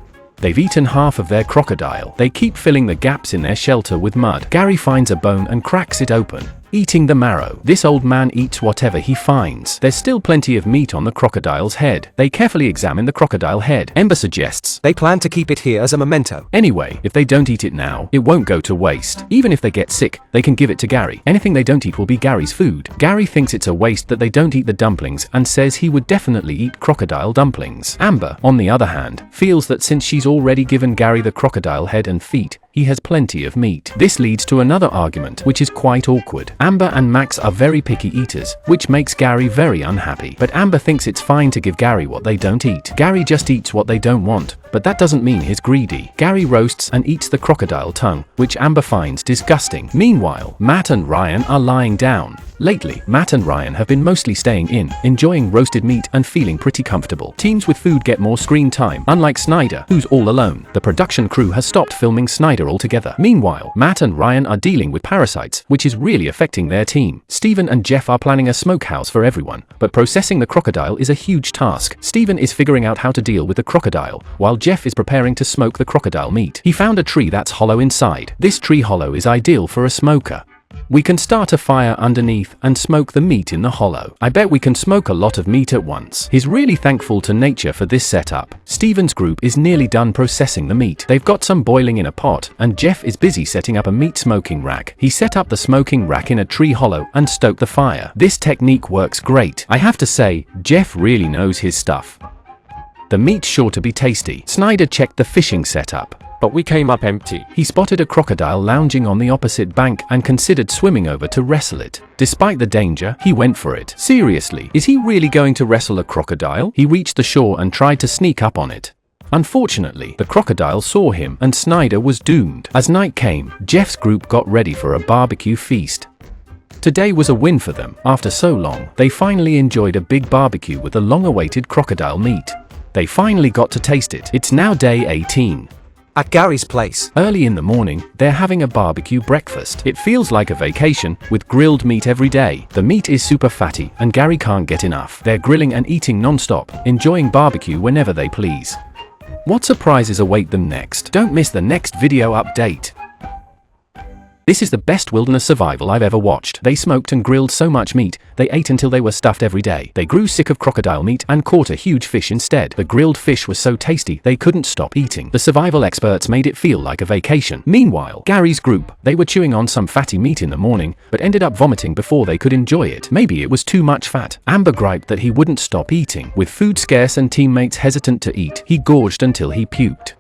They've eaten half of their crocodile. They keep filling the gaps in their shelter with mud. Gary finds a bone and cracks it open, eating the marrow. This old man eats whatever he finds. There's still plenty of meat on the crocodile's head. They carefully examine the crocodile head. Ember suggests they plan to keep it here as a memento. Anyway, if they don't eat it now, it won't go to waste. Even if they get sick, they can give it to Gary. Anything they don't eat will be Gary's food. Gary thinks it's a waste that they don't eat the dumplings and says he would definitely eat crocodile dumplings. Amber, on the other hand, feels that since she's already given Gary the crocodile head and feet, he has plenty of meat. This leads to another argument, which is quite awkward. Amber and Max are very picky eaters, which makes Gary very unhappy. But Amber thinks it's fine to give Gary what they don't eat. Gary just eats what they don't want, but that doesn't mean he's greedy. Gary roasts and eats the crocodile tongue, which Amber finds disgusting. Meanwhile, Matt and Ryan are lying down. Lately, Matt and Ryan have been mostly staying in, enjoying roasted meat and feeling pretty comfortable. Teams with food get more screen time, unlike Snyder, who's all alone. The production crew has stopped filming Snyder altogether. Meanwhile, Matt and Ryan are dealing with parasites, which is really affecting their team. Steven and Jeff are planning a smokehouse for everyone, but processing the crocodile is a huge task. Steven is figuring out how to deal with the crocodile, while Jeff is preparing to smoke the crocodile meat. He found a tree that's hollow inside. This tree hollow is ideal for a smoker. We can start a fire underneath and smoke the meat in the hollow. I bet we can smoke a lot of meat at once. He's really thankful to nature for this setup. Steven's group is nearly done processing the meat. They've got some boiling in a pot, and Jeff is busy setting up a meat smoking rack. He set up the smoking rack in a tree hollow and stoked the fire. This technique works great. I have to say, Jeff really knows his stuff. The meat's sure to be tasty. Snyder checked the fishing setup, but we came up empty. He spotted a crocodile lounging on the opposite bank and considered swimming over to wrestle it. Despite the danger, he went for it. Seriously, is he really going to wrestle a crocodile? He reached the shore and tried to sneak up on it. Unfortunately, the crocodile saw him and Snyder was doomed. As night came, Jeff's group got ready for a barbecue feast. Today was a win for them. After so long, they finally enjoyed a big barbecue with the long-awaited crocodile meat. They finally got to taste it. It's now day 18. At Gary's place. Early in the morning, they're having a barbecue breakfast. It feels like a vacation, with grilled meat every day. The meat is super fatty, and Gary can't get enough. They're grilling and eating non-stop, enjoying barbecue whenever they please. What surprises await them next? Don't miss the next video update. This is the best wilderness survival I've ever watched. They smoked and grilled so much meat, they ate until they were stuffed every day. They grew sick of crocodile meat and caught a huge fish instead. The grilled fish was so tasty, they couldn't stop eating. The survival experts made it feel like a vacation. Meanwhile, Gary's group, they were chewing on some fatty meat in the morning, but ended up vomiting before they could enjoy it. Maybe it was too much fat. Amber griped that he wouldn't stop eating. With food scarce and teammates hesitant to eat, he gorged until he puked.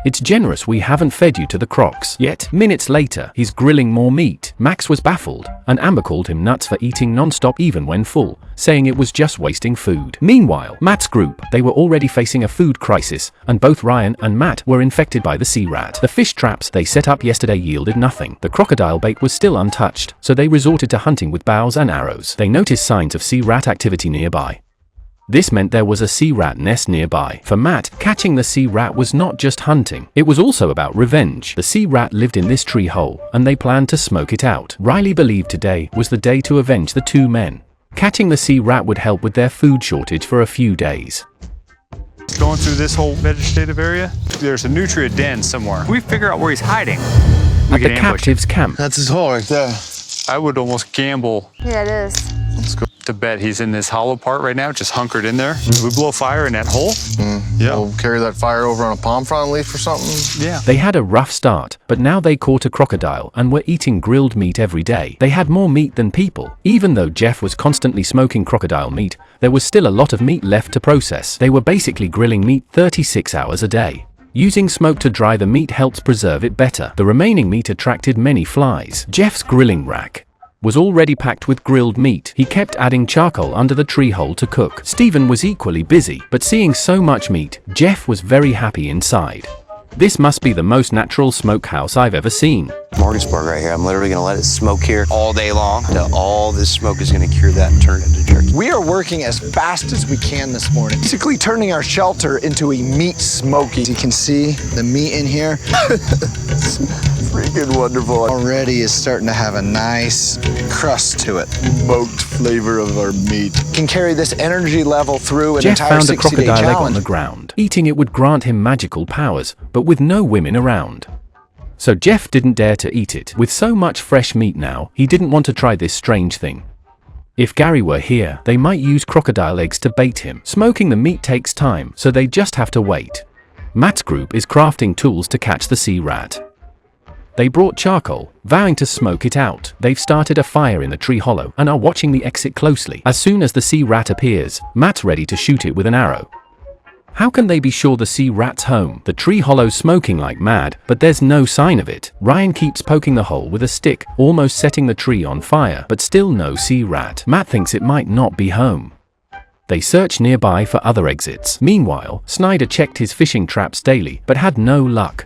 It's generous we haven't fed you to the crocs. Yet, minutes later, he's grilling more meat. Max was baffled, and Amber called him nuts for eating non-stop even when full, saying it was just wasting food. Meanwhile, Matt's group, they were already facing a food crisis, and both Ryan and Matt were infected by the sea rat. The fish traps they set up yesterday yielded nothing. The crocodile bait was still untouched, so they resorted to hunting with bows and arrows. They noticed signs of sea rat activity nearby. This meant there was a sea rat nest nearby. For Matt, catching the sea rat was not just hunting, it was also about revenge. The sea rat lived in this tree hole, and they planned to smoke it out. Riley believed today was the day to avenge the two men. Catching the sea rat would help with their food shortage for a few days. Going through this whole vegetative area, there's a nutrient den somewhere. We figure out where he's hiding. At the captives' camp, That's his hole right there. I would almost gamble Yeah, it is. to bet he's in this hollow part right now, just hunkered in there. We blow fire in that hole. Yeah. We'll carry that fire over on a palm frond leaf or something. Yeah. they had a rough start, but now they caught a crocodile and were eating grilled meat every day. They had more meat than people. Even though Jeff was constantly smoking crocodile meat, there was still a lot of meat left to process. They were basically grilling meat 36 hours a day. Using smoke to dry the meat helps preserve it better. The remaining meat attracted many flies. Jeff's grilling rack was already packed with grilled meat. He kept adding charcoal under the tree hole to cook. Stephen was equally busy, but seeing so much meat, Jeff was very happy inside. This must be the most natural smokehouse I've ever seen. Morgansport right here. I'm literally going to let it smoke here all day long until all this smoke is going to cure that and turn it into jerky. We are working as fast as we can this morning, basically turning our shelter into a meat smoky. As you can see the meat in here. Freaking wonderful. Already is starting to have a nice crust to it. Smoked flavor of our meat. Can carry this energy level through an Jeff entire found a 60-day crocodile egg on challenge. the ground. Eating it would grant him magical powers, but with no women around. So Jeff didn't dare to eat it. With so much fresh meat now, he didn't want to try this strange thing. If Gary were here, they might use crocodile eggs to bait him. Smoking the meat takes time, so they just have to wait. Matt's group is crafting tools to catch the sea rat. They brought charcoal, vowing to smoke it out. They've started a fire in the tree hollow and are watching the exit closely. As soon as the sea rat appears, Matt's ready to shoot it with an arrow. How can they be sure the sea rat's home? The tree hollow's smoking like mad, but there's no sign of it. Ryan keeps poking the hole with a stick, almost setting the tree on fire, but still no sea rat. Matt thinks it might not be home. They search nearby for other exits. Meanwhile, Snyder checked his fishing traps daily, but had no luck.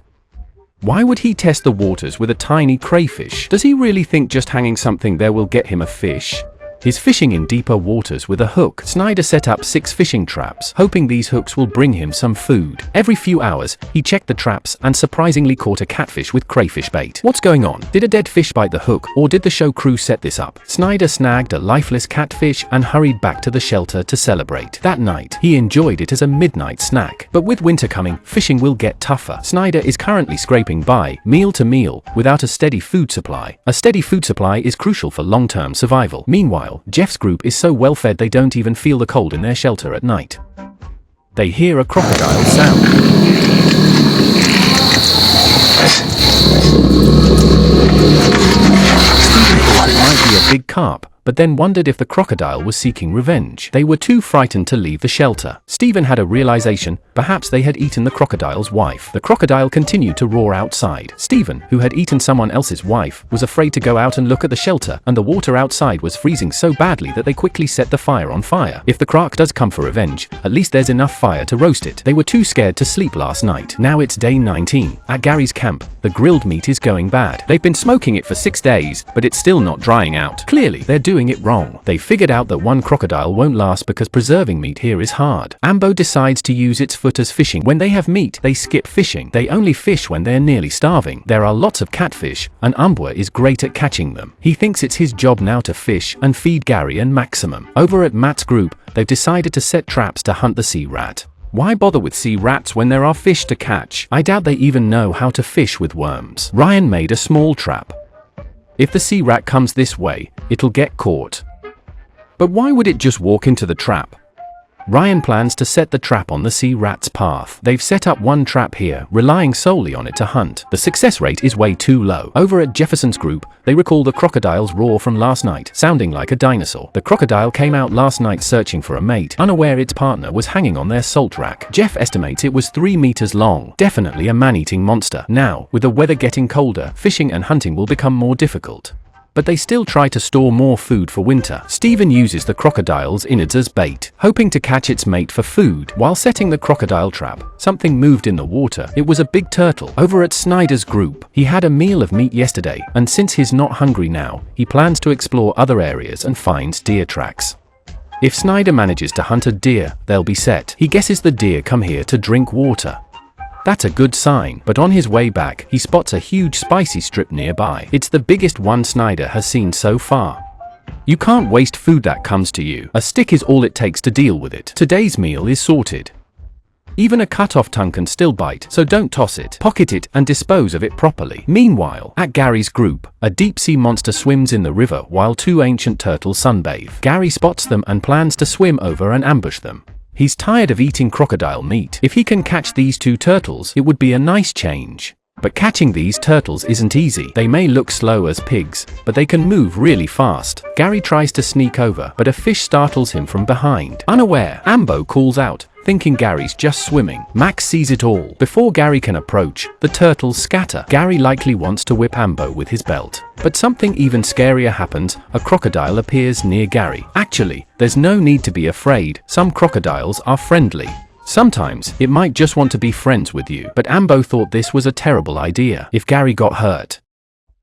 Why would he test the waters with a tiny crayfish? Does he really think just hanging something there will get him a fish? He's fishing in deeper waters with a hook. Snyder set up 6 fishing traps, hoping these hooks will bring him some food. Every few hours, he checked the traps and surprisingly caught a catfish with crayfish bait. What's going on? Did a dead fish bite the hook, or did the show crew set this up? Snyder snagged a lifeless catfish and hurried back to the shelter to celebrate. That night, he enjoyed it as a midnight snack. But with winter coming, fishing will get tougher. Snyder is currently scraping by, meal to meal, without a steady food supply. A steady food supply is crucial for long-term survival. Meanwhile, Jeff's group is so well fed they don't even feel the cold in their shelter at night. They hear a crocodile sound. Stephen thought it might be a big carp, but then wondered if the crocodile was seeking revenge. They were too frightened to leave the shelter. Stephen had a realization, perhaps they had eaten the crocodile's wife. The crocodile continued to roar outside. Stephen, who had eaten someone else's wife, was afraid to go out and look at the shelter, and the water outside was freezing so badly that they quickly set the fire on fire. If the croc does come for revenge, at least there's enough fire to roast it. They were too scared to sleep last night. Now it's day 19. At Gary's camp, The grilled meat is going bad. They've been smoking it for 6 days, but it's still not drying out. Clearly, they're doing it wrong. They figured out that one crocodile won't last because preserving meat here is hard. Ambo decides to use its foot as fishing. When they have meat, they skip fishing. They only fish when they're nearly starving. There are lots of catfish, and Umbwa is great at catching them. He thinks it's his job now to fish and feed Gary and Maximum. Over at Matt's group, they've decided to set traps to hunt the sea rat. Why bother with sea rats when there are fish to catch? I doubt they even know how to fish with worms. Ryan made a small trap. If the sea rat comes this way, it'll get caught. But why would it just walk into the trap? Ryan plans to set the trap on the sea rat's path. They've set up one trap here, relying solely on it to hunt. The success rate is way too low. Over at Jefferson's group, they recall the crocodile's roar from last night, sounding like a dinosaur. The crocodile came out last night searching for a mate, unaware its partner was hanging on their salt rack. Jeff estimates it was 3 meters long. Definitely a man-eating monster. Now, with the weather getting colder, fishing and hunting will become more difficult. But they still try to store more food for winter. Steven uses the crocodile's innards as bait, hoping to catch its mate for food. While setting the crocodile trap, something moved in the water. It was a big turtle. Over at Snyder's group, he had a meal of meat yesterday, and since he's not hungry now, he plans to explore other areas and finds deer tracks. If Snyder manages to hunt a deer, they'll be set. He guesses the deer come here to drink water. That's a good sign, but on his way back, he spots a huge spicy strip nearby. It's the biggest one Snyder has seen so far. You can't waste food that comes to you. A stick is all it takes to deal with it. Today's meal is sorted. Even a cut-off tongue can still bite, so don't toss it. Pocket it and dispose of it properly. Meanwhile, at Gary's group, a deep-sea monster swims in the river while 2 ancient turtles sunbathe. Gary spots them and plans to swim over and ambush them. He's tired of eating crocodile meat. If he can catch these 2 turtles, it would be a nice change. But catching these turtles isn't easy. They may look slow as pigs, but they can move really fast. Gary tries to sneak over, but a fish startles him from behind. Unaware, Ambo calls out, thinking Gary's just swimming. Max sees it all. Before Gary can approach, the turtles scatter. Gary likely wants to whip Ambo with his belt. But something even scarier happens. A crocodile appears near Gary. Actually, there's no need to be afraid. Some crocodiles are friendly. Sometimes, it might just want to be friends with you. But Ambo thought this was a terrible idea. If Gary got hurt,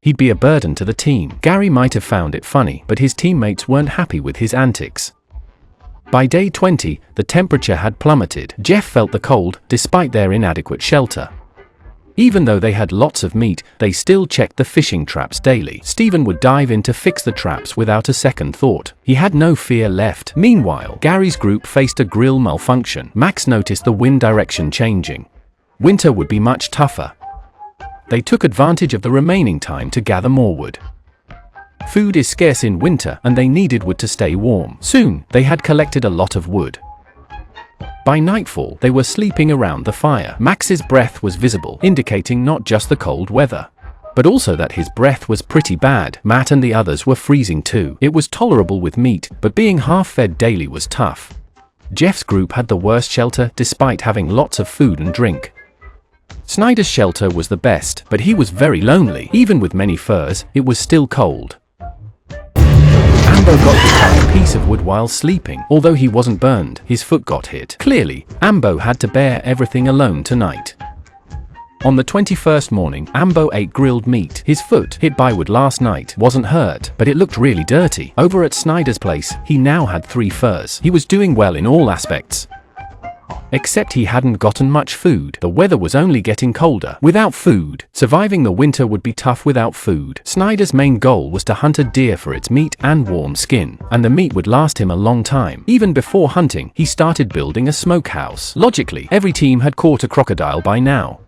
he'd be a burden to the team. Gary might have found it funny, but his teammates weren't happy with his antics. By day 20, the temperature had plummeted. Jeff felt the cold, despite their inadequate shelter. Even though they had lots of meat, they still checked the fishing traps daily. Steven would dive in to fix the traps without a second thought. He had no fear left. Meanwhile, Gary's group faced a grill malfunction. Max noticed the wind direction changing. Winter would be much tougher. They took advantage of the remaining time to gather more wood. Food is scarce in winter, and they needed wood to stay warm. Soon, they had collected a lot of wood. By nightfall, they were sleeping around the fire. Max's breath was visible, indicating not just the cold weather, but also that his breath was pretty bad. Matt and the others were freezing too. It was tolerable with meat, but being half-fed daily was tough. Jeff's group had the worst shelter, despite having lots of food and drink. Snyder's shelter was the best, but he was very lonely. Even with many furs, it was still cold. Ambo got to touch a piece of wood while sleeping. Although he wasn't burned, his foot got hit. Clearly, Ambo had to bear everything alone tonight. On the 21st morning, Ambo ate grilled meat. His foot, hit by wood last night, wasn't hurt, but it looked really dirty. Over at Snyder's place, he now had 3 furs. He was doing well in all aspects. Except he hadn't gotten much food. The weather was only getting colder. Without food, surviving the winter would be tough without food. Snyder's main goal was to hunt a deer for its meat and warm skin, and the meat would last him a long time. Even before hunting, he started building a smokehouse. Logically, every team had caught a crocodile by now,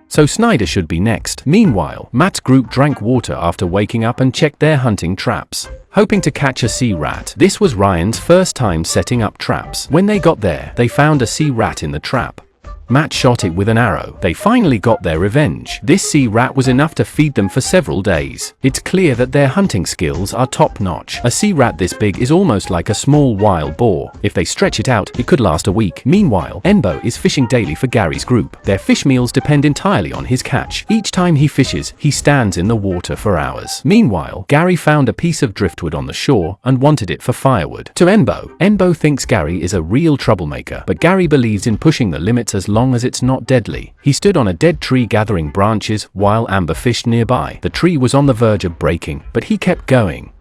so Snyder should be next. Meanwhile, Matt's group drank water after waking up and checked their hunting traps, hoping to catch a sea rat. This was Ryan's first time setting up traps. When they got there, they found a sea rat in the trap. Matt shot it with an arrow. They finally got their revenge. This sea rat was enough to feed them for several days. It's clear that their hunting skills are top-notch. A sea rat this big is almost like a small wild boar. If they stretch it out, it could last a week. Meanwhile, Enbo is fishing daily for Gary's group. Their fish meals depend entirely on his catch. Each time he fishes, he stands in the water for hours. Meanwhile, Gary found a piece of driftwood on the shore and wanted it for firewood. To Enbo thinks Gary is a real troublemaker, but Gary believes in pushing the limits as long as it's not deadly. He stood on a dead tree gathering branches while Amber fished nearby. The tree was on the verge of breaking, but he kept going.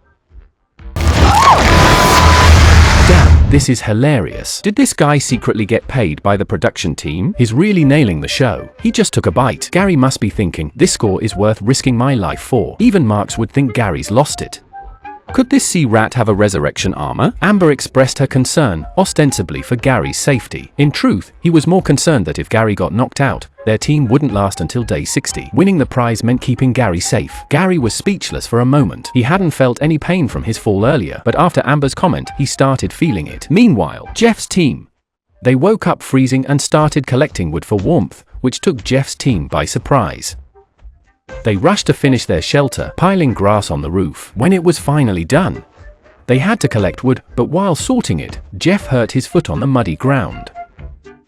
Damn, this is hilarious. Did this guy secretly get paid by the production team? He's really nailing the show. He just took a bite. Gary must be thinking, this score is worth risking my life for. Even Marks would think Gary's lost it. Could this sea rat have a resurrection armor? Amber expressed her concern, ostensibly for Gary's safety. In truth, he was more concerned that if Gary got knocked out, their team wouldn't last until day 60. Winning the prize meant keeping Gary safe. Gary was speechless for a moment. He hadn't felt any pain from his fall earlier, but after Amber's comment, he started feeling it. Meanwhile, Jeff's team. They woke up freezing and started collecting wood for warmth, which took Jeff's team by surprise. They rushed to finish their shelter, piling grass on the roof. When it was finally done, they had to collect wood, but while sorting it, Jeff hurt his foot on the muddy ground.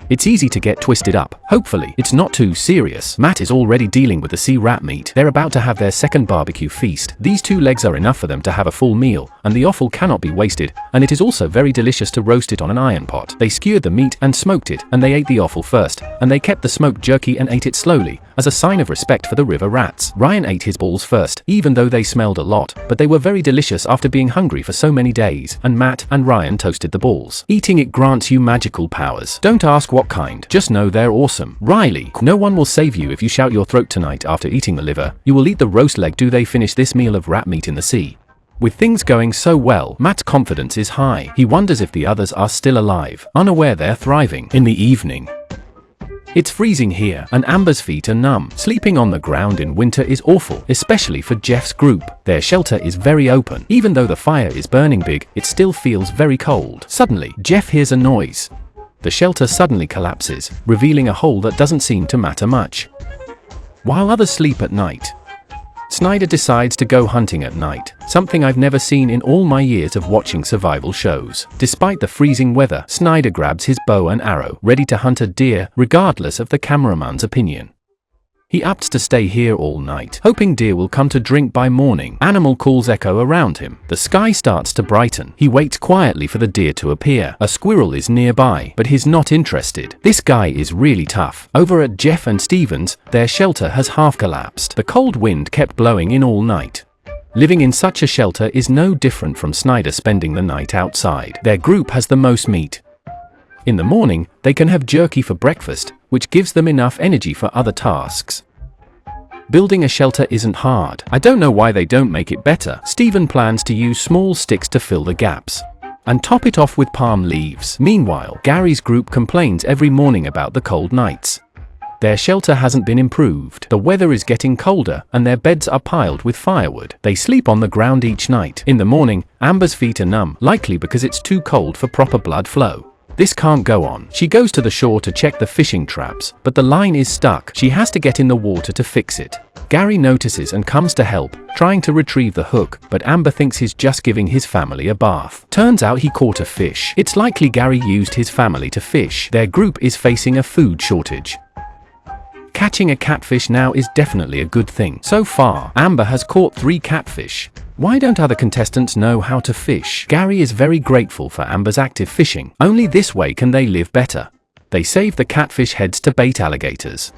It's easy to get twisted up. Hopefully, it's not too serious. Matt is already dealing with the sea rat meat. They're about to have their second barbecue feast. These 2 legs are enough for them to have a full meal, and the offal cannot be wasted, and it is also very delicious to roast it on an iron pot. They skewered the meat and smoked it, and they ate the offal first, and they kept the smoked jerky and ate it slowly, as a sign of respect for the river rats. Ryan ate his balls first, even though they smelled a lot, but they were very delicious after being hungry for so many days, and Matt and Ryan toasted the balls. Eating it grants you magical powers. Don't ask what kind, just know they're awesome. Riley, no one will save you if you shout your throat tonight after eating the liver. You will eat the roast leg. Do they finish this meal of rat meat in the sea? With things going so well, Matt's confidence is high. He wonders if the others are still alive, unaware they're thriving. In the evening, it's freezing here, and Amber's feet are numb. Sleeping on the ground in winter is awful, especially for Jeff's group. Their shelter is very open. Even though the fire is burning big, it still feels very cold. Suddenly, Jeff hears a noise. The shelter suddenly collapses, revealing a hole that doesn't seem to matter much. While others sleep at night, Snyder decides to go hunting at night, something I've never seen in all my years of watching survival shows. Despite the freezing weather, Snyder grabs his bow and arrow, ready to hunt a deer, regardless of the cameraman's opinion. He opts to stay here all night, hoping deer will come to drink by morning. Animal calls echo around him. The sky starts to brighten. He waits quietly for the deer to appear. A squirrel is nearby, but he's not interested. This guy is really tough. Over at Jeff and Steven's, their shelter has half collapsed. The cold wind kept blowing in all night. Living in such a shelter is no different from Snyder spending the night outside. Their group has the most meat. In the morning, they can have jerky for breakfast, which gives them enough energy for other tasks. Building a shelter isn't hard. I don't know why they don't make it better. Steven plans to use small sticks to fill the gaps and top it off with palm leaves. Meanwhile, Gary's group complains every morning about the cold nights. Their shelter hasn't been improved. The weather is getting colder, and their beds are piled with firewood. They sleep on the ground each night. In the morning, Amber's feet are numb, likely because it's too cold for proper blood flow. This can't go on. She goes to the shore to check the fishing traps, but the line is stuck. She has to get in the water to fix it. Gary notices and comes to help, trying to retrieve the hook, but Amber thinks he's just giving his family a bath. Turns out he caught a fish. It's likely Gary used his family to fish. Their group is facing a food shortage. Catching a catfish now is definitely a good thing. So far, Amber has caught 3 catfish. Why don't other contestants know how to fish? Gary is very grateful for Amber's active fishing. Only this way can they live better. They save the catfish heads to bait alligators.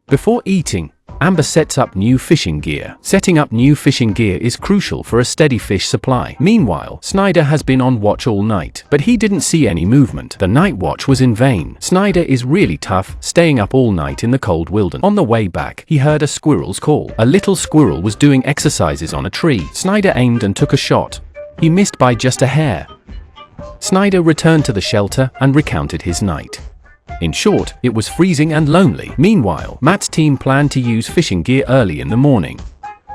Before eating, Amber sets up new fishing gear. Setting up new fishing gear is crucial for a steady fish supply. Meanwhile, Snyder has been on watch all night, but he didn't see any movement. The night watch was in vain. Snyder is really tough, staying up all night in the cold wilderness. On the way back, he heard a squirrel's call. A little squirrel was doing exercises on a tree. Snyder aimed and took a shot. He missed by just a hair. Snyder returned to the shelter and recounted his night. In short, it was freezing and lonely. Meanwhile, Matt's team planned to use fishing gear early in the morning.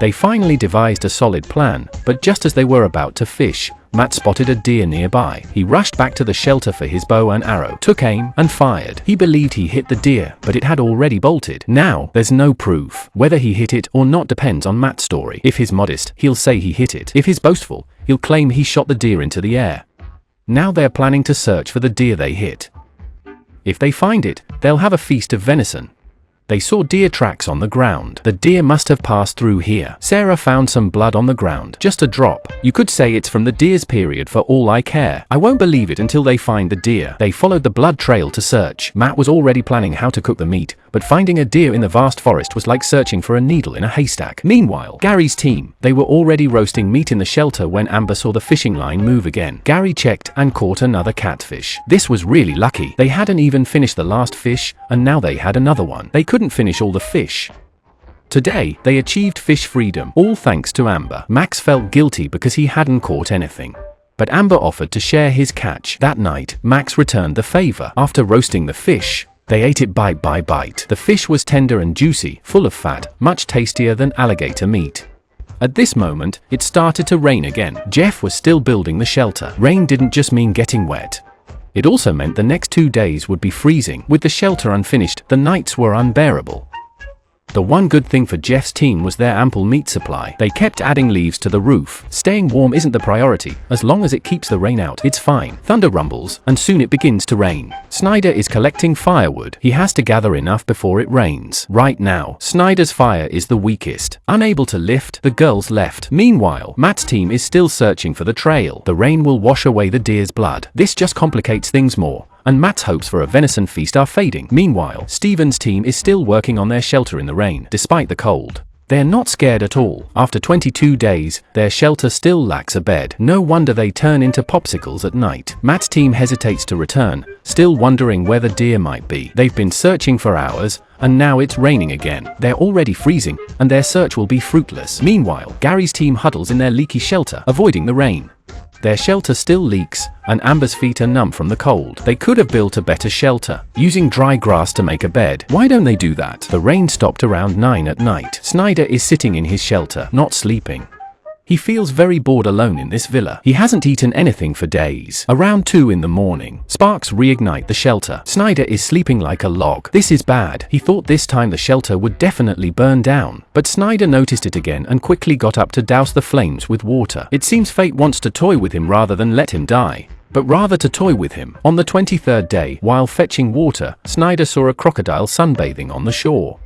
They finally devised a solid plan, but just as they were about to fish, Matt spotted a deer nearby. He rushed back to the shelter for his bow and arrow, took aim, and fired. He believed he hit the deer, but it had already bolted. Now, there's no proof. Whether he hit it or not depends on Matt's story. If he's modest, he'll say he hit it. If he's boastful, he'll claim he shot the deer into the air. Now they're planning to search for the deer they hit. If they find it, they'll have a feast of venison. They saw deer tracks on the ground. The deer must have passed through here. Sarah found some blood on the ground. Just a drop. You could say it's from the deer's period for all I care. I won't believe it until they find the deer. They followed the blood trail to search. Matt was already planning how to cook the meat, but finding a deer in the vast forest was like searching for a needle in a haystack. Meanwhile, Gary's team, they were already roasting meat in the shelter when Amber saw the fishing line move again. Gary checked and caught another catfish. This was really lucky. They hadn't even finished the last fish, and now they had another one. They couldn't finish all the fish. Today, they achieved fish freedom, all thanks to Amber. Max felt guilty because he hadn't caught anything. But Amber offered to share his catch. That night, Max returned the favor. After roasting the fish, they ate it bite by bite. The fish was tender and juicy, full of fat, much tastier than alligator meat. At this moment, it started to rain again. Jeff was still building the shelter. Rain didn't just mean getting wet. It also meant the next 2 days would be freezing. With the shelter unfinished, the nights were unbearable. The one good thing for Jeff's team was their ample meat supply. They kept adding leaves to the roof. Staying warm isn't the priority. As long as it keeps the rain out, it's fine. Thunder rumbles, and soon it begins to rain. Snyder is collecting firewood. He has to gather enough before it rains. Right now, Snyder's fire is the weakest. Unable to lift, the girls left. Meanwhile, Matt's team is still searching for the trail. The rain will wash away the deer's blood. This just complicates things more, and Matt's hopes for a venison feast are fading. Meanwhile, Steven's team is still working on their shelter in the rain, despite the cold. They're not scared at all. After 22 days, their shelter still lacks a bed. No wonder they turn into popsicles at night. Matt's team hesitates to return, still wondering where the deer might be. They've been searching for hours, and now it's raining again. They're already freezing, and their search will be fruitless. Meanwhile, Gary's team huddles in their leaky shelter, avoiding the rain. Their shelter still leaks, and Amber's feet are numb from the cold. They could have built a better shelter, using dry grass to make a bed. Why don't they do that? The rain stopped around 9 at night. Snyder is sitting in his shelter, not sleeping. He feels very bored alone in this villa. He hasn't eaten anything for days. Around 2 in the morning, sparks reignite the shelter. Snyder is sleeping like a log. This is bad. He thought this time the shelter would definitely burn down. But Snyder noticed it again and quickly got up to douse the flames with water. It seems fate wants to toy with him rather than let him die. But rather to toy with him. On the 23rd day, while fetching water, Snyder saw a crocodile sunbathing on the shore.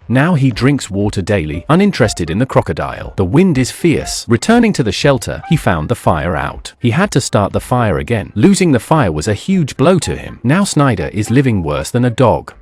Now he drinks water daily, uninterested in the crocodile. The wind is fierce. Returning to the shelter, he found the fire out. He had to start the fire again. Losing the fire was a huge blow to him. Now Snyder is living worse than a dog.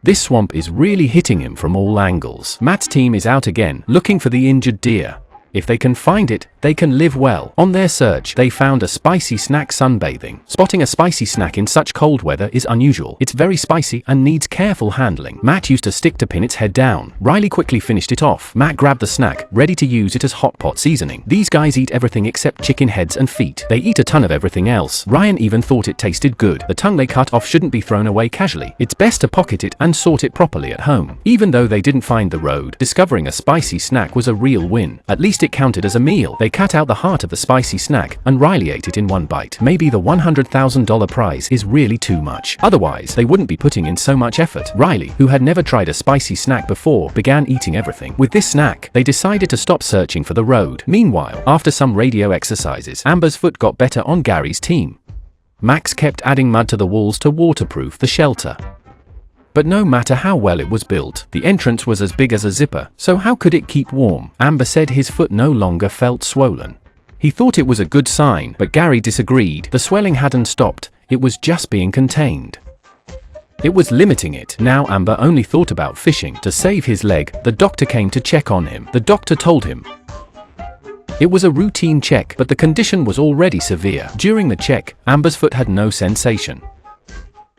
This swamp is really hitting him from all angles. Matt's team is out again, looking for the injured deer. If they can find it, they can live well. On their search, they found a spicy snack sunbathing. Spotting a spicy snack in such cold weather is unusual. It's very spicy and needs careful handling. Matt used a stick to pin its head down. Riley quickly finished it off. Matt grabbed the snack, ready to use it as hot pot seasoning. These guys eat everything except chicken heads and feet. They eat a ton of everything else. Ryan even thought it tasted good. The tongue they cut off shouldn't be thrown away casually. It's best to pocket it and sort it properly at home. Even though they didn't find the road, discovering a spicy snack was a real win. At least it counted as a meal. They cut out the heart of the spicy snack, and Riley ate it in one bite. Maybe the $100,000 prize is really too much. Otherwise, they wouldn't be putting in so much effort. Riley, who had never tried a spicy snack before, began eating everything. With this snack, they decided to stop searching for the road. Meanwhile, after some radio exercises, Amber's foot got better on Gary's team. Max kept adding mud to the walls to waterproof the shelter. But no matter how well it was built, the entrance was as big as a zipper, so how could it keep warm? Amber said his foot no longer felt swollen. He thought it was a good sign, but Gary disagreed. The swelling hadn't stopped, it was just being contained. It was limiting it. Now Amber only thought about fishing. To save his leg, the doctor came to check on him. The doctor told him it was a routine check, but the condition was already severe. During the check, Amber's foot had no sensation.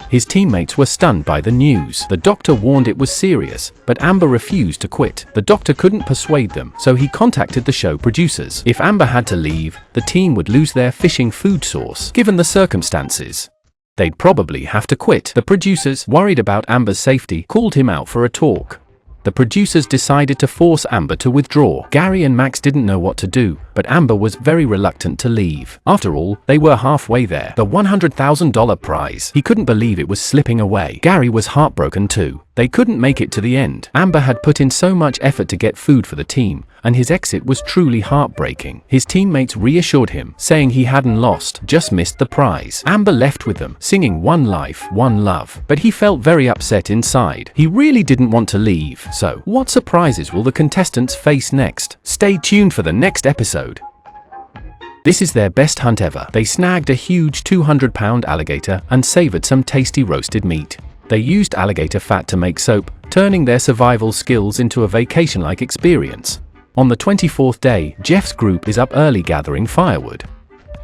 His teammates were stunned by the news. The doctor warned it was serious, but Amber refused to quit. The doctor couldn't persuade them, so he contacted the show producers. If Amber had to leave, the team would lose their fishing food source. Given the circumstances, they'd probably have to quit. The producers, worried about Amber's safety, called him out for a talk. The producers decided to force Amber to withdraw. Gary and Max didn't know what to do, but Amber was very reluctant to leave. After all, they were halfway there. The $100,000 prize. He couldn't believe it was slipping away. Gary was heartbroken too. They couldn't make it to the end. Amber had put in so much effort to get food for the team, and his exit was truly heartbreaking. His teammates reassured him, saying he hadn't lost, just missed the prize. Amber left with them, singing "One Life, One Love," but he felt very upset inside. He really didn't want to leave. So, what surprises will the contestants face next? Stay tuned for the next episode. This is their best hunt ever. They snagged a huge 200-pound alligator and savored some tasty roasted meat. They used alligator fat to make soap, turning their survival skills into a vacation-like experience. On the 24th day, Jeff's group is up early gathering firewood.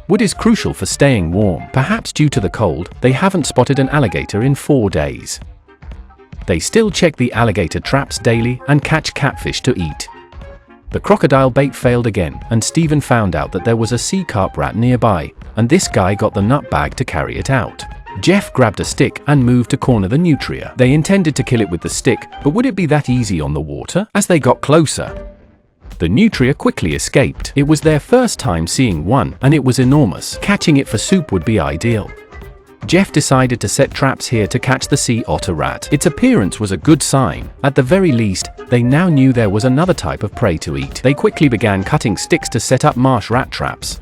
Wood is crucial for staying warm. Perhaps due to the cold, they haven't spotted an alligator in 4 days. They still check the alligator traps daily and catch catfish to eat. The crocodile bait failed again, and Stephen found out that there was a sea carp rat nearby, and this guy got the nut bag to carry it out. Jeff grabbed a stick and moved to corner the nutria. They intended to kill it with the stick, but would it be that easy on the water? As they got closer, the nutria quickly escaped. It was their first time seeing one, and it was enormous. Catching it for soup would be ideal. Jeff decided to set traps here to catch the sea otter rat. Its appearance was a good sign. At the very least, they now knew there was another type of prey to eat. They quickly began cutting sticks to set up marsh rat traps.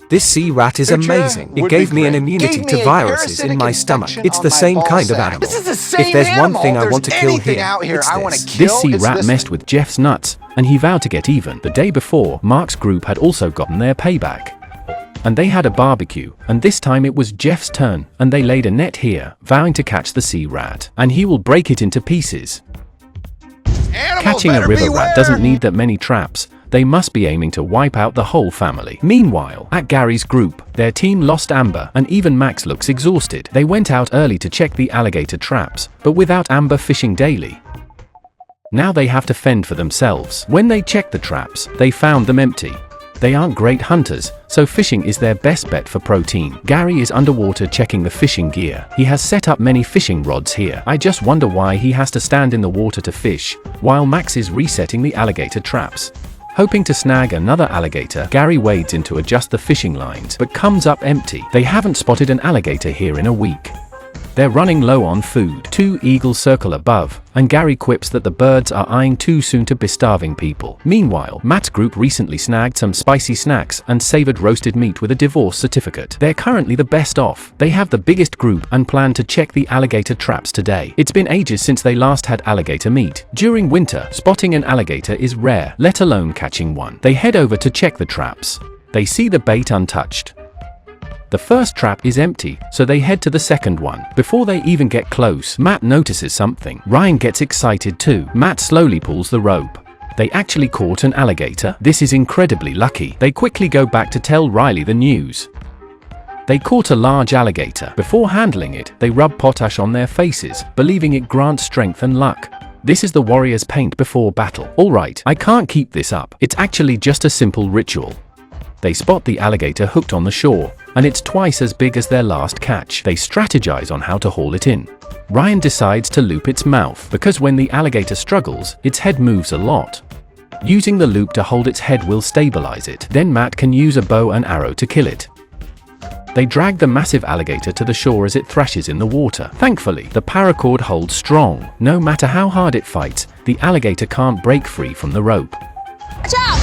This sea rat is amazing. It gave me an immunity to viruses in my stomach. It's the same kind of animal. If there's one thing I want to kill here, it's this. This sea rat messed with Jeff's nuts, and he vowed to get even. The day before, Mark's group had also gotten their payback. And they had a barbecue, and this time it was Jeff's turn, and they laid a net here, vowing to catch the sea rat, and he will break it into pieces. Catching a river rat doesn't need that many traps. They must be aiming to wipe out the whole family. Meanwhile, at Gary's group, their team lost Amber, and even Max looks exhausted. They went out early to check the alligator traps, but without Amber fishing daily, now they have to fend for themselves. When they checked the traps, they found them empty. They aren't great hunters, so fishing is their best bet for protein. Gary is underwater checking the fishing gear. He has set up many fishing rods here. I just wonder why he has to stand in the water to fish, while Max is resetting the alligator traps. Hoping to snag another alligator, Gary wades in to adjust the fishing lines, but comes up empty. They haven't spotted an alligator here in a week. They're running low on food. 2 eagles circle above, and Gary quips that the birds are eyeing too soon to be starving people. Meanwhile, Matt's group recently snagged some spicy snacks and savored roasted meat with a divorce certificate. They're currently the best off. They have the biggest group and plan to check the alligator traps today. It's been ages since they last had alligator meat. During winter, spotting an alligator is rare, let alone catching one. They head over to check the traps. They see the bait untouched. The first trap is empty, so they head to the second one. Before they even get close, Matt notices something. Ryan gets excited too. Matt slowly pulls the rope. They actually caught an alligator. This is incredibly lucky. They quickly go back to tell Riley the news. They caught a large alligator. Before handling it, they rub potash on their faces, believing it grants strength and luck. This is the warrior's paint before battle. Alright, I can't keep this up. It's actually just a simple ritual. They spot the alligator hooked on the shore, and it's twice as big as their last catch. They strategize on how to haul it in. Ryan decides to loop its mouth, because when the alligator struggles, its head moves a lot. Using the loop to hold its head will stabilize it. Then Matt can use a bow and arrow to kill it. They drag the massive alligator to the shore as it thrashes in the water. Thankfully, the paracord holds strong. No matter how hard it fights, the alligator can't break free from the rope. Watch out!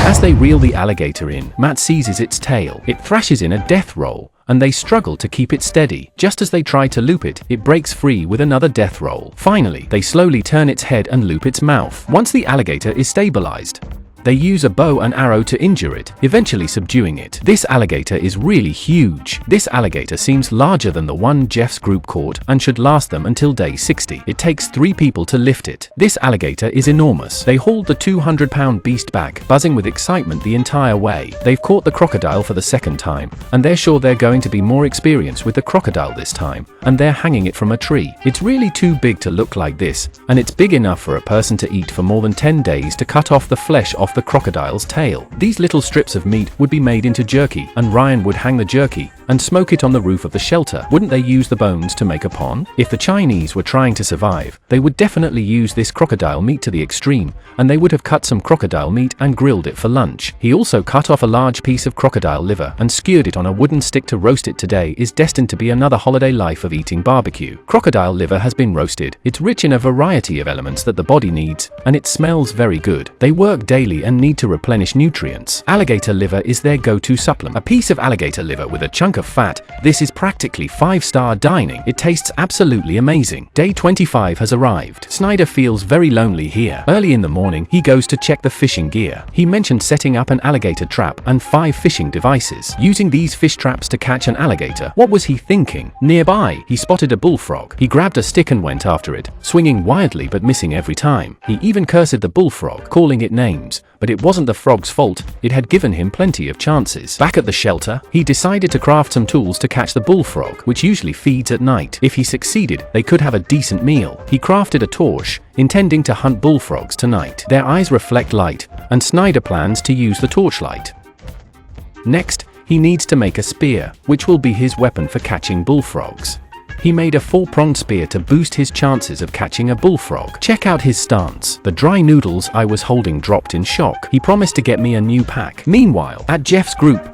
As they reel the alligator in, Matt seizes its tail. It thrashes in a death roll, and they struggle to keep it steady. Just as they try to loop it, it breaks free with another death roll. Finally, they slowly turn its head and loop its mouth. Once the alligator is stabilized, they use a bow and arrow to injure it, eventually subduing it. This alligator is really huge. This alligator seems larger than the one Jeff's group caught and should last them until day 60. It takes 3 people to lift it. This alligator is enormous. They hauled the 200-pound beast back, buzzing with excitement the entire way. They've caught the crocodile for the second time, and they're sure they're going to be more experienced with the crocodile this time, and they're hanging it from a tree. It's really too big to look like this, and it's big enough for a person to eat for more than 10 days to cut off the flesh off the crocodile's tail. These little strips of meat would be made into jerky, and Ryan would hang the jerky and smoke it on the roof of the shelter. Wouldn't they use the bones to make a pon? If the Chinese were trying to survive, they would definitely use this crocodile meat to the extreme, and they would have cut some crocodile meat and grilled it for lunch. He also cut off a large piece of crocodile liver and skewered it on a wooden stick to roast it. Today is destined to be another holiday life of eating barbecue. Crocodile liver has been roasted. It's rich in a variety of elements that the body needs, and it smells very good. They work daily and need to replenish nutrients. Alligator liver is their go-to supplement. A piece of alligator liver with a chunk of fat. This is practically 5-star dining. It tastes absolutely amazing. Day 25 has arrived. Snyder feels very lonely here. Early in the morning, he goes to check the fishing gear. He mentioned setting up an alligator trap and 5 fishing devices. Using these fish traps to catch an alligator. What was he thinking? Nearby, he spotted a bullfrog. He grabbed a stick and went after it, swinging wildly but missing every time. He even cursed the bullfrog, calling it names. But it wasn't the frog's fault, it had given him plenty of chances. Back at the shelter, he decided to craft some tools to catch the bullfrog, which usually feeds at night. If he succeeded, they could have a decent meal. He crafted a torch, intending to hunt bullfrogs tonight. Their eyes reflect light, and Snyder plans to use the torchlight. Next, he needs to make a spear, which will be his weapon for catching bullfrogs. He made a 4-pronged spear to boost his chances of catching a bullfrog. Check out his stance. The dry noodles I was holding dropped in shock. He promised to get me a new pack. Meanwhile, at Jeff's group,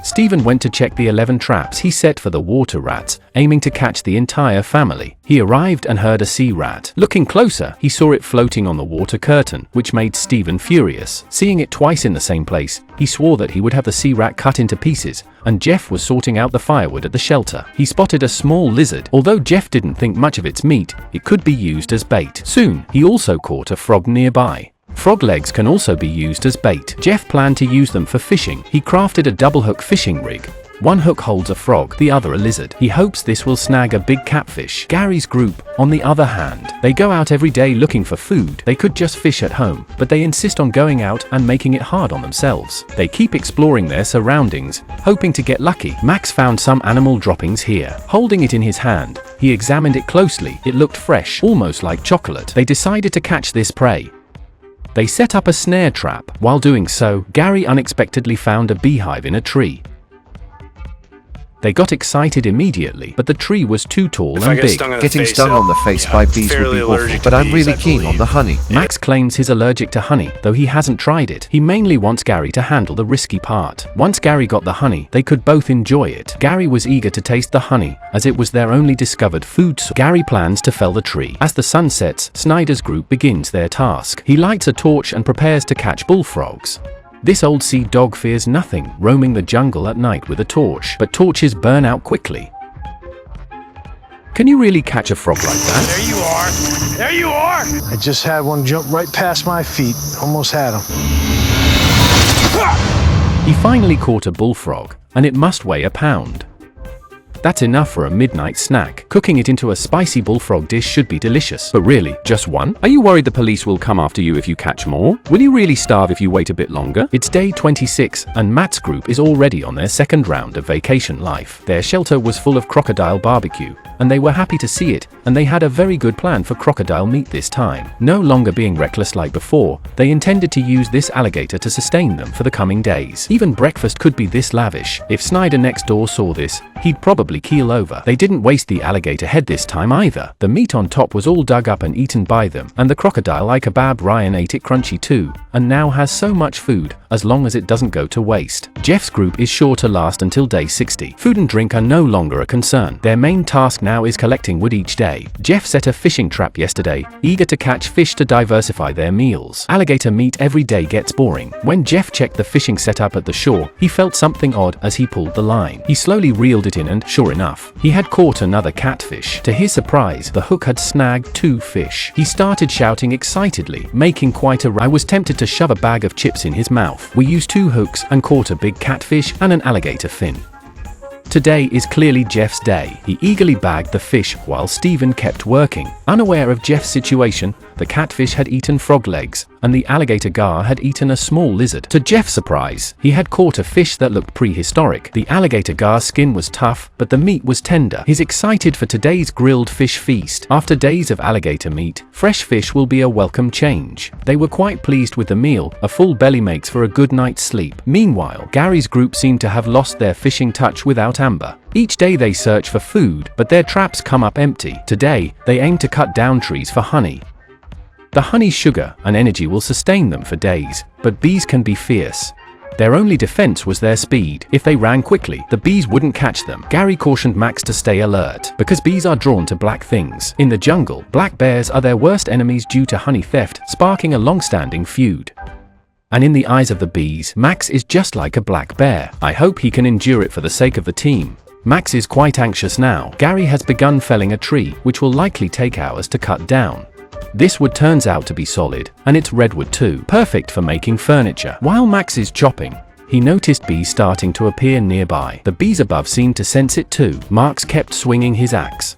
Stephen went to check the 11 traps he set for the water rats, aiming to catch the entire family. He arrived and heard a sea rat. Looking closer, he saw it floating on the water curtain, which made Stephen furious. Seeing it twice in the same place, he swore that he would have the sea rat cut into pieces, and Jeff was sorting out the firewood at the shelter. He spotted a small lizard. Although Jeff didn't think much of its meat, it could be used as bait. Soon, he also caught a frog nearby. Frog legs can also be used as bait. Jeff planned to use them for fishing. He crafted a double-hook fishing rig. One hook holds a frog, the other a lizard. He hopes this will snag a big catfish. Gary's group, on the other hand, they go out every day looking for food. They could just fish at home, but they insist on going out and making it hard on themselves. They keep exploring their surroundings, hoping to get lucky. Max found some animal droppings here. Holding it in his hand, he examined it closely. It looked fresh, almost like chocolate. They decided to catch this prey. They set up a snare trap. While doing so, Gary unexpectedly found a beehive in a tree. They got excited immediately, but the tree was too tall and big. Getting stung on the face by bees would be awful, but I'm really keen on the honey. Max claims he's allergic to honey, though he hasn't tried it. He mainly wants Gary to handle the risky part. Once Gary got the honey, they could both enjoy it. Gary was eager to taste the honey, as it was their only discovered food source. Gary plans to fell the tree. As the sun sets, Snyder's group begins their task. He lights a torch and prepares to catch bullfrogs. This old sea dog fears nothing, roaming the jungle at night with a torch, but torches burn out quickly. Can you really catch a frog like that? There you are! There you are! I just had one jump right past my feet. Almost had him. He finally caught a bullfrog, and it must weigh a pound. That's enough for a midnight snack. Cooking it into a spicy bullfrog dish should be delicious. But really, just one? Are you worried the police will come after you if you catch more? Will you really starve if you wait a bit longer? It's day 26, and Matt's group is already on their second round of vacation life. Their shelter was full of crocodile barbecue, and they were happy to see it, and they had a very good plan for crocodile meat this time. No longer being reckless like before, they intended to use this alligator to sustain them for the coming days. Even breakfast could be this lavish. If Snyder next door saw this, he'd probably keel over. They didn't waste the alligator head this time either. The meat on top was all dug up and eaten by them, and the crocodile like kebab. Ryan ate it crunchy too, and now has so much food, as long as it doesn't go to waste. Jeff's group is sure to last until day 60. Food and drink are no longer a concern. Their main task now is collecting wood each day. Jeff set a fishing trap yesterday, eager to catch fish to diversify their meals. Alligator meat every day gets boring. When Jeff checked the fishing setup at the shore, he felt something odd as he pulled the line. He slowly reeled it in and, sure enough, he had caught another catfish. To his surprise, the hook had snagged 2 fish. He started shouting excitedly, making quite a I was tempted to shove a bag of chips in his mouth. We used 2 hooks and caught a big catfish and an alligator fin. Today is clearly Jeff's day. He eagerly bagged the fish while Stephen kept working. Unaware of Jeff's situation, The catfish had eaten frog legs, and the alligator gar had eaten a small lizard. To Jeff's surprise, he had caught a fish that looked prehistoric. The alligator gar's skin was tough, but the meat was tender. He's excited for today's grilled fish feast. After days of alligator meat, fresh fish will be a welcome change. They were quite pleased with the meal. A full belly makes for a good night's sleep. Meanwhile, Gary's group seemed to have lost their fishing touch without Amber. Each day they search for food, but their traps come up empty. Today, they aim to cut down trees for honey. The honey's sugar and energy will sustain them for days, but bees can be fierce. Their only defense was their speed. If they ran quickly, the bees wouldn't catch them. Gary cautioned Max to stay alert, because bees are drawn to black things. In the jungle, black bears are their worst enemies due to honey theft, sparking a long-standing feud. And in the eyes of the bees, Max is just like a black bear. I hope he can endure it for the sake of the team. Max is quite anxious now. Gary has begun felling a tree, which will likely take hours to cut down. This wood turns out to be solid, and it's redwood too, perfect for making furniture. While Max is chopping, he noticed bees starting to appear nearby. The bees above seemed to sense it too. Max kept swinging his axe.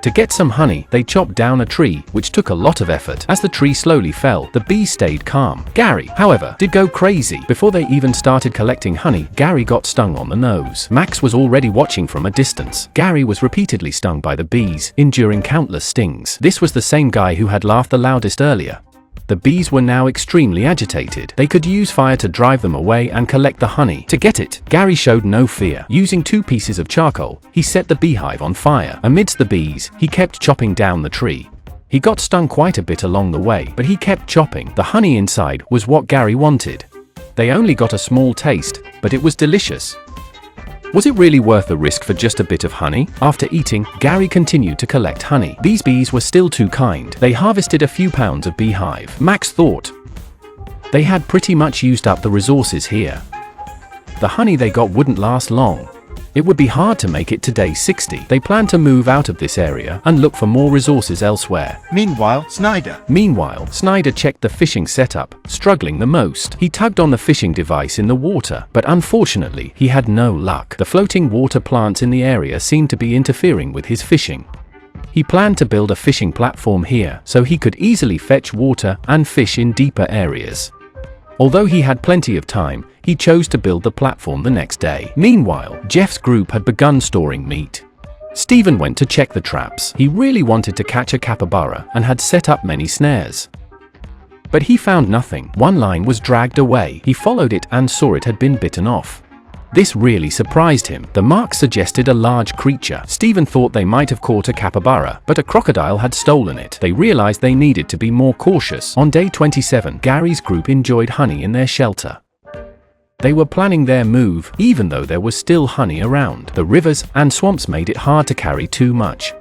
To get some honey, they chopped down a tree, which took a lot of effort. As the tree slowly fell, the bees stayed calm. Gary, however, did go crazy. Before they even started collecting honey, Gary got stung on the nose. Max was already watching from a distance. Gary was repeatedly stung by the bees, enduring countless stings. This was the same guy who had laughed the loudest earlier. The bees were now extremely agitated. They could use fire to drive them away and collect the honey. To get it, Gary showed no fear. Using 2 pieces of charcoal, he set the beehive on fire. Amidst the bees, he kept chopping down the tree. He got stung quite a bit along the way, but he kept chopping. The honey inside was what Gary wanted. They only got a small taste, but it was delicious. Was it really worth the risk for just a bit of honey? After eating, Gary continued to collect honey. These bees were still too kind. They harvested a few pounds of beehive. Max thought they had pretty much used up the resources here. The honey they got wouldn't last long. It would be hard to make it to day 60. They planned to move out of this area and look for more resources elsewhere. Meanwhile, Snyder checked the fishing setup, struggling the most. He tugged on the fishing device in the water, but unfortunately, he had no luck. The floating water plants in the area seemed to be interfering with his fishing. He planned to build a fishing platform here, so he could easily fetch water and fish in deeper areas. Although he had plenty of time, he chose to build the platform the next day. Meanwhile, Jeff's group had begun storing meat. Stephen went to check the traps. He really wanted to catch a capybara and had set up many snares. But he found nothing. One line was dragged away. He followed it and saw it had been bitten off. This really surprised him. The mark suggested a large creature. Stephen thought they might have caught a capybara, but a crocodile had stolen it. They realized they needed to be more cautious. On day 27, Gary's group enjoyed honey in their shelter. They were planning their move, even though there was still honey around. The rivers and swamps made it hard to carry too much.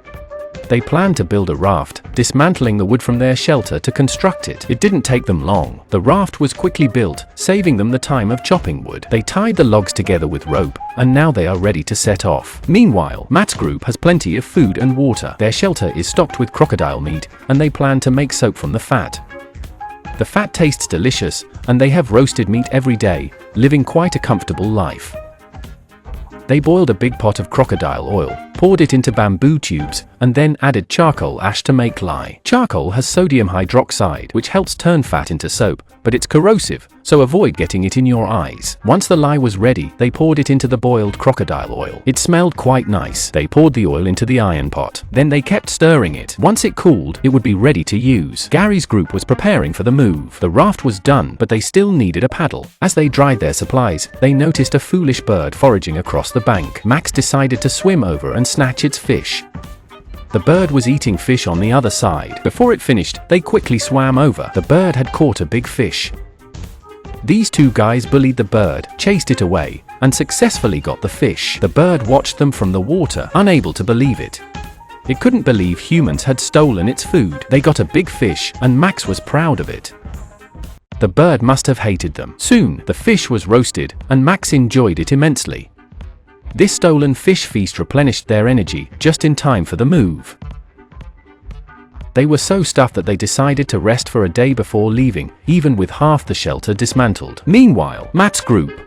They planned to build a raft, dismantling the wood from their shelter to construct it. It didn't take them long. The raft was quickly built, saving them the time of chopping wood. They tied the logs together with rope, and now they are ready to set off. Meanwhile, Matt's group has plenty of food and water. Their shelter is stocked with crocodile meat, and they plan to make soap from the fat. The fat tastes delicious, and they have roasted meat every day, living quite a comfortable life. They boiled a big pot of crocodile oil, poured it into bamboo tubes, and then added charcoal ash to make lye. Charcoal has sodium hydroxide, which helps turn fat into soap, but it's corrosive, so avoid getting it in your eyes. Once the lye was ready, they poured it into the boiled crocodile oil. It smelled quite nice. They poured the oil into the iron pot. Then they kept stirring it. Once it cooled, it would be ready to use. Gary's group was preparing for the move. The raft was done, but they still needed a paddle. As they dried their supplies, they noticed a foolish bird foraging across the bank. Max decided to swim over and snatch its fish. The bird was eating fish on the other side. Before it finished, they quickly swam over. The bird had caught a big fish. These two guys bullied the bird, chased it away, and successfully got the fish. The bird watched them from the water, unable to believe it. It couldn't believe humans had stolen its food. They got a big fish, and Max was proud of it. The bird must have hated them. Soon, the fish was roasted, and Max enjoyed it immensely. This stolen fish feast replenished their energy just in time for the move. They were so stuffed that they decided to rest for a day before leaving, even with half the shelter dismantled. Meanwhile, Matt's group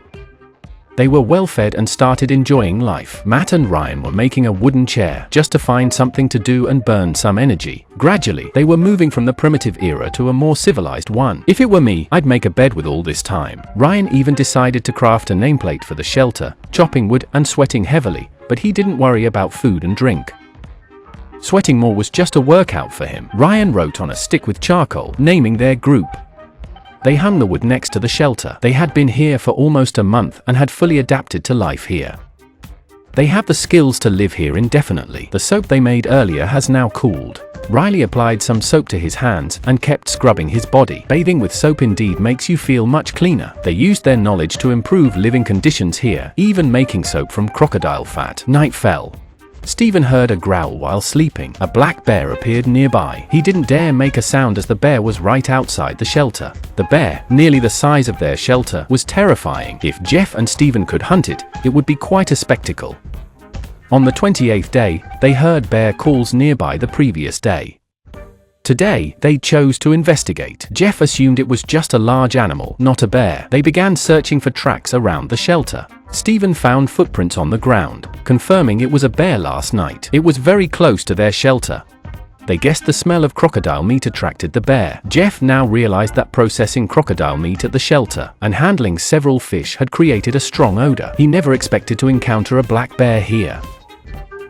They were well fed and started enjoying life. Matt and Ryan were making a wooden chair just to find something to do and burn some energy. Gradually, they were moving from the primitive era to a more civilized one. If it were me, I'd make a bed with all this time. Ryan even decided to craft a nameplate for the shelter, chopping wood and sweating heavily, but he didn't worry about food and drink. Sweating more was just a workout for him. Ryan wrote on a stick with charcoal, naming their group. They hung the wood next to the shelter. They had been here for almost a month and had fully adapted to life here. They have the skills to live here indefinitely. The soap they made earlier has now cooled. Riley applied some soap to his hands and kept scrubbing his body. Bathing with soap indeed makes you feel much cleaner. They used their knowledge to improve living conditions here, even making soap from crocodile fat. Night fell. Stephen heard a growl while sleeping. A black bear appeared nearby. He didn't dare make a sound as the bear was right outside the shelter. The bear, nearly the size of their shelter, was terrifying. If Jeff and Stephen could hunt it, it would be quite a spectacle. On the 28th day, they heard bear calls nearby the previous day. Today, they chose to investigate. Jeff assumed it was just a large animal, not a bear. They began searching for tracks around the shelter. Stephen found footprints on the ground, confirming it was a bear last night. It was very close to their shelter. They guessed the smell of crocodile meat attracted the bear. Jeff now realized that processing crocodile meat at the shelter and handling several fish had created a strong odor. He never expected to encounter a black bear here.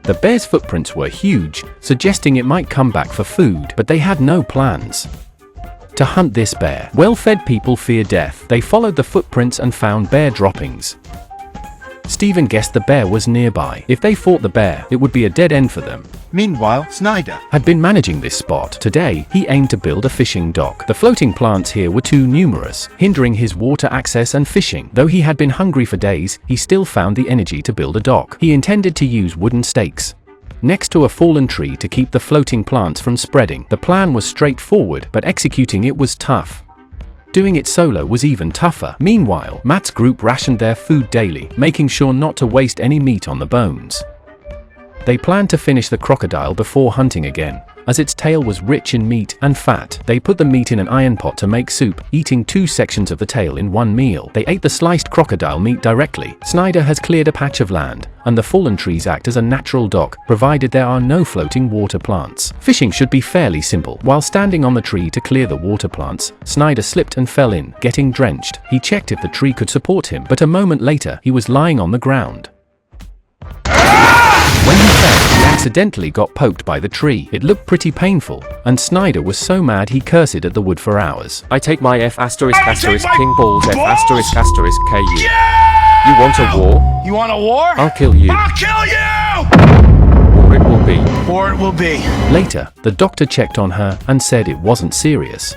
The bear's footprints were huge, suggesting it might come back for food, but they had no plans to hunt this bear. Well-fed people fear death. They followed the footprints and found bear droppings. Stephen guessed the bear was nearby. If they fought the bear, it would be a dead end for them. Meanwhile, Snyder Had been managing this spot. Today, he aimed to build a fishing dock. The floating plants here were too numerous, hindering his water access and fishing. Though he had been hungry for days, he still found the energy to build a dock. He intended to use wooden stakes next to a fallen tree to keep the floating plants from spreading. The plan was straightforward, but executing it was tough. Doing it solo was even tougher. Meanwhile, Matt's group rationed their food daily, making sure not to waste any meat on the bones. They planned to finish the crocodile before hunting again, as its tail was rich in meat and fat. They put the meat in an iron pot to make soup, eating 2 sections of the tail in one meal. They ate the sliced crocodile meat directly. Snyder has cleared a patch of land, and the fallen trees act as a natural dock, provided there are no floating water plants. Fishing should be fairly simple. While standing on the tree to clear the water plants, Snyder slipped and fell in, getting drenched. He checked if the tree could support him, but a moment later, he was lying on the ground. When he fell, he accidentally got poked by the tree. It looked pretty painful, and Snyder was so mad he cursed at the wood for hours. I take my F asterisk asterisk king balls F asterisk asterisk KU. You want a war? You want a war? I'll kill you. I'll kill you! Or it will be. Or it will be. Later, the doctor checked on her and said it wasn't serious.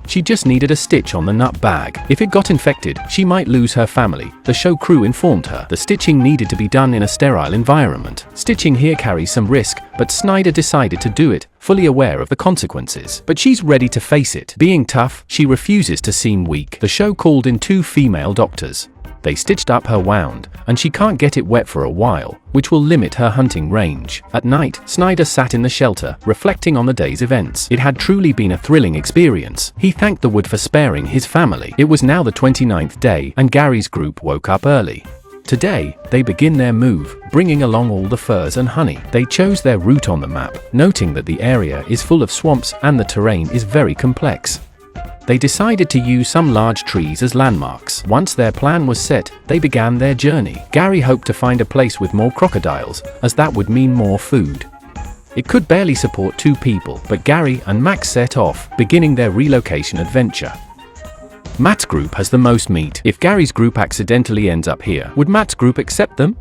She just needed a stitch on the nut bag. If it got infected, she might lose her family. The show crew informed her the stitching needed to be done in a sterile environment. Stitching here carries some risk, but Snyder decided to do it, fully aware of the consequences. But she's ready to face it. Being tough, she refuses to seem weak. The show called in 2 female doctors. They stitched up her wound, and she can't get it wet for a while, which will limit her hunting range. At night, Snyder sat in the shelter, reflecting on the day's events. It had truly been a thrilling experience. He thanked the wood for sparing his family. It was now the 29th day, and Gary's group woke up early. Today, they begin their move, bringing along all the furs and honey. They chose their route on the map, noting that the area is full of swamps and the terrain is very complex. They decided to use some large trees as landmarks. Once their plan was set, they began their journey. Gary hoped to find a place with more crocodiles, as that would mean more food. It could barely support 2 people, but Gary and Max set off, beginning their relocation adventure. Matt's group has the most meat. If Gary's group accidentally ends up here, would Matt's group accept them?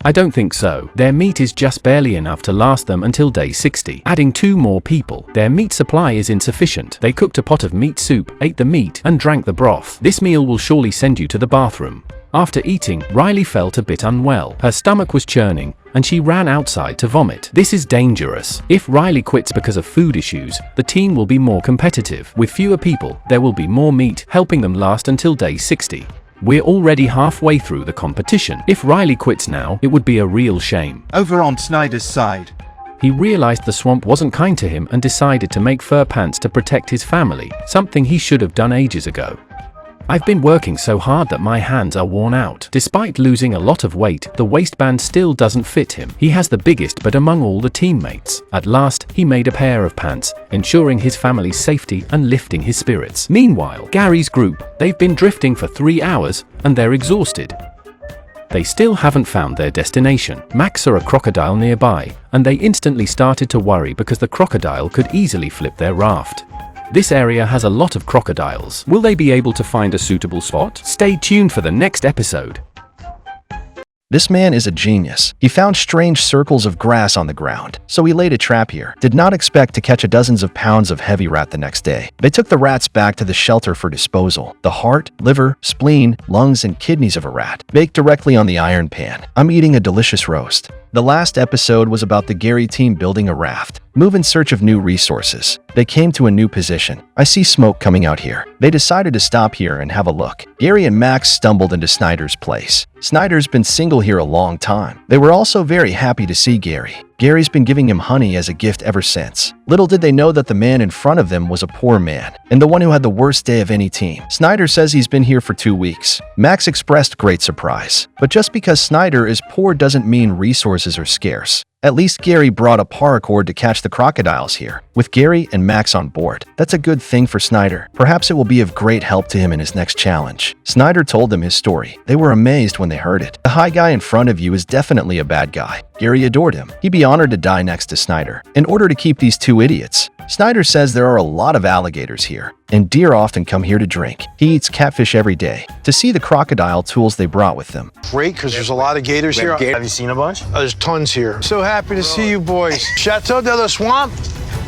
I don't think so. Their meat is just barely enough to last them until day 60. Adding 2 more people, their meat supply is insufficient. They cooked a pot of meat soup, ate the meat, and drank the broth. This meal will surely send you to the bathroom. After eating, Riley felt a bit unwell. Her stomach was churning, and she ran outside to vomit. This is dangerous. If Riley quits because of food issues, the team will be more competitive. With fewer people, there will be more meat, helping them last until day 60. We're already halfway through the competition. If Riley quits now, it would be a real shame. Over on Snyder's side. He realized the swamp wasn't kind to him and decided to make fur pants to protect his family, something he should have done ages ago. I've been working so hard that my hands are worn out. Despite losing a lot of weight, the waistband still doesn't fit him. He has the biggest but among all the teammates. At last, he made a pair of pants, ensuring his family's safety and lifting his spirits. Meanwhile, Gary's group, they've been drifting for 3 hours, and they're exhausted. They still haven't found their destination. Max saw a crocodile nearby, and they instantly started to worry because the crocodile could easily flip their raft. This area has a lot of crocodiles. Will they be able to find a suitable spot? Stay tuned for the next episode. This man is a genius. He found strange circles of grass on the ground, so he laid a trap here. Did not expect to catch dozens of pounds of heavy rat the next day. They took the rats back to the shelter for disposal. The heart, liver, spleen, lungs, and kidneys of a rat, baked directly on the iron pan. I'm eating a delicious roast. The last episode was about the Gary team building a raft. Move in search of new resources. They came to a new position. I see smoke coming out here. They decided to stop here and have a look. Gary and Max stumbled into Snyder's place. Snyder's been single here a long time. They were also very happy to see Gary. Gary's been giving him honey as a gift ever since. Little did they know that the man in front of them was a poor man, and the one who had the worst day of any team. Snyder says he's been here for 2 weeks. Max expressed great surprise. But just because Snyder is poor doesn't mean resources are scarce. At least Gary brought a paracord to catch the crocodiles here. With Gary and Max on board, that's a good thing for Snyder. Perhaps it will be of great help to him in his next challenge. Snyder told them his story. They were amazed when they heard it. The high guy in front of you is definitely a bad guy. Gary adored him. He'd be honored to die next to Snyder. In order to keep these two idiots, Snyder says there are a lot of alligators here, and deer often come here to drink. He eats catfish every day. To see the crocodile tools they brought with them. Great, because there's a lot of gators here. Have you seen a bunch? There's tons here. So happy to see you boys. Chateau de la Swamp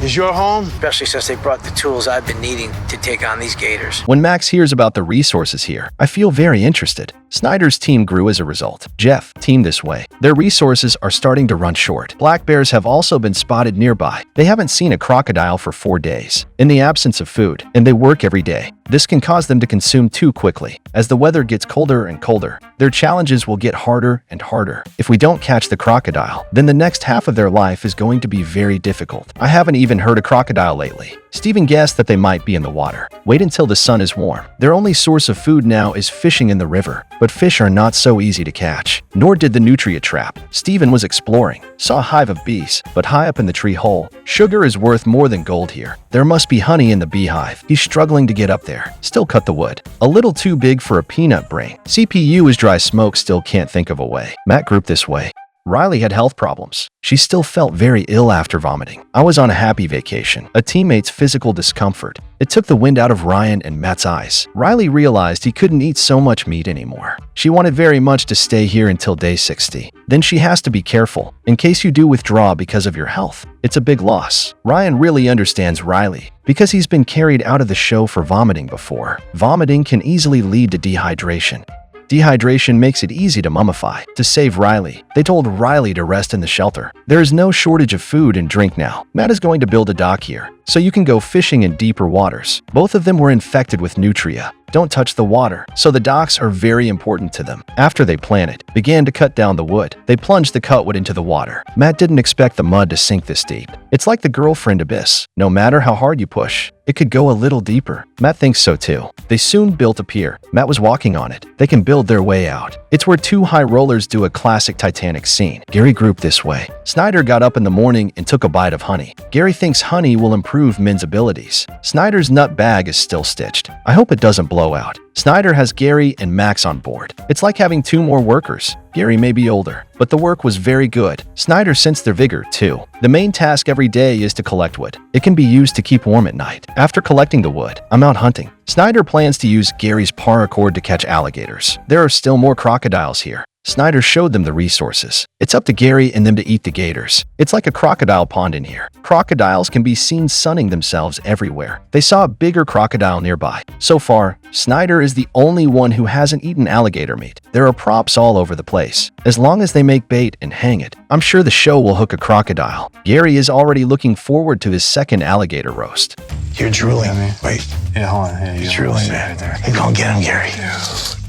is your home. Especially since they brought the tools I've been needing to take on these gators. When Max hears about the resources here, I feel very interested. Snyder's team grew as a result. Jeff, team this way. Their resources are starting to run short. Black bears have also been spotted nearby. They haven't seen a crocodile for 4 days. In the absence of food, and they work every day. This can cause them to consume too quickly. As the weather gets colder and colder, their challenges will get harder and harder. If we don't catch the crocodile, then the next half of their life is going to be very difficult. I haven't even heard a crocodile lately. Steven guessed that they might be in the water. Wait until the sun is warm. Their only source of food now is fishing in the river, but fish are not so easy to catch. Nor did the nutria trap. Steven was exploring, saw a hive of bees, but high up in the tree hole. Sugar is worth more than gold here. There must be honey in the beehive. He's struggling to get up there. Still cut the wood. A little too big for a peanut brain. CPU is dry smoke, still can't think of a way. Matt group this way. Riley had health problems. She still felt very ill after vomiting. I was on a happy vacation. A teammate's physical discomfort. It took the wind out of Ryan and Matt's eyes. Riley realized he couldn't eat so much meat anymore. She wanted very much to stay here until day 60. Then she has to be careful, in case you do withdraw because of your health. It's a big loss. Ryan really understands Riley, because he's been carried out of the show for vomiting before. Vomiting can easily lead to dehydration. Dehydration makes it easy to mummify. To save Riley, they told Riley to rest in the shelter. There is no shortage of food and drink now. Matt is going to build a dock here, so you can go fishing in deeper waters. Both of them were infected with nutria. Don't touch the water, so the docks are very important to them. After they planted, began to cut down the wood. They plunged the cutwood into the water. Matt didn't expect the mud to sink this deep. It's like the girlfriend abyss. No matter how hard you push, it could go a little deeper. Matt thinks so too. They soon built a pier. Matt was walking on it. They can build their way out. It's where 2 high rollers do a classic Titanic scene. Gary grouped this way. Snyder got up in the morning and took a bite of honey. Gary thinks honey will improve men's abilities. Snyder's nut bag is still stitched. I hope it doesn't blow out. Snyder has Gary and Max on board. It's like having 2 more workers. Gary may be older, but the work was very good. Snyder sensed their vigor, too. The main task every day is to collect wood. It can be used to keep warm at night. After collecting the wood, I'm out hunting. Snyder plans to use Gary's paracord to catch alligators. There are still more crocodiles here. Snyder showed them the resources. It's up to Gary and them to eat the gators. It's like a crocodile pond in here. Crocodiles can be seen sunning themselves everywhere. They saw a bigger crocodile nearby. So far, Snyder is the only one who hasn't eaten alligator meat. There are props all over the place. As long as they make bait and hang it, I'm sure the show will hook a crocodile. Gary is already looking forward to his second alligator roast. You're drooling. Wait. Yeah, hold on. You're drooling, man. Hey, go and get him, Gary.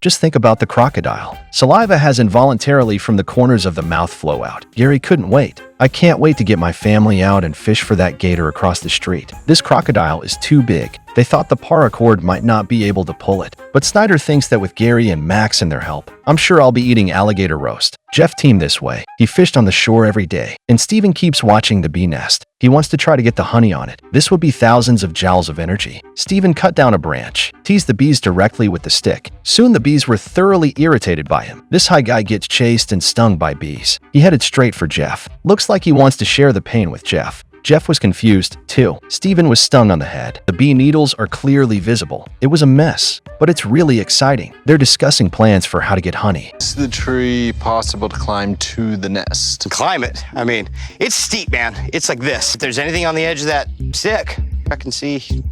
Just think about the crocodile. Saliva has involuntarily from the corners of the mouth flow out. Gary couldn't wait. I can't wait to get my family out and fish for that gator across the street. This crocodile is too big. They thought the paracord might not be able to pull it, but Snyder thinks that with Gary and Max and their help, I'm sure I'll be eating alligator roast. Jeff teamed this way. He fished on the shore every day, and Steven keeps watching the bee nest. He wants to try to get the honey on it. This would be thousands of joules of energy. Steven cut down a branch, teased the bees directly with the stick. Soon the bees were thoroughly irritated by him. This high guy gets chased and stung by bees. He headed straight for Jeff. Looks like he wants to share the pain with Jeff. Jeff was confused, too. Steven was stung on the head. The bee needles are clearly visible. It was a mess, but it's really exciting. They're discussing plans for how to get honey. Is the tree possible to climb to the nest? Climb it? I mean, it's steep, man. It's like this. If there's anything on the edge of that stick, I can see here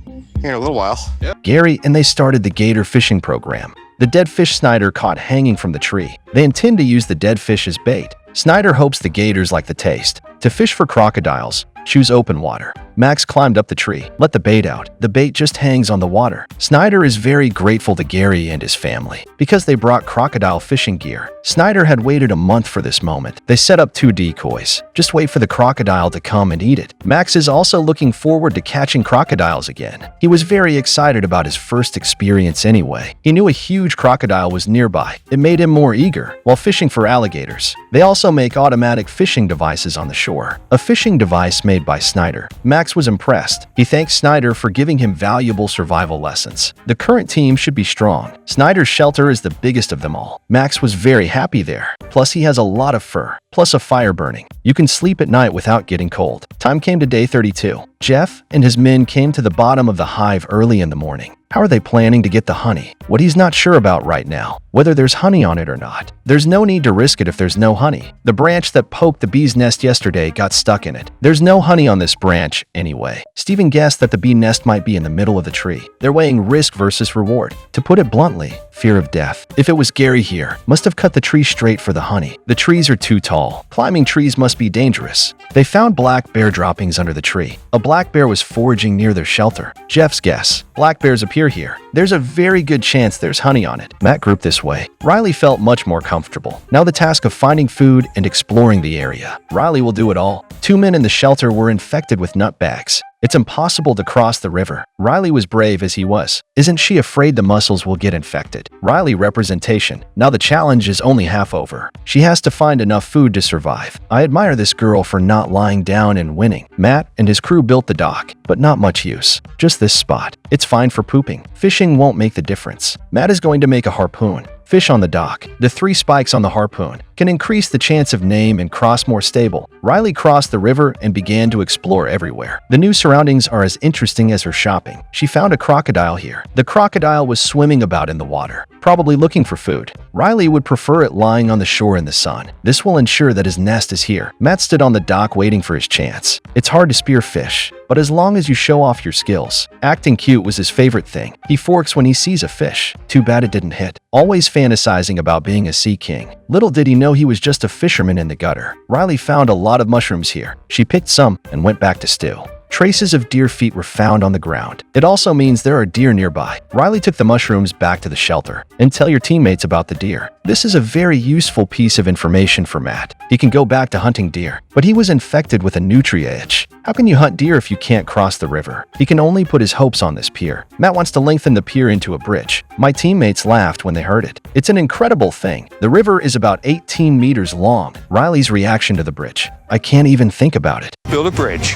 in a little while. Gary and they started the gator fishing program. The dead fish Snyder caught hanging from the tree. They intend to use the dead fish as bait. Snyder hopes the gators like the taste. To fish for crocodiles, choose open water. Max climbed up the tree, let the bait out. The bait just hangs on the water. Snyder is very grateful to Gary and his family because they brought crocodile fishing gear. Snyder had waited a month for this moment. They set up 2 decoys. Just wait for the crocodile to come and eat it. Max is also looking forward to catching crocodiles again. He was very excited about his first experience anyway. He knew a huge crocodile was nearby. It made him more eager while fishing for alligators. They also make automatic fishing devices on the shore. A fishing device made by Snyder. Max was impressed. He thanks Snyder for giving him valuable survival lessons. The current team should be strong. Snyder's shelter is the biggest of them all. Max was very happy there. Plus he has a lot of fur, plus a fire burning. You can sleep at night without getting cold. Time came to day 32. Jeff and his men came to the bottom of the hive early in the morning. How are they planning to get the honey? What he's not sure about right now, whether there's honey on it or not. There's no need to risk it if there's no honey. The branch that poked the bee's nest yesterday got stuck in it. There's no honey on this branch anyway. Steven guessed that the bee nest might be in the middle of the tree. They're weighing risk versus reward. To put it bluntly, fear of death. If it was Gary here, must have cut the tree straight for the honey. The trees are too tall. Climbing trees must be dangerous. They found black bear droppings under the tree. A black bear was foraging near their shelter. Jeff's guess, black bears appear here. There's a very good chance there's honey on it. Matt grouped this way. Riley felt much more comfortable. Now the task of finding food and exploring the area. Riley will do it all. 2 men in the shelter were infected with nut bags. It's impossible to cross the river. Riley was brave as he was. Isn't she afraid the mussels will get infected? Riley representation. Now the challenge is only half over. She has to find enough food to survive. I admire this girl for not lying down and winning. Matt and his crew built the dock, but not much use. Just this spot. It's fine for pooping. Fishing won't make the difference. Matt is going to make a harpoon. Fish on the dock. The 3 spikes on the harpoon can increase the chance of name and cross more stable. Riley crossed the river and began to explore everywhere. The new surroundings are as interesting as her shopping. She found a crocodile here. The crocodile was swimming about in the water, probably looking for food. Riley would prefer it lying on the shore in the sun. This will ensure that his nest is here. Matt stood on the dock waiting for his chance. It's hard to spear fish, but as long as you show off your skills. Acting cute was his favorite thing. He forks when he sees a fish. Too bad it didn't hit. Always fantasizing about being a sea king. Little did he know he was just a fisherman in the gutter. Riley found a lot of mushrooms here. She picked some and went back to stew. Traces of deer feet were found on the ground. It also means there are deer nearby. Riley took the mushrooms back to the shelter and tell your teammates about the deer. This is a very useful piece of information for Matt. He can go back to hunting deer, but he was infected with a nutria itch. How can you hunt deer if you can't cross the river? He can only put his hopes on this pier. Matt wants to lengthen the pier into a bridge. My teammates laughed when they heard it. It's an incredible thing. The river is about 18 meters long. Riley's reaction to the bridge. I can't even think about it. Build a bridge.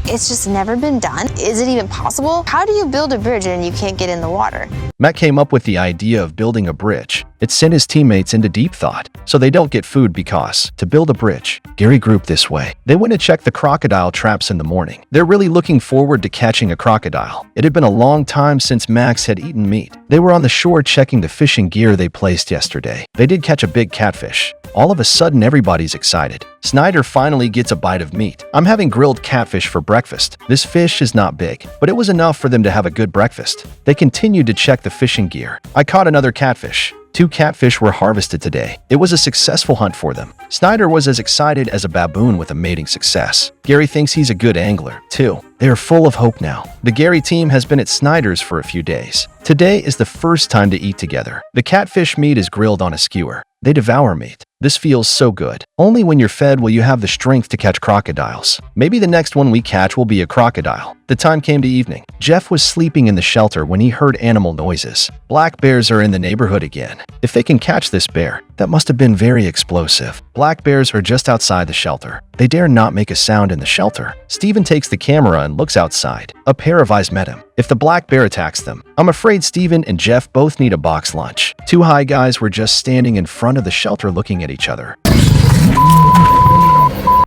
It's just never been done. Is it even possible? How do you build a bridge and you can't get in the water? Matt came up with the idea of building a bridge. It sent his teammates into deep thought, so they don't get food because, to build a bridge, Gary grouped this way. They went to check the crocodile traps in the morning. They're really looking forward to catching a crocodile. It had been a long time since Max had eaten meat. They were on the shore checking the fishing gear they placed yesterday. They did catch a big catfish. All of a sudden, everybody's excited. Snyder finally gets a bite of meat. I'm having grilled catfish for breakfast. This fish is not big, but it was enough for them to have a good breakfast. They continued to check the fishing gear. I caught another catfish. 2 catfish were harvested today. It was a successful hunt for them. Snyder was as excited as a baboon with a mating success. Gary thinks he's a good angler, too. They are full of hope now. The Gary team has been at Snyder's for a few days. Today is the first time to eat together. The catfish meat is grilled on a skewer. They devour meat. This feels so good. Only when you're fed will you have the strength to catch crocodiles. Maybe the next one we catch will be a crocodile. The time came to evening. Jeff was sleeping in the shelter when he heard animal noises. Black bears are in the neighborhood again. If they can catch this bear, that must have been very explosive. Black bears are just outside the shelter. They dare not make a sound in the shelter. Steven takes the camera and looks outside. A pair of eyes met him. If the black bear attacks them, I'm afraid Steven and Jeff both need a box lunch. Two high guys were just standing in front of the shelter looking at each other.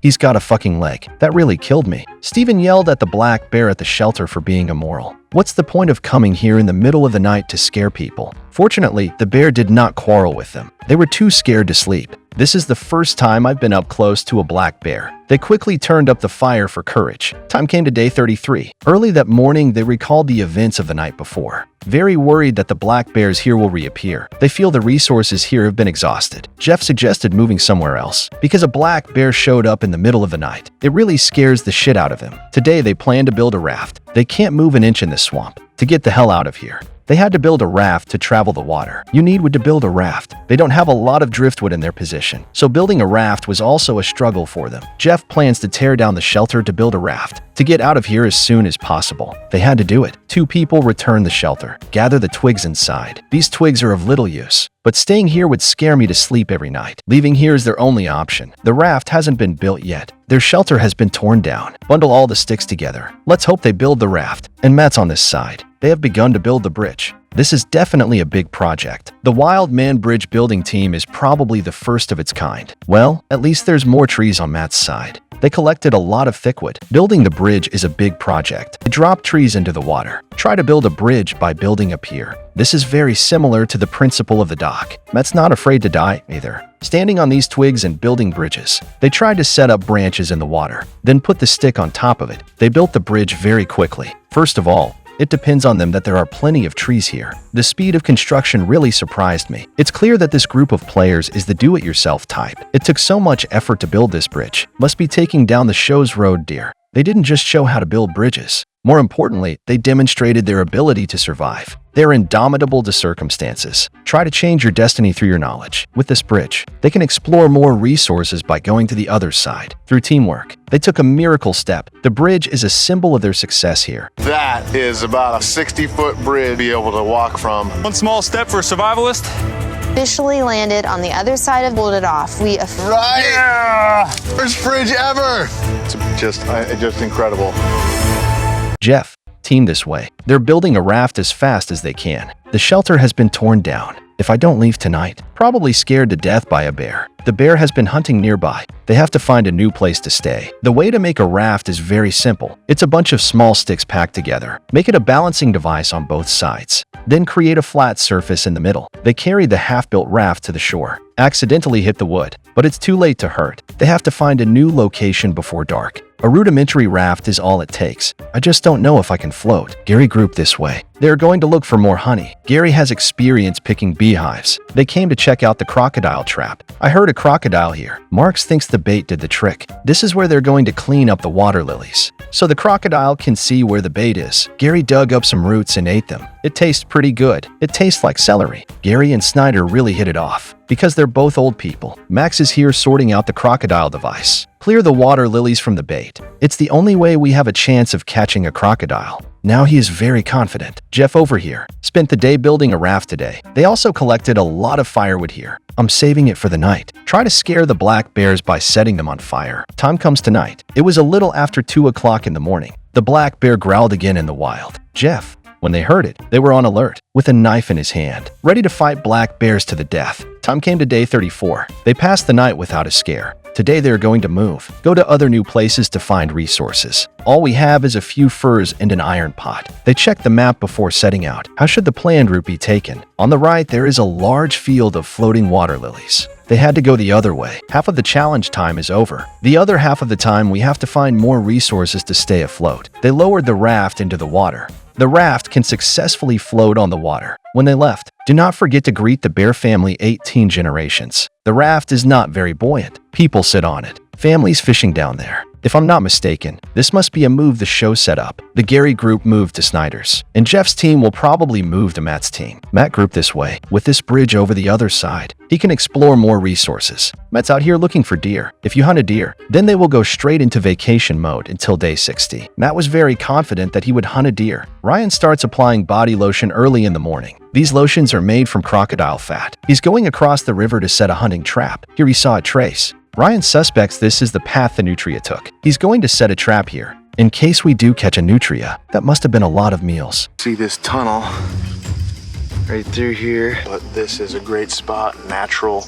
He's got a fucking leg. That really killed me. Steven yelled at the black bear at the shelter for being immoral. What's the point of coming here in the middle of the night to scare people? Fortunately, the bear did not quarrel with them. They were too scared to sleep. This is the first time I've been up close to a black bear. They quickly turned up the fire for courage. Time came to day 33. Early that morning, they recalled the events of the night before. Very worried that the black bears here will reappear. They feel the resources here have been exhausted. Jeff suggested moving somewhere else because a black bear showed up in the middle of the night. It really scares the shit out of him. Today, they plan to build a raft. They can't move an inch in this swamp. To get the hell out of here, they had to build a raft to travel the water. You need wood to build a raft. They don't have a lot of driftwood in their position, so building a raft was also a struggle for them. Jeff plans to tear down the shelter to build a raft to get out of here as soon as possible. They had to do it. Two people return the shelter, gather the twigs inside. These twigs are of little use, but staying here would scare me to sleep every night. Leaving here is their only option. The raft hasn't been built yet. Their shelter has been torn down. Bundle all the sticks together. Let's hope they build the raft. And Matt's on this side. They have begun to build the bridge. This is definitely a big project. The Wild Man Bridge building team is probably the first of its kind. Well, at least there's more trees on Matt's side. They collected a lot of thickwood. Building the bridge is a big project. They drop trees into the water. Try to build a bridge by building a pier. This is very similar to the principle of the dock. Matt's not afraid to die either. Standing on these twigs and building bridges. They tried to set up branches in the water, then put the stick on top of it. They built the bridge very quickly. First of all, it depends on them that there are plenty of trees here. The speed of construction really surprised me. It's clear that this group of players is the do-it-yourself type. It took so much effort to build this bridge. Must be taking down the show's road deer. They didn't just show how to build bridges. More importantly, they demonstrated their ability to survive. They're indomitable to circumstances. Try to change your destiny through your knowledge. With this bridge, they can explore more resources by going to the other side. Through teamwork, they took a miracle step. The bridge is a symbol of their success here. That is about a 60-foot bridge to be able to walk from. One small step for a survivalist. Officially landed on the other side of pulled it off. Right! Yeah! First bridge ever! It's just incredible. Jeff, team this way. They're building a raft as fast as they can. The shelter has been torn down. If I don't leave tonight, probably scared to death by a bear. The bear has been hunting nearby. They have to find a new place to stay. The way to make a raft is very simple. It's a bunch of small sticks packed together. Make it a balancing device on both sides. Then create a flat surface in the middle. They carry the half-built raft to the shore. Accidentally hit the wood, but it's too late to hurt. They have to find a new location before dark. A rudimentary raft is all it takes. I just don't know if I can float. Gary grouped this way. They're going to look for more honey. Gary has experience picking beehives. They came to check out the crocodile trap. I heard a crocodile here. Marks thinks the bait did the trick. This is where they're going to clean up the water lilies, so the crocodile can see where the bait is. Gary dug up some roots and ate them. It tastes pretty good. It tastes like celery. Gary and Snyder really hit it off because they're both old people. Max is here sorting out the crocodile device. Clear the water lilies from the bait. It's the only way we have a chance of catching a crocodile. Now he is very confident. Jeff over here spent the day building a raft today. They also collected a lot of firewood here. I'm saving it for the night. Try to scare the black bears by setting them on fire. Time comes tonight. It was a little after 2 o'clock in the morning. The black bear growled again in the wild. Jeff, when they heard it, they were on alert, with a knife in his hand, ready to fight black bears to the death. Time came to day 34. They passed the night without a scare. Today they're going to move, go to other new places to find resources. All we have is a few furs and an iron pot. They checked the map before setting out. How should the planned route be taken? On the right, there is a large field of floating water lilies. They had to go the other way. Half of the challenge time is over. The other half of the time, we have to find more resources to stay afloat. They lowered the raft into the water. The raft can successfully float on the water. When they left, do not forget to greet the bear family 18 generations. The raft is not very buoyant. People sit on it. Families fishing down there. If I'm not mistaken, this must be a move the show set up. The Gary group moved to Snyder's, and Jeff's team will probably move to Matt's team. Matt group this way, with this bridge over the other side. He can explore more resources. Matt's out here looking for deer. If you hunt a deer, then they will go straight into vacation mode until day 60. Matt was very confident that he would hunt a deer. Ryan starts applying body lotion early in the morning. These lotions are made from crocodile fat. He's going across the river to set a hunting trap. Here he saw a trace. Ryan suspects this is the path the nutria took. He's going to set a trap here. In case we do catch a nutria, that must have been a lot of meals. See this tunnel right through here. But this is a great spot, natural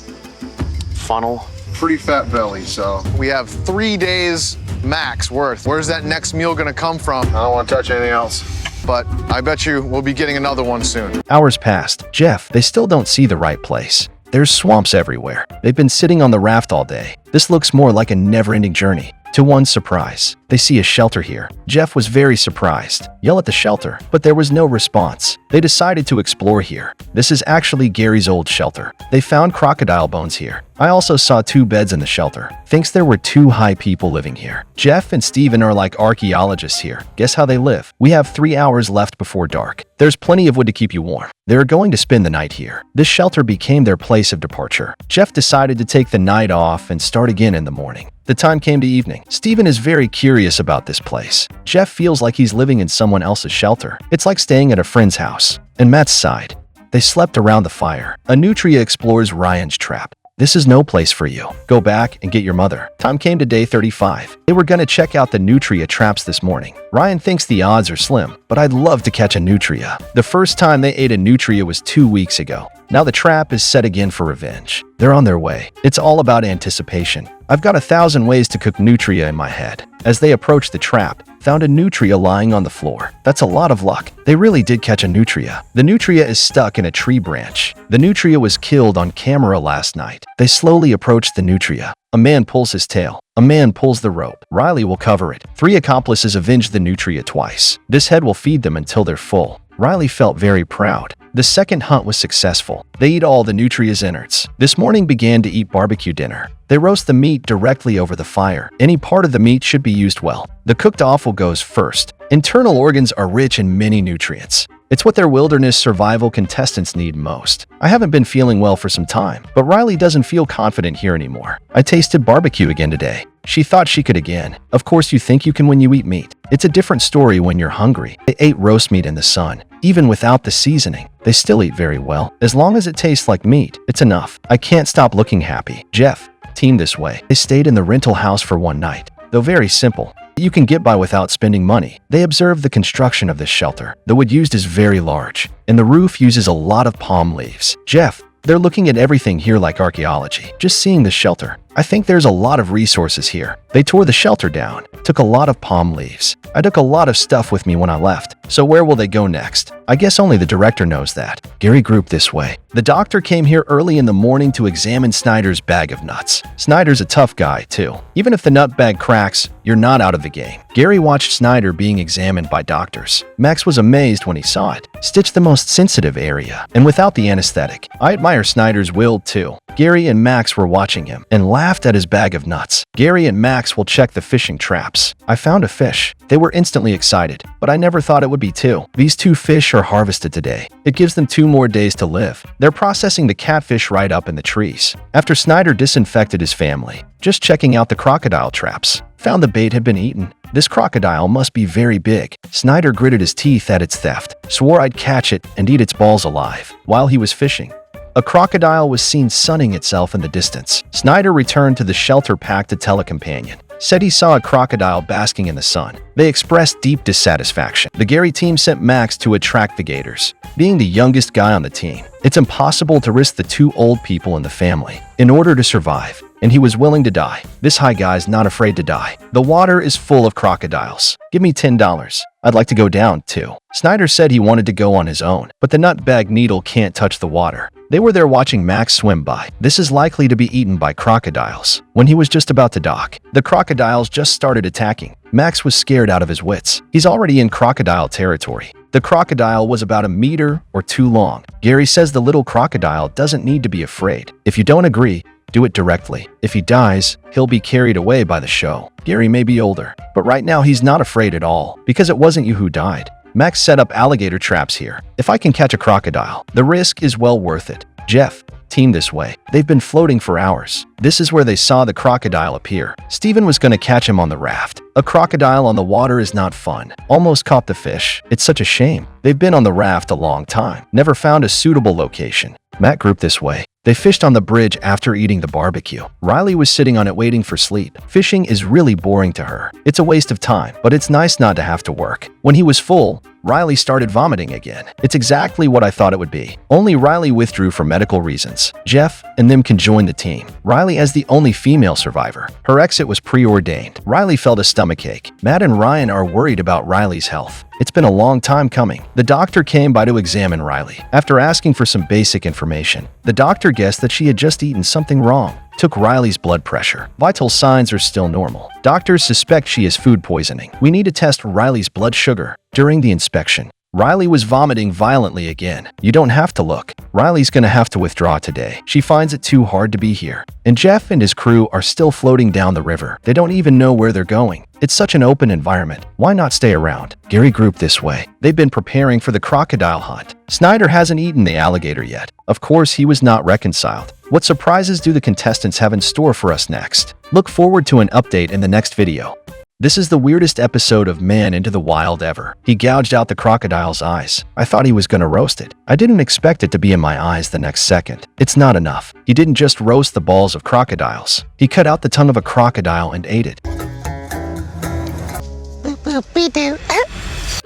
funnel. Pretty fat belly, so. We have 3 days max worth. Where's that next meal gonna come from? I don't want to touch anything else. But I bet you we'll be getting another one soon. Hours passed. Jeff, they still don't see the right place. There's swamps everywhere. They've been sitting on the raft all day. This looks more like a never-ending journey. To one's surprise, they see a shelter here. Jeff was very surprised. Yell at the shelter, but there was no response. They decided to explore here. This is actually Gary's old shelter. They found crocodile bones here. I also saw 2 beds in the shelter. Thinks there were 2 high people living here. Jeff and Steven are like archaeologists here. Guess how they live? We have 3 hours left before dark. There's plenty of wood to keep you warm. They're going to spend the night here. This shelter became their place of departure. Jeff decided to take the night off and start again in the morning. The time came to evening. Steven is very curious about this place. Jeff feels like he's living in someone else's shelter. It's like staying at a friend's house. And Matt's side. They slept around the fire. A nutria explores Ryan's trap. This is no place for you. Go back and get your mother. Time came to day 35. They were gonna check out the nutria traps this morning. Ryan thinks the odds are slim, but I'd love to catch a nutria. The first time they ate a nutria was 2 weeks ago. Now the trap is set again for revenge. They're on their way. It's all about anticipation. I've got 1,000 ways to cook nutria in my head. As they approached the trap, found a nutria lying on the floor. That's a lot of luck. They really did catch a nutria. The nutria is stuck in a tree branch. The nutria was killed on camera last night. They slowly approach the nutria. A man pulls his tail. A man pulls the rope. Riley will cover it. 3 accomplices avenge the nutria twice. This head will feed them until they're full. Riley felt very proud. The second hunt was successful. They eat all the nutria's innards. This morning began to eat barbecue dinner. They roast the meat directly over the fire. Any part of the meat should be used well. The cooked offal goes first. Internal organs are rich in many nutrients. It's what their wilderness survival contestants need most. I haven't been feeling well for some time, but Riley doesn't feel confident here anymore. I tasted barbecue again today. She thought she could again. Of course you think you can when you eat meat. It's a different story when you're hungry. They ate roast meat in the sun. Even without the seasoning, they still eat very well. As long as it tastes like meat, it's enough. I can't stop looking happy. Jeff, team this way. They stayed in the rental house for one night. Though very simple, you can get by without spending money. They observed the construction of this shelter. The wood used is very large, and the roof uses a lot of palm leaves. Jeff, they're looking at everything here like archaeology. Just seeing the shelter, I think there's a lot of resources here. They tore the shelter down, took a lot of palm leaves. I took a lot of stuff with me when I left, so where will they go next? I guess only the director knows that. Gary grouped this way. The doctor came here early in the morning to examine Snyder's bag of nuts. Snyder's a tough guy, too. Even if the nut bag cracks, you're not out of the game. Gary watched Snyder being examined by doctors. Max was amazed when he saw it. Stitched the most sensitive area, and without the anesthetic. I admire Snyder's will, too. Gary and Max were watching him and laughed at his bag of nuts. Gary and Max will check the fishing traps. I found a fish. They were instantly excited, but I never thought it would be 2. These 2 fish are harvested today. It gives them 2 more days to live. They're processing the catfish right up in the trees. After Snyder disinfected his family, just checking out the crocodile traps, found the bait had been eaten. This crocodile must be very big. Snyder gritted his teeth at its theft, swore I'd catch it and eat its balls alive. While he was fishing, a crocodile was seen sunning itself in the distance. Snyder returned to the shelter pack to tell a companion. Said he saw a crocodile basking in the sun. They expressed deep dissatisfaction. The Gary team sent Max to attract the gators. Being the youngest guy on the team, it's impossible to risk the 2 old people in the family in order to survive, and he was willing to die. This high guy's not afraid to die. The water is full of crocodiles. Give me $10. I'd like to go down, too. Snyder said he wanted to go on his own, but the nutbag needle can't touch the water. They were there watching Max swim by. This is likely to be eaten by crocodiles. When he was just about to dock, the crocodiles just started attacking. Max was scared out of his wits. He's already in crocodile territory. The crocodile was about 1 meter or 2 long. Gary says the little crocodile doesn't need to be afraid. If you don't agree, Do it directly. If he dies, he'll be carried away by the show. Gary may be older, but right now he's not afraid at all, because it wasn't you who died. Max set up alligator traps here. If I can catch a crocodile, the risk is well worth it. Jeff, team this way. They've been floating for hours. This is where they saw the crocodile appear. Steven was going to catch him on the raft. A crocodile on the water is not fun. Almost caught the fish. It's such a shame. They've been on the raft a long time. Never found a suitable location. Matt group this way. They fished on the bridge after eating the barbecue. Riley was sitting on it waiting for sleep. Fishing is really boring to her. It's a waste of time, but it's nice not to have to work. When he was full, Riley started vomiting again. It's exactly what I thought it would be. Only Riley withdrew for medical reasons. Jeff and them can join the team. Riley as the only female survivor. Her exit was preordained. Riley felt a stomachache. Matt and Ryan are worried about Riley's health. It's been a long time coming. The doctor came by to examine Riley. After asking for some basic information, the doctor guessed that she had just eaten something wrong. Took Riley's blood pressure. Vital signs are still normal. Doctors suspect she is food poisoning. We need to test Riley's blood sugar. During the inspection, Riley was vomiting violently again. You don't have to look. Riley's gonna have to withdraw today. She finds it too hard to be here. And Jeff and his crew are still floating down the river. They don't even know where they're going. It's such an open environment. Why not stay around? Gary group this way. They've been preparing for the crocodile hunt. Snyder hasn't eaten the alligator yet. Of course, he was not reconciled. What surprises do the contestants have in store for us next? Look forward to an update in the next video. This is the weirdest episode of Man into the Wild ever. He gouged out the crocodile's eyes. I thought he was gonna roast it. I didn't expect it to be in my eyes the next second. It's not enough. He didn't just roast the balls of crocodiles. He cut out the tongue of a crocodile and ate it.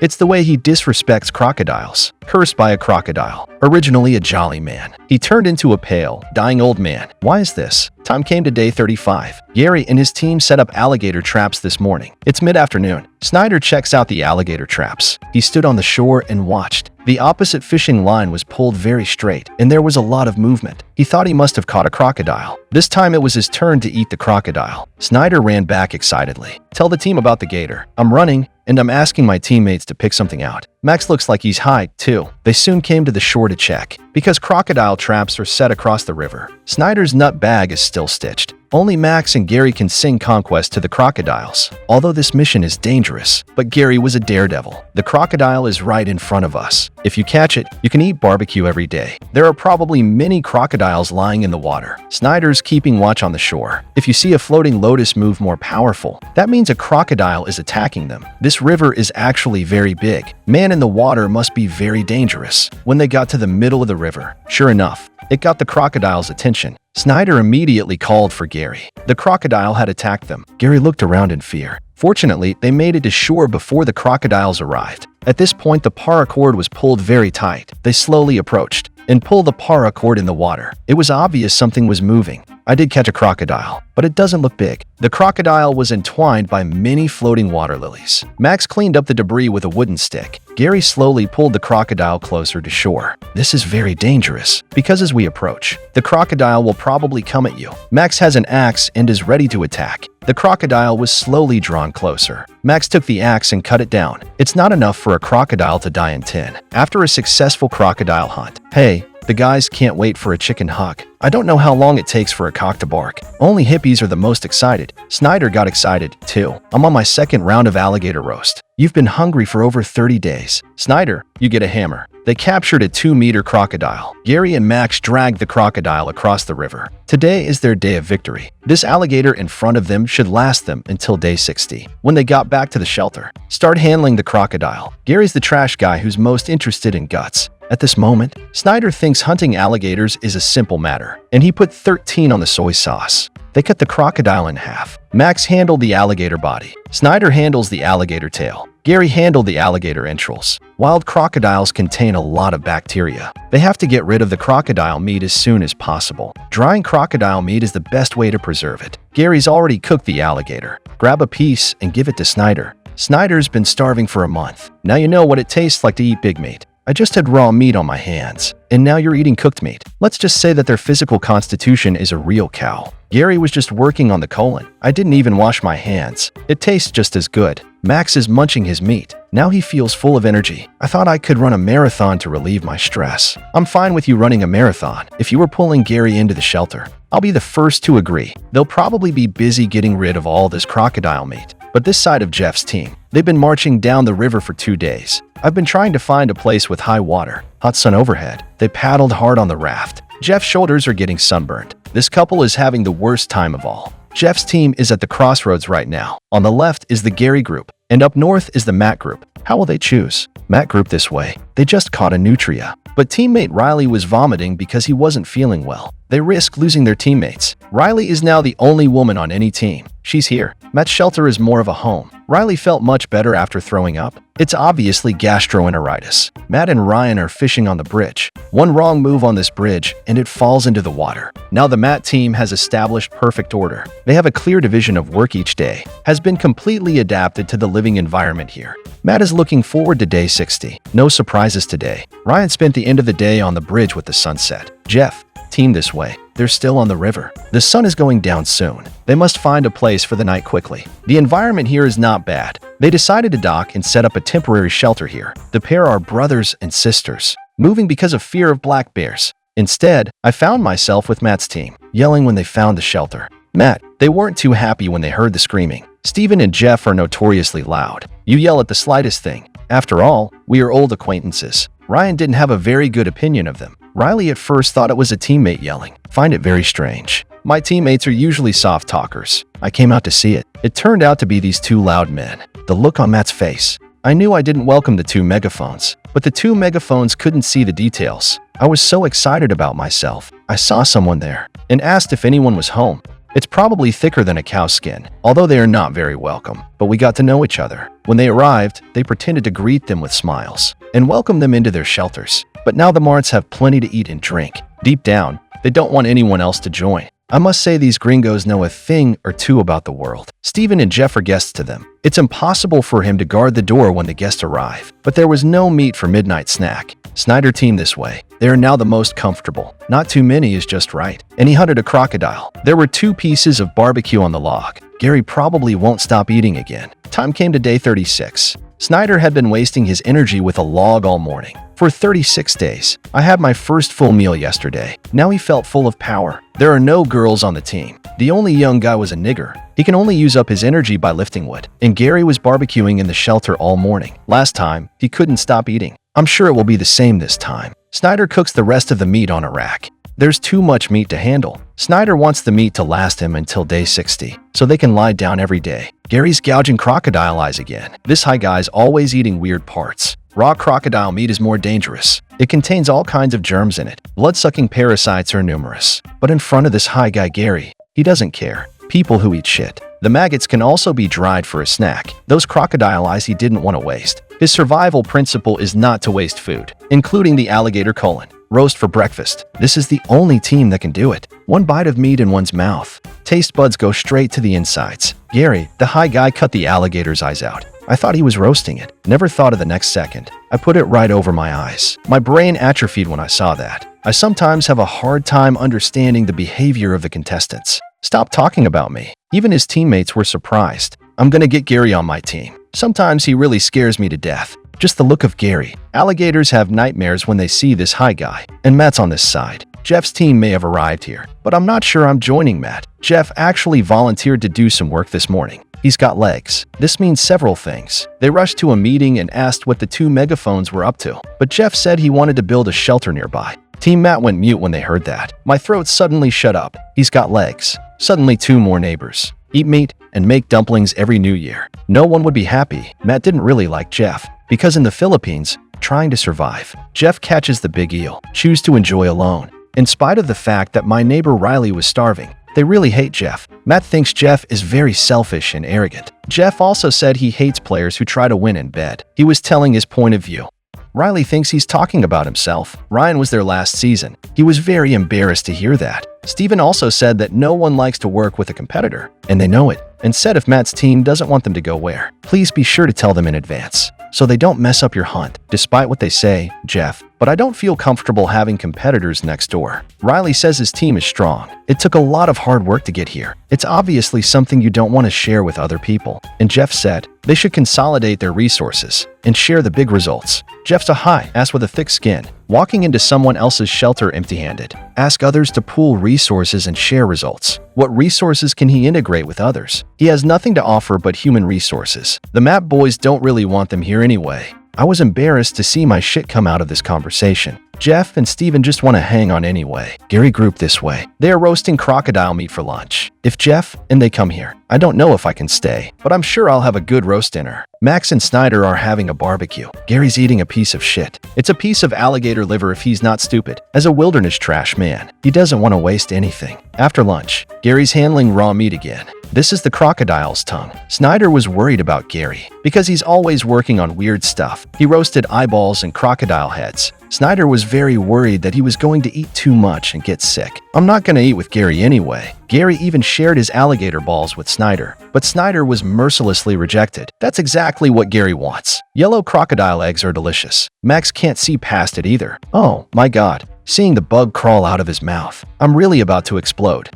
It's the way he disrespects crocodiles. Cursed by a crocodile. Originally a jolly man, he turned into a pale, dying old man. Why is this? Time came to day 35. Gary and his team set up alligator traps this morning. It's mid-afternoon. Snyder checks out the alligator traps. He stood on the shore and watched. The opposite fishing line was pulled very straight, and there was a lot of movement. He thought he must have caught a crocodile. This time it was his turn to eat the crocodile. Snyder ran back excitedly. Tell the team about the gator. I'm running, and I'm asking my teammates to pick something out. Max looks like he's high, too. They soon came to the shore to check, because crocodile traps are set across the river. Snyder's nut bag is still stitched. Only Max and Gary can sing conquest to the crocodiles. Although this mission is dangerous, but Gary was a daredevil. The crocodile is right in front of us. If you catch it, you can eat barbecue every day. There are probably many crocodiles lying in the water. Snyder's keeping watch on the shore. If you see a floating lotus move more powerful, that means a crocodile is attacking them. This river is actually very big. Man in the water must be very dangerous. When they got to the middle of the river, sure enough, it got the crocodile's attention. Snyder immediately called for Gary. The crocodile had attacked them. Gary looked around in fear. Fortunately, they made it to shore before the crocodiles arrived. At this point, the paracord was pulled very tight. They slowly approached and pulled the paracord in the water. It was obvious something was moving. I did catch a crocodile, but it doesn't look big. The crocodile was entwined by many floating water lilies. Max cleaned up the debris with a wooden stick. Gary slowly pulled the crocodile closer to shore. This is very dangerous, because as we approach, the crocodile will probably come at you. Max has an axe and is ready to attack. The crocodile was slowly drawn closer. Max took the axe and cut it down. It's not enough for a crocodile to die in 10. After a successful crocodile hunt, hey, the guys can't wait for a chicken hug. I don't know how long it takes for a cock to bark. Only hippies are the most excited. Snyder got excited, too. I'm on my second round of alligator roast. You've been hungry for over 30 days. Snyder, you get a hammer. They captured a 2-meter crocodile. Gary and Max dragged the crocodile across the river. Today is their day of victory. This alligator in front of them should last them until day 60. When they got back to the shelter, start handling the crocodile. Gary's the trash guy who's most interested in guts. At this moment, Snyder thinks hunting alligators is a simple matter, and he put 13 on the soy sauce. They cut the crocodile in half. Max handled the alligator body. Snyder handles the alligator tail. Gary handled the alligator entrails. Wild crocodiles contain a lot of bacteria. They have to get rid of the crocodile meat as soon as possible. Drying crocodile meat is the best way to preserve it. Gary's already cooked the alligator. Grab a piece and give it to Snyder. Snyder's been starving for a month. Now you know what it tastes like to eat big meat. I just had raw meat on my hands, and now you're eating cooked meat. Let's just say that their physical constitution is a real cow. Gary was just working on the colon. I didn't even wash my hands. It tastes just as good. Max is munching his meat. Now he feels full of energy. I thought I could run a marathon to relieve my stress. I'm fine with you running a marathon if you were pulling Gary into the shelter. I'll be the first to agree. They'll probably be busy getting rid of all this crocodile meat. But this side of Jeff's team, they've been marching down the river for 2 days. I've been trying to find a place with high water, hot sun overhead. They paddled hard on the raft. Jeff's shoulders are getting sunburned. This couple is having the worst time of all. Jeff's team is at the crossroads right now. On the left is the Gary group, and up north is the Matt group. How will they choose? Matt group this way. They just caught a nutria. But teammate Riley was vomiting because he wasn't feeling well. They risk losing their teammates. Riley is now the only woman on any team. She's here. Matt's shelter is more of a home. Riley felt much better after throwing up. It's obviously gastroenteritis. Matt and Ryan are fishing on the bridge. One wrong move on this bridge, and it falls into the water. Now the Matt team has established perfect order. They have a clear division of work each day, has been completely adapted to the living environment here. Matt is looking forward to day 60. No surprises today. Ryan spent the end of the day on the bridge with the sunset. Jeff, team this way. They're still on the river. The sun is going down soon. They must find a place for the night quickly. The environment here is not bad. They decided to dock and set up a temporary shelter here. The pair are brothers and sisters, moving because of fear of black bears. Instead, I found myself with Matt's team, yelling when they found the shelter. Matt, they weren't too happy when they heard the screaming. Steven and Jeff are notoriously loud. You yell at the slightest thing. After all, we are old acquaintances. Ryan didn't have a very good opinion of them. Riley at first thought it was a teammate yelling. Find it very strange. My teammates are usually soft talkers. I came out to see it. It turned out to be these two loud men. The look on Matt's face. I knew I didn't welcome the two megaphones, but the two megaphones couldn't see the details. I was so excited about myself. I saw someone there and asked if anyone was home. It's probably thicker than a cow's skin, although they are not very welcome, but we got to know each other. When they arrived, they pretended to greet them with smiles and welcome them into their shelters. But now the Marts have plenty to eat and drink. Deep down, they don't want anyone else to join. I must say these gringos know a thing or two about the world. Steven and Jeff are guests to them. It's impossible for him to guard the door when the guests arrive. But there was no meat for midnight snack. Snyder team this way. They are now the most comfortable. Not too many is just right. And he hunted a crocodile. There were 2 pieces of barbecue on the log. Gary probably won't stop eating again. Time came to day 36. Snyder had been wasting his energy with a log all morning. For 36 days, I had my first full meal yesterday. Now he felt full of power. There are no girls on the team. The only young guy was a nigger. He can only use up his energy by lifting wood. And Gary was barbecuing in the shelter all morning. Last time, he couldn't stop eating. I'm sure it will be the same this time. Snyder cooks the rest of the meat on a rack. There's too much meat to handle. Snyder wants the meat to last him until day 60, so they can lie down every day. Gary's gouging crocodile eyes again. This high guy's always eating weird parts. Raw crocodile meat is more dangerous. It contains all kinds of germs in it. Blood-sucking parasites are numerous. But in front of this high guy Gary, he doesn't care. People who eat shit. The maggots can also be dried for a snack. Those crocodile eyes he didn't want to waste. His survival principle is not to waste food, including the alligator colon. Roast for breakfast. This is the only team that can do it. One bite of meat in one's mouth. Taste buds go straight to the insides. Gary, the high guy, cut the alligator's eyes out. I thought he was roasting it. Never thought of the next second. I put it right over my eyes. My brain atrophied when I saw that. I sometimes have a hard time understanding the behavior of the contestants. Stop talking about me. Even his teammates were surprised. I'm gonna get Gary on my team. Sometimes he really scares me to death. Just the look of Gary. Alligators have nightmares when they see this high guy. And Matt's on this side. Jeff's team may have arrived here, but I'm not sure I'm joining Matt. Jeff actually volunteered to do some work this morning. He's got legs. This means several things. They rushed to a meeting and asked what the 2 megaphones were up to, but Jeff said he wanted to build a shelter nearby. Team Matt went mute when they heard that. My throat suddenly shut up. He's got legs. Suddenly 2 more neighbors. Eat meat and make dumplings every New Year. No one would be happy. Matt didn't really like Jeff, because in the Philippines, trying to survive, Jeff catches the big eel, choose to enjoy alone. In spite of the fact that my neighbor Riley was starving, they really hate Jeff. Matt thinks Jeff is very selfish and arrogant. Jeff also said he hates players who try to win in bed. He was telling his point of view. Riley thinks he's talking about himself. Ryan was there last season. He was very embarrassed to hear that. Steven also said that no one likes to work with a competitor, and they know it, and said if Matt's team doesn't want them to go where, please be sure to tell them in advance, so they don't mess up your hunt. Despite what they say, Jeff, but I don't feel comfortable having competitors next door. Riley says his team is strong. It took a lot of hard work to get here. It's obviously something you don't want to share with other people. And Jeff said they should consolidate their resources and share the big results. Jeff's a high-ass with a thick skin, walking into someone else's shelter empty-handed. Ask others to pool resources and share results. What resources can he integrate with others? He has nothing to offer but human resources. The map boys don't really want them here anyway. I was embarrassed to see my shit come out of this conversation. Jeff and Steven just want to hang on anyway. Gary grouped this way. They are roasting crocodile meat for lunch. If Jeff and they come here, I don't know if I can stay, but I'm sure I'll have a good roast dinner. Max and Snyder are having a barbecue. Gary's eating a piece of shit. It's a piece of alligator liver if he's not stupid. As a wilderness trash man, he doesn't want to waste anything. After lunch, Gary's handling raw meat again. This is the crocodile's tongue. Snyder was worried about Gary because he's always working on weird stuff. He roasted eyeballs and crocodile heads. Snyder was very worried that he was going to eat too much and get sick. I'm not going to eat with Gary anyway. Gary even shared his alligator balls with Snyder, but Snyder was mercilessly rejected. That's exactly what Gary wants. Yellow crocodile eggs are delicious. Max can't see past it either. Oh my god, seeing the bug crawl out of his mouth. I'm really about to explode.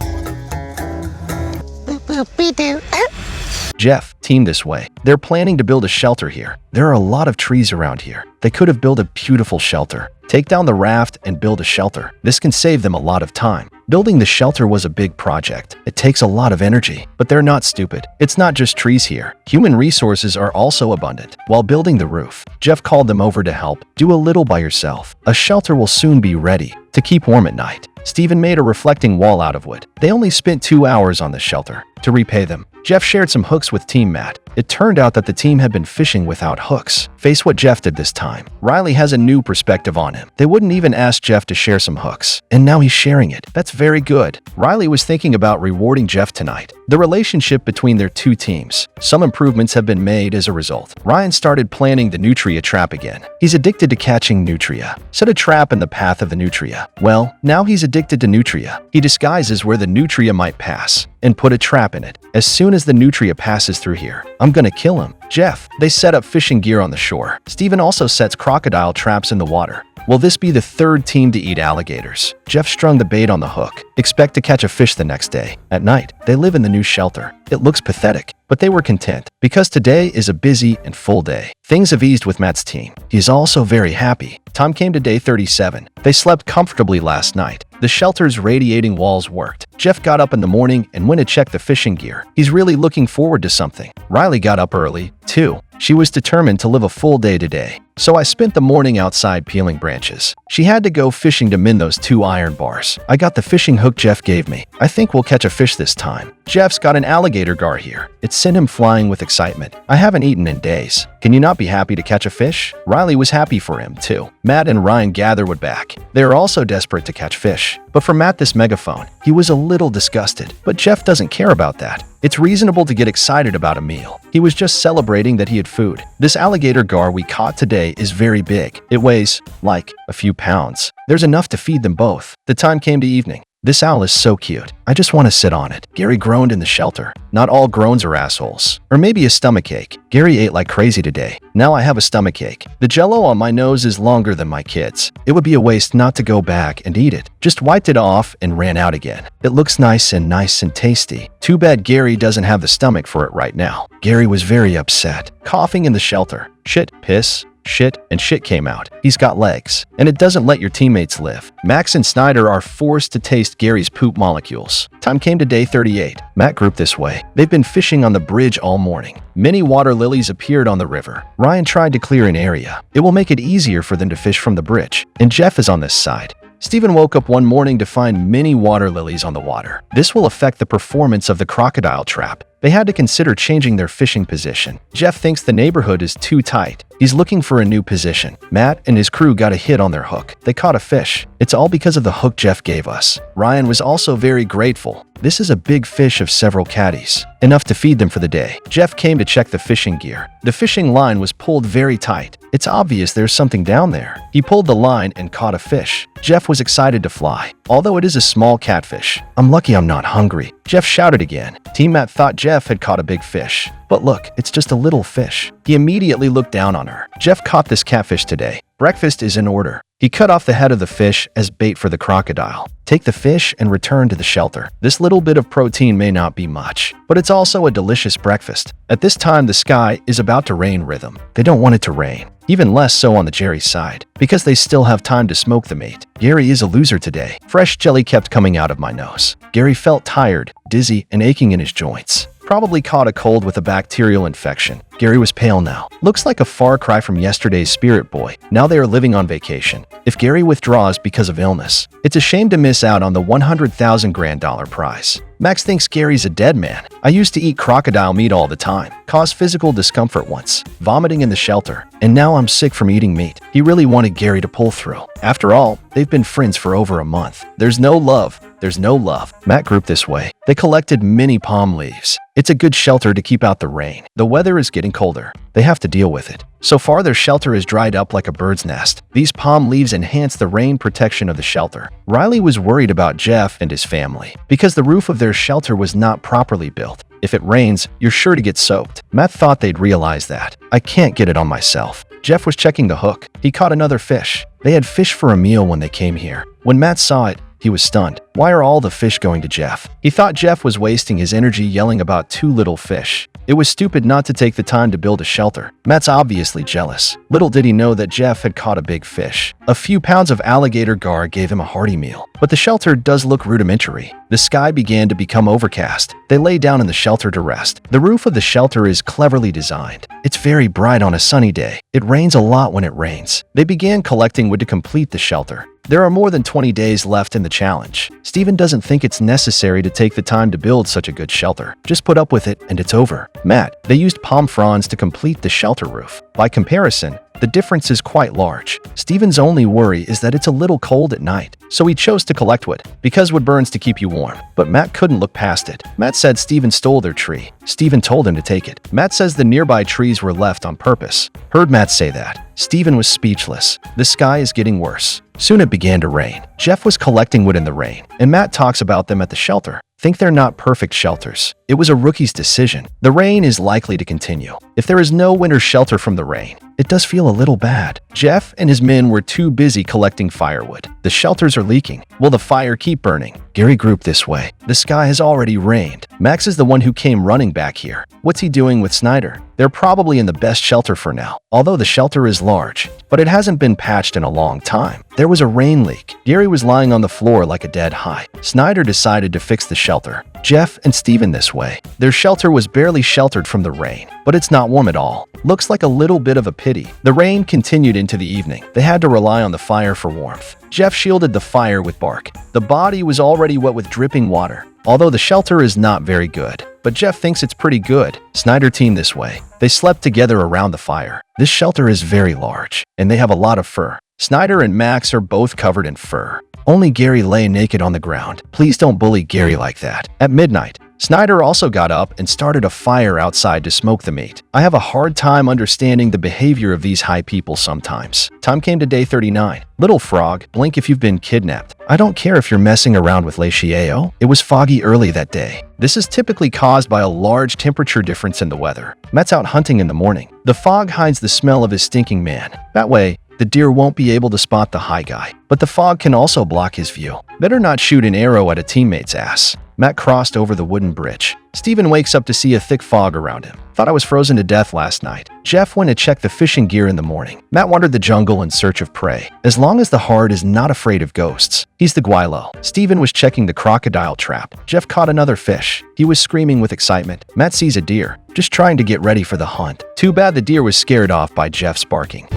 Jeff, team this way. They're planning to build a shelter here. There are a lot of trees around here. They could have built a beautiful shelter. Take down the raft and build a shelter. This can save them a lot of time. Building the shelter was a big project. It takes a lot of energy, but they're not stupid. It's not just trees here. Human resources are also abundant. While building the roof, Jeff called them over to help. Do a little by yourself. A shelter will soon be ready to keep warm at night. Steven made a reflecting wall out of wood. They only spent 2 hours on the shelter. To repay them, Jeff shared some hooks with Team Matt. It turned out that the team had been fishing without hooks. Face what Jeff did this time. Riley has a new perspective on him. They wouldn't even ask Jeff to share some hooks, and now he's sharing it. That's very good. Riley was thinking about rewarding Jeff tonight. The relationship between their two teams. Some improvements have been made as a result. Ryan started planning the nutria trap again. He's addicted to catching nutria. Set a trap in the path of the nutria. Well, now he's addicted to nutria. He disguises where the nutria might pass and put a trap in it. As soon as the nutria passes through here, I'm gonna kill him. Jeff, they set up fishing gear on the shore. Steven also sets crocodile traps in the water. Will this be the third team to eat alligators? Jeff strung the bait on the hook. Expect to catch a fish the next day. At night, they live in the new shelter. It looks pathetic, but they were content because today is a busy and full day. Things have eased with Matt's team. He is also very happy. Time came to day 37. They slept comfortably last night. The shelter's radiating walls worked. Jeff got up in the morning and went to check the fishing gear. He's really looking forward to something. Riley got up early, too. She was determined to live a full day today. So I spent the morning outside peeling branches. She had to go fishing to mend those 2 iron bars. I got the fishing hook Jeff gave me. I think we'll catch a fish this time. Jeff's got an alligator gar here. It sent him flying with excitement. I haven't eaten in days. Can you not be happy to catch a fish? Riley was happy for him, too. Matt and Ryan gathered back. They are also desperate to catch fish. But for Matt this megaphone, he was a little disgusted. But Jeff doesn't care about that. It's reasonable to get excited about a meal. He was just celebrating that he had food. This alligator gar we caught today is very big. It weighs, like, a few pounds. There's enough to feed them both. The time came to evening. This owl is so cute. I just want to sit on it. Gary groaned in the shelter. Not all groans are assholes. Or maybe a stomachache. Gary ate like crazy today. Now I have a stomachache. The jello on my nose is longer than my kids. It would be a waste not to go back and eat it. Just wiped it off and ran out again. It looks nice and tasty. Too bad Gary doesn't have the stomach for it right now. Gary was very upset. Coughing in the shelter. Shit, piss, shit, and shit came out. He's got legs, and it doesn't let your teammates live. Max and Snyder are forced to taste Gary's poop molecules. Time came to day 38. Matt grouped this way. They've been fishing on the bridge all morning. Many water lilies appeared on the river. Ryan tried to clear an area. It will make it easier for them to fish from the bridge, and Jeff is on this side. Steven woke up one morning to find many water lilies on the water. This will affect the performance of the crocodile trap. They had to consider changing their fishing position. Jeff thinks the neighborhood is too tight. He's looking for a new position. Matt and his crew got a hit on their hook. They caught a fish. It's all because of the hook Jeff gave us. Ryan was also very grateful. This is a big fish of several caddies, enough to feed them for the day. Jeff came to check the fishing gear. The fishing line was pulled very tight. It's obvious there's something down there. He pulled the line and caught a fish. Jeff was excited to fly, although it is a small catfish. I'm lucky I'm not hungry. Jeff shouted again. Team Matt thought Jeff had caught a big fish. But look, it's just a little fish. He immediately looked down on her. Jeff caught this catfish today. Breakfast is in order. He cut off the head of the fish as bait for the crocodile. Take the fish and return to the shelter. This little bit of protein may not be much, but it's also a delicious breakfast. At this time, the sky is about to rain rhythm. They don't want it to rain. Even less so on the Jerry side, because they still have time to smoke the meat. Gary is a loser today. Fresh jelly kept coming out of my nose. Gary felt tired, dizzy, and aching in his joints. Probably caught a cold with a bacterial infection. Gary was pale now. Looks like a far cry from yesterday's Spirit Boy. Now they are living on vacation. If Gary withdraws because of illness, it's a shame to miss out on the $100,000 grand prize. Max thinks Gary's a dead man. I used to eat crocodile meat all the time. Caused physical discomfort once. Vomiting in the shelter. And now I'm sick from eating meat. He really wanted Gary to pull through. After all, they've been friends for over a month. There's no love. There's no love. Matt grouped this way. They collected many palm leaves. It's a good shelter to keep out the rain. The weather is getting colder. They have to deal with it. So far, their shelter is dried up like a bird's nest. These palm leaves enhance the rain protection of the shelter. Riley was worried about Jeff and his family because the roof of their shelter was not properly built. If it rains, you're sure to get soaked. Matt thought they'd realize that. I can't get it on myself. Jeff was checking the hook. He caught another fish. They had fish for a meal when they came here. When Matt saw it, he was stunned. Why are all the fish going to Jeff? He thought Jeff was wasting his energy yelling about two little fish. It was stupid not to take the time to build a shelter. Matt's obviously jealous. Little did he know that Jeff had caught a big fish. A few pounds of alligator gar gave him a hearty meal. But the shelter does look rudimentary. The sky began to become overcast. They lay down in the shelter to rest. The roof of the shelter is cleverly designed. It's very bright on a sunny day. It rains a lot when it rains. They began collecting wood to complete the shelter. There are more than 20 days left in the challenge. Steven doesn't think it's necessary to take the time to build such a good shelter. Just put up with it and it's over. Matt, they used palm fronds to complete the shelter roof. By comparison, the difference is quite large. Steven's only worry is that it's a little cold at night, so he chose to collect wood, because wood burns to keep you warm. But Matt couldn't look past it. Matt said Steven stole their tree. Steven told him to take it. Matt says the nearby trees were left on purpose. Heard Matt say that. Steven was speechless. The sky is getting worse. Soon it began to rain. Jeff was collecting wood in the rain, and Matt talks about them at the shelter. Think they're not perfect shelters. It was a rookie's decision. The rain is likely to continue. If there is no winter shelter from the rain, it does feel a little bad. Jeff and his men were too busy collecting firewood. The shelters are leaking. Will the fire keep burning? Gary grouped this way. The sky has already rained. Max is the one who came running back here. What's he doing with Snyder? They're probably in the best shelter for now, although the shelter is large, but it hasn't been patched in a long time. There was a rain leak. Gary was lying on the floor like a dead high. Snyder decided to fix the shelter. Jeff and Steven this way. Their shelter was barely sheltered from the rain, but it's not warm at all. Looks like a little bit of a pity. The rain continued into the evening. They had to rely on the fire for warmth. Jeff shielded the fire with bark. The body was already wet with dripping water. Although the shelter is not very good, but Jeff thinks it's pretty good. Snyder teamed this way. They slept together around the fire. This shelter is very large, and they have a lot of fur. Snyder and Max are both covered in fur. Only Gary lay naked on the ground. Please don't bully Gary like that. At midnight, Snyder also got up and started a fire outside to smoke the meat. I have a hard time understanding the behavior of these high people sometimes. Time came to day 39. Little frog, blink if you've been kidnapped. I don't care if you're messing around with Lachio. It was foggy early that day. This is typically caused by a large temperature difference in the weather. Matt's out hunting in the morning. The fog hides the smell of his stinking man. That way, the deer won't be able to spot the high guy. But the fog can also block his view. Better not shoot an arrow at a teammate's ass. Matt crossed over the wooden bridge. Steven wakes up to see a thick fog around him. Thought I was frozen to death last night. Jeff went to check the fishing gear in the morning. Matt wandered the jungle in search of prey. As long as the heart is not afraid of ghosts, he's the guilo. Steven was checking the crocodile trap. Jeff caught another fish. He was screaming with excitement. Matt sees a deer, just trying to get ready for the hunt. Too bad the deer was scared off by Jeff's barking.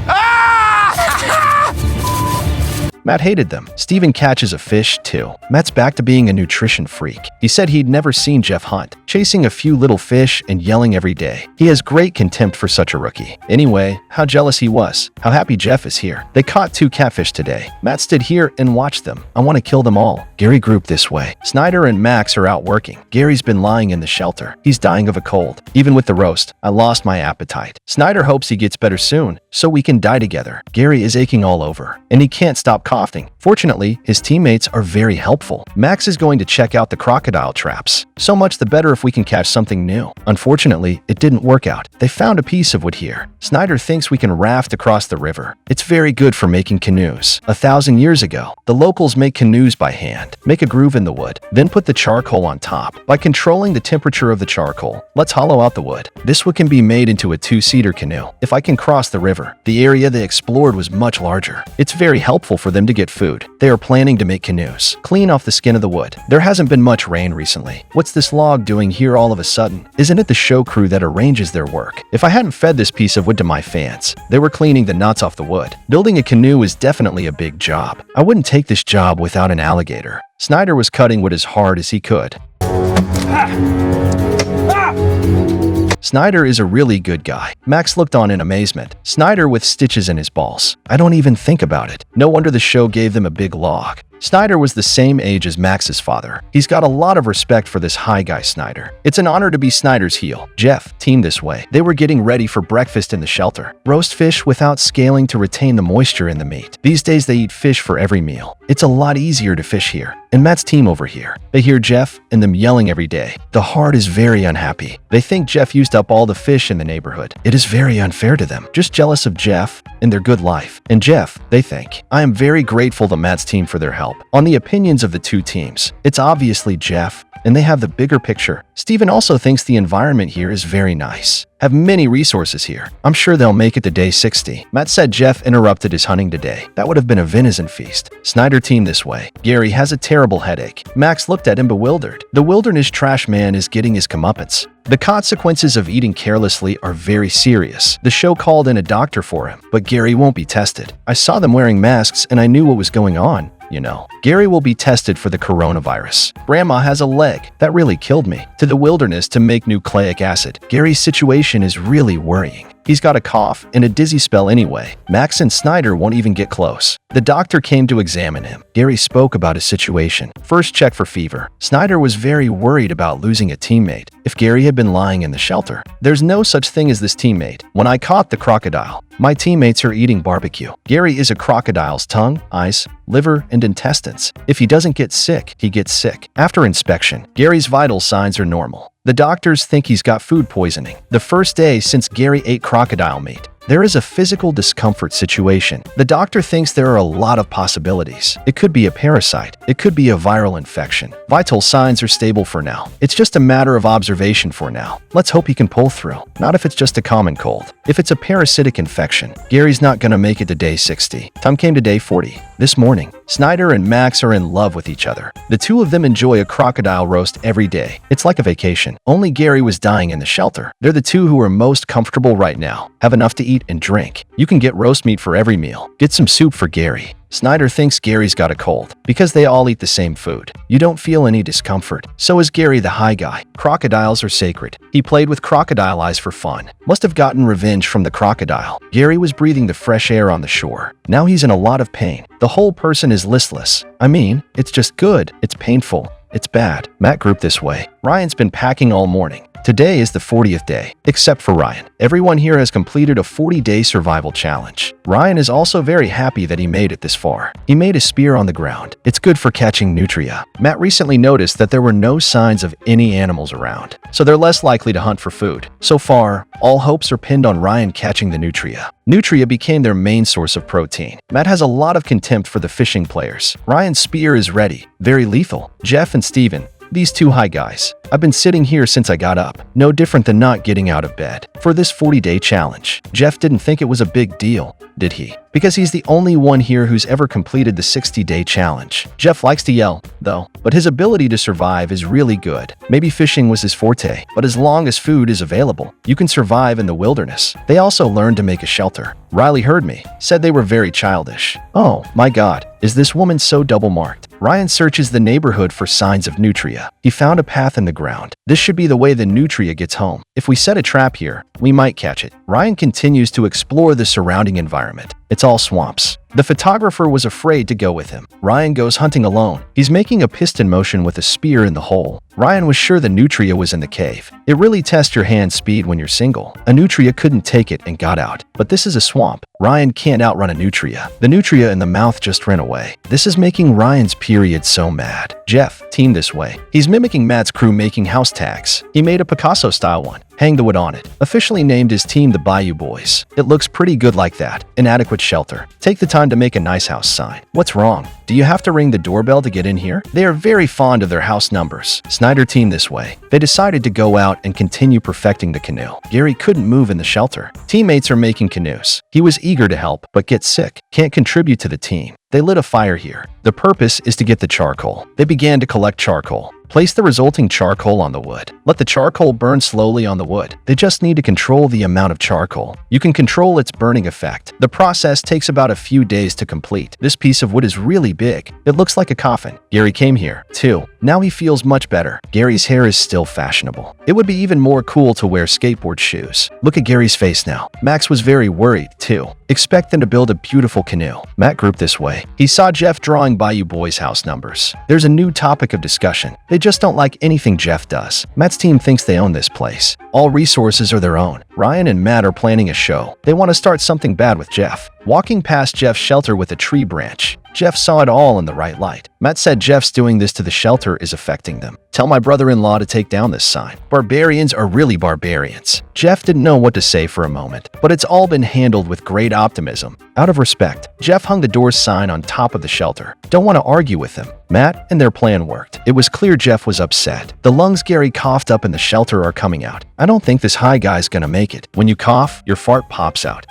Matt hated them. Steven catches a fish, too. Matt's back to being a nutrition freak. He said he'd never seen Jeff hunt, chasing a few little fish and yelling every day. He has great contempt for such a rookie. Anyway, how jealous he was. How happy Jeff is here. They caught 2 catfish today. Matt stood here and watched them. I want to kill them all. Gary grouped this way. Snyder and Max are out working. Gary's been lying in the shelter. He's dying of a cold. Even with the roast, I lost my appetite. Snyder hopes he gets better soon, so we can die together. Gary is aching all over, and he can't stop coughing. Fortunately, his teammates are very helpful. Max is going to check out the crocodile traps. So much the better if we can catch something new. Unfortunately, it didn't work out. They found a piece of wood here. Snyder thinks we can raft across the river. It's very good for making canoes. 1,000 years ago, the locals make canoes by hand. Make a groove in the wood, then put the charcoal on top. By controlling the temperature of the charcoal, let's hollow out the wood. This wood can be made into a two-seater canoe. If I can cross the river, the area they explored was much larger. It's very helpful for them to get food. They are planning to make canoes. Clean off the skin of the wood. There hasn't been much rain recently. What's this log doing here all of a sudden? Isn't it the show crew that arranges their work? If I hadn't fed this piece of wood to my fans, they were cleaning the knots off the wood. Building a canoe is definitely a big job. I wouldn't take this job without an alligator. Snyder was cutting wood as hard as he could. Snyder is a really good guy. Max looked on in amazement. Snyder with stitches in his balls. I don't even think about it. No wonder the show gave them a big log. Snyder was the same age as Max's father. He's got a lot of respect for this high guy Snyder. It's an honor to be Snyder's heel. Jeff teamed this way. They were getting ready for breakfast in the shelter. Roast fish without scaling to retain the moisture in the meat. These days they eat fish for every meal. It's a lot easier to fish here. And Matt's team over here. They hear Jeff and them yelling every day. The heart is very unhappy. They think Jeff used up all the fish in the neighborhood. It is very unfair to them. Just jealous of Jeff and their good life. And Jeff, they think. I am very grateful to Matt's team for their help. On the opinions of the two teams, it's obviously Jeff, and they have the bigger picture. Steven also thinks the environment here is very nice. Have many resources here. I'm sure they'll make it to day 60. Matt said Jeff interrupted his hunting today. That would have been a venison feast. Snyder teamed this way. Gary has a terrible headache. Max looked at him bewildered. The wilderness trash man is getting his comeuppance. The consequences of eating carelessly are very serious. The show called in a doctor for him, but Gary won't be tested. I saw them wearing masks and I knew what was going on. You know, Gary will be tested for the coronavirus. Grandma has a leg. That really killed me. To the wilderness to make nucleic acid. Gary's situation is really worrying. He's got a cough and a dizzy spell anyway. Max and Snyder won't even get close. The doctor came to examine him. Gary spoke about his situation. First check for fever. Snyder was very worried about losing a teammate. If Gary had been lying in the shelter, there's no such thing as this teammate. When I caught the crocodile, my teammates are eating barbecue. Gary is a crocodile's tongue, eyes, liver, and intestines. If he doesn't get sick, he gets sick. After inspection, Gary's vital signs are normal. The doctors think he's got food poisoning. The first day since Gary ate crocodile meat, there is a physical discomfort situation. The doctor thinks there are a lot of possibilities. It could be a parasite. It could be a viral infection. Vital signs are stable for now. It's just a matter of observation for now. Let's hope he can pull through. Not if it's just a common cold. If it's a parasitic infection, Gary's not gonna make it to day 60. Time came to day 40. This morning, Snyder and Max are in love with each other. The two of them enjoy a crocodile roast every day. It's like a vacation. Only Gary was dying in the shelter. They're the two who are most comfortable right now. Have enough to eat and drink. You can get roast meat for every meal. Get some soup for Gary. Snyder thinks Gary's got a cold because they all eat the same food. You don't feel any discomfort. So is Gary the high guy. Crocodiles are sacred. He played with crocodile eyes for fun. Must have gotten revenge from the crocodile. Gary was breathing the fresh air on the shore. Now he's in a lot of pain. The whole person is listless. I mean, it's just good. It's painful. It's bad. Matt grouped this way. Ryan's been packing all morning. Today is the 40th day, except for Ryan. Everyone here has completed a 40-day survival challenge. Ryan is also very happy that he made it this far. He made a spear on the ground. It's good for catching nutria. Matt recently noticed that there were no signs of any animals around, so they're less likely to hunt for food. So far, all hopes are pinned on Ryan catching the nutria. Nutria became their main source of protein. Matt has a lot of contempt for the fishing players. Ryan's spear is ready, very lethal. Jeff and Steven, these two high guys. I've been sitting here since I got up, no different than not getting out of bed. For this 40-day challenge, Jeff didn't think it was a big deal, did he? Because he's the only one here who's ever completed the 60-day challenge. Jeff likes to yell, though, but his ability to survive is really good. Maybe fishing was his forte, but as long as food is available, you can survive in the wilderness. They also learned to make a shelter. Riley heard me, said they were very childish. Oh, my God, is this woman so double-marked? Ryan searches the neighborhood for signs of nutria. He found a path in the ground. This should be the way the nutria gets home. If we set a trap here, we might catch it. Ryan continues to explore the surrounding environment. It's all swamps. The photographer was afraid to go with him. Ryan goes hunting alone. He's making a piston motion with a spear in the hole. Ryan was sure the nutria was in the cave. It really tests your hand speed when you're single. A nutria couldn't take it and got out. But this is a swamp. Ryan can't outrun a nutria. The nutria in the mouth just ran away. This is making Ryan's period so mad. Jeff, team this way. He's mimicking Matt's crew making house tags. He made a Picasso-style one. Hang the wood on it. Officially named his team the Bayou Boys. It looks pretty good like that. Inadequate shelter. Take the time to make a nice house sign. What's wrong? Do you have to ring the doorbell to get in here? They are very fond of their house numbers. Snyder team this way. They decided to go out and continue perfecting the canoe. Gary couldn't move in the shelter. Teammates are making canoes. He was eager to help, but gets sick. Can't contribute to the team. They lit a fire here. The purpose is to get the charcoal. They began to collect charcoal. Place the resulting charcoal on the wood. Let the charcoal burn slowly on the wood. They just need to control the amount of charcoal. You can control its burning effect. The process takes about a few days to complete. This piece of wood is really big. It looks like a coffin. Gary came here, too. Now he feels much better. Gary's hair is still fashionable. It would be even more cool to wear skateboard shoes. Look at Gary's face now. Max was very worried, too. Expect them to build a beautiful canoe. Matt grouped this way. He saw Jeff drawing Bayou Boys house numbers. There's a new topic of discussion. They just don't like anything Jeff does. Matt's team thinks they own this place. All resources are their own. Ryan and Matt are planning a show. They want to start something bad with Jeff. Walking past Jeff's shelter with a tree branch. Jeff saw it all in the right light. Matt said Jeff's doing this to the shelter is affecting them. Tell my brother-in-law to take down this sign. Barbarians are really barbarians. Jeff didn't know what to say for a moment, but it's all been handled with great optimism. Out of respect, Jeff hung the door's sign on top of the shelter. Don't want to argue with him. Matt and their plan worked. It was clear Jeff was upset. The lungs Gary coughed up in the shelter are coming out. I don't think this high guy's gonna make it. When you cough, your fart pops out.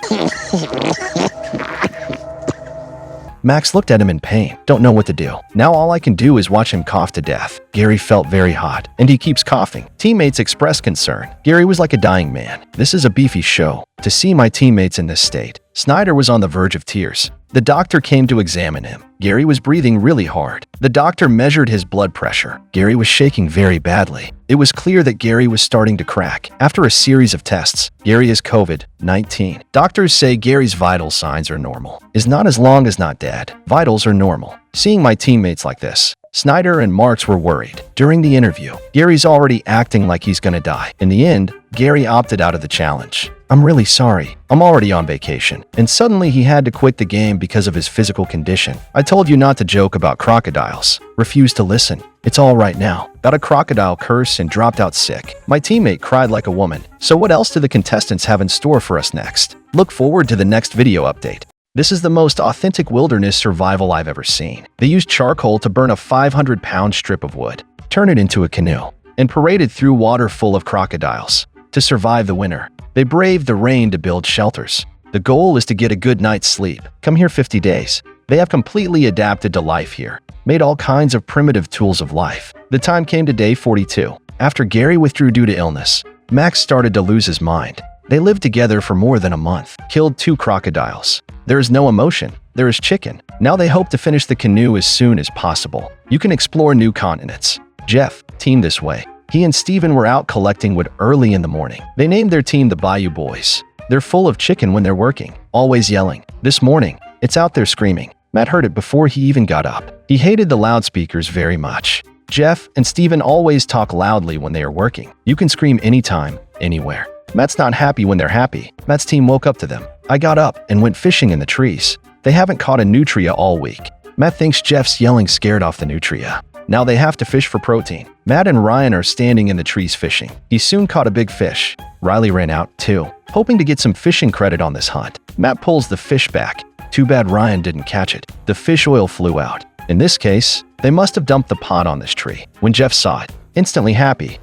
Max looked at him in pain. Don't know what to do. Now all I can do is watch him cough to death. Gary felt very hot, and he keeps coughing. Teammates expressed concern. Gary was like a dying man. This is a beefy show. To see my teammates in this state. Snyder was on the verge of tears. The doctor came to examine him. Gary was breathing really hard. The doctor measured his blood pressure. Gary was shaking very badly. It was clear that Gary was starting to crack. After a series of tests, Gary is COVID-19. Doctors say Gary's vital signs are normal. Is not as long as not dead. Vitals are normal. Seeing my teammates like this, Snyder and Marks were worried. During the interview, Gary's already acting like he's gonna die. In the end, Gary opted out of the challenge. I'm really sorry. I'm already on vacation. And suddenly he had to quit the game because of his physical condition. I told you not to joke about crocodiles. Refused to listen. It's all right now. Got a crocodile curse and dropped out sick. My teammate cried like a woman. So what else do the contestants have in store for us next? Look forward to the next video update. This is the most authentic wilderness survival I've ever seen. They used charcoal to burn a 500-pound strip of wood, turn it into a canoe, and parade it through water full of crocodiles. To survive the winter, they braved the rain to build shelters. The goal is to get a good night's sleep. Come here 50 days. They have completely adapted to life here, made all kinds of primitive tools of life. The time came to day 42. After Gary withdrew due to illness, Max started to lose his mind. They lived together for more than a month, killed 2 crocodiles. There is no emotion. There is chicken. Now they hope to finish the canoe as soon as possible. You can explore new continents. Jeff, team this way. He and Steven were out collecting wood early in the morning. They named their team the Bayou Boys. They're full of chicken when they're working, always yelling. This morning, it's out there screaming. Matt heard it before he even got up. He hated the loudspeakers very much. Jeff and Steven always talk loudly when they are working. You can scream anytime, anywhere. Matt's not happy when they're happy. Matt's team woke up to them. I got up and went fishing in the trees. They haven't caught a nutria all week. Matt thinks Jeff's yelling scared off the nutria. Now they have to fish for protein. Matt and Ryan are standing in the trees fishing. He soon caught a big fish. Riley ran out, too, hoping to get some fishing credit on this hunt. Matt pulls the fish back. Too bad Ryan didn't catch it. The fish oil flew out. In this case, they must have dumped the pot on this tree. When Jeff saw it, instantly happy.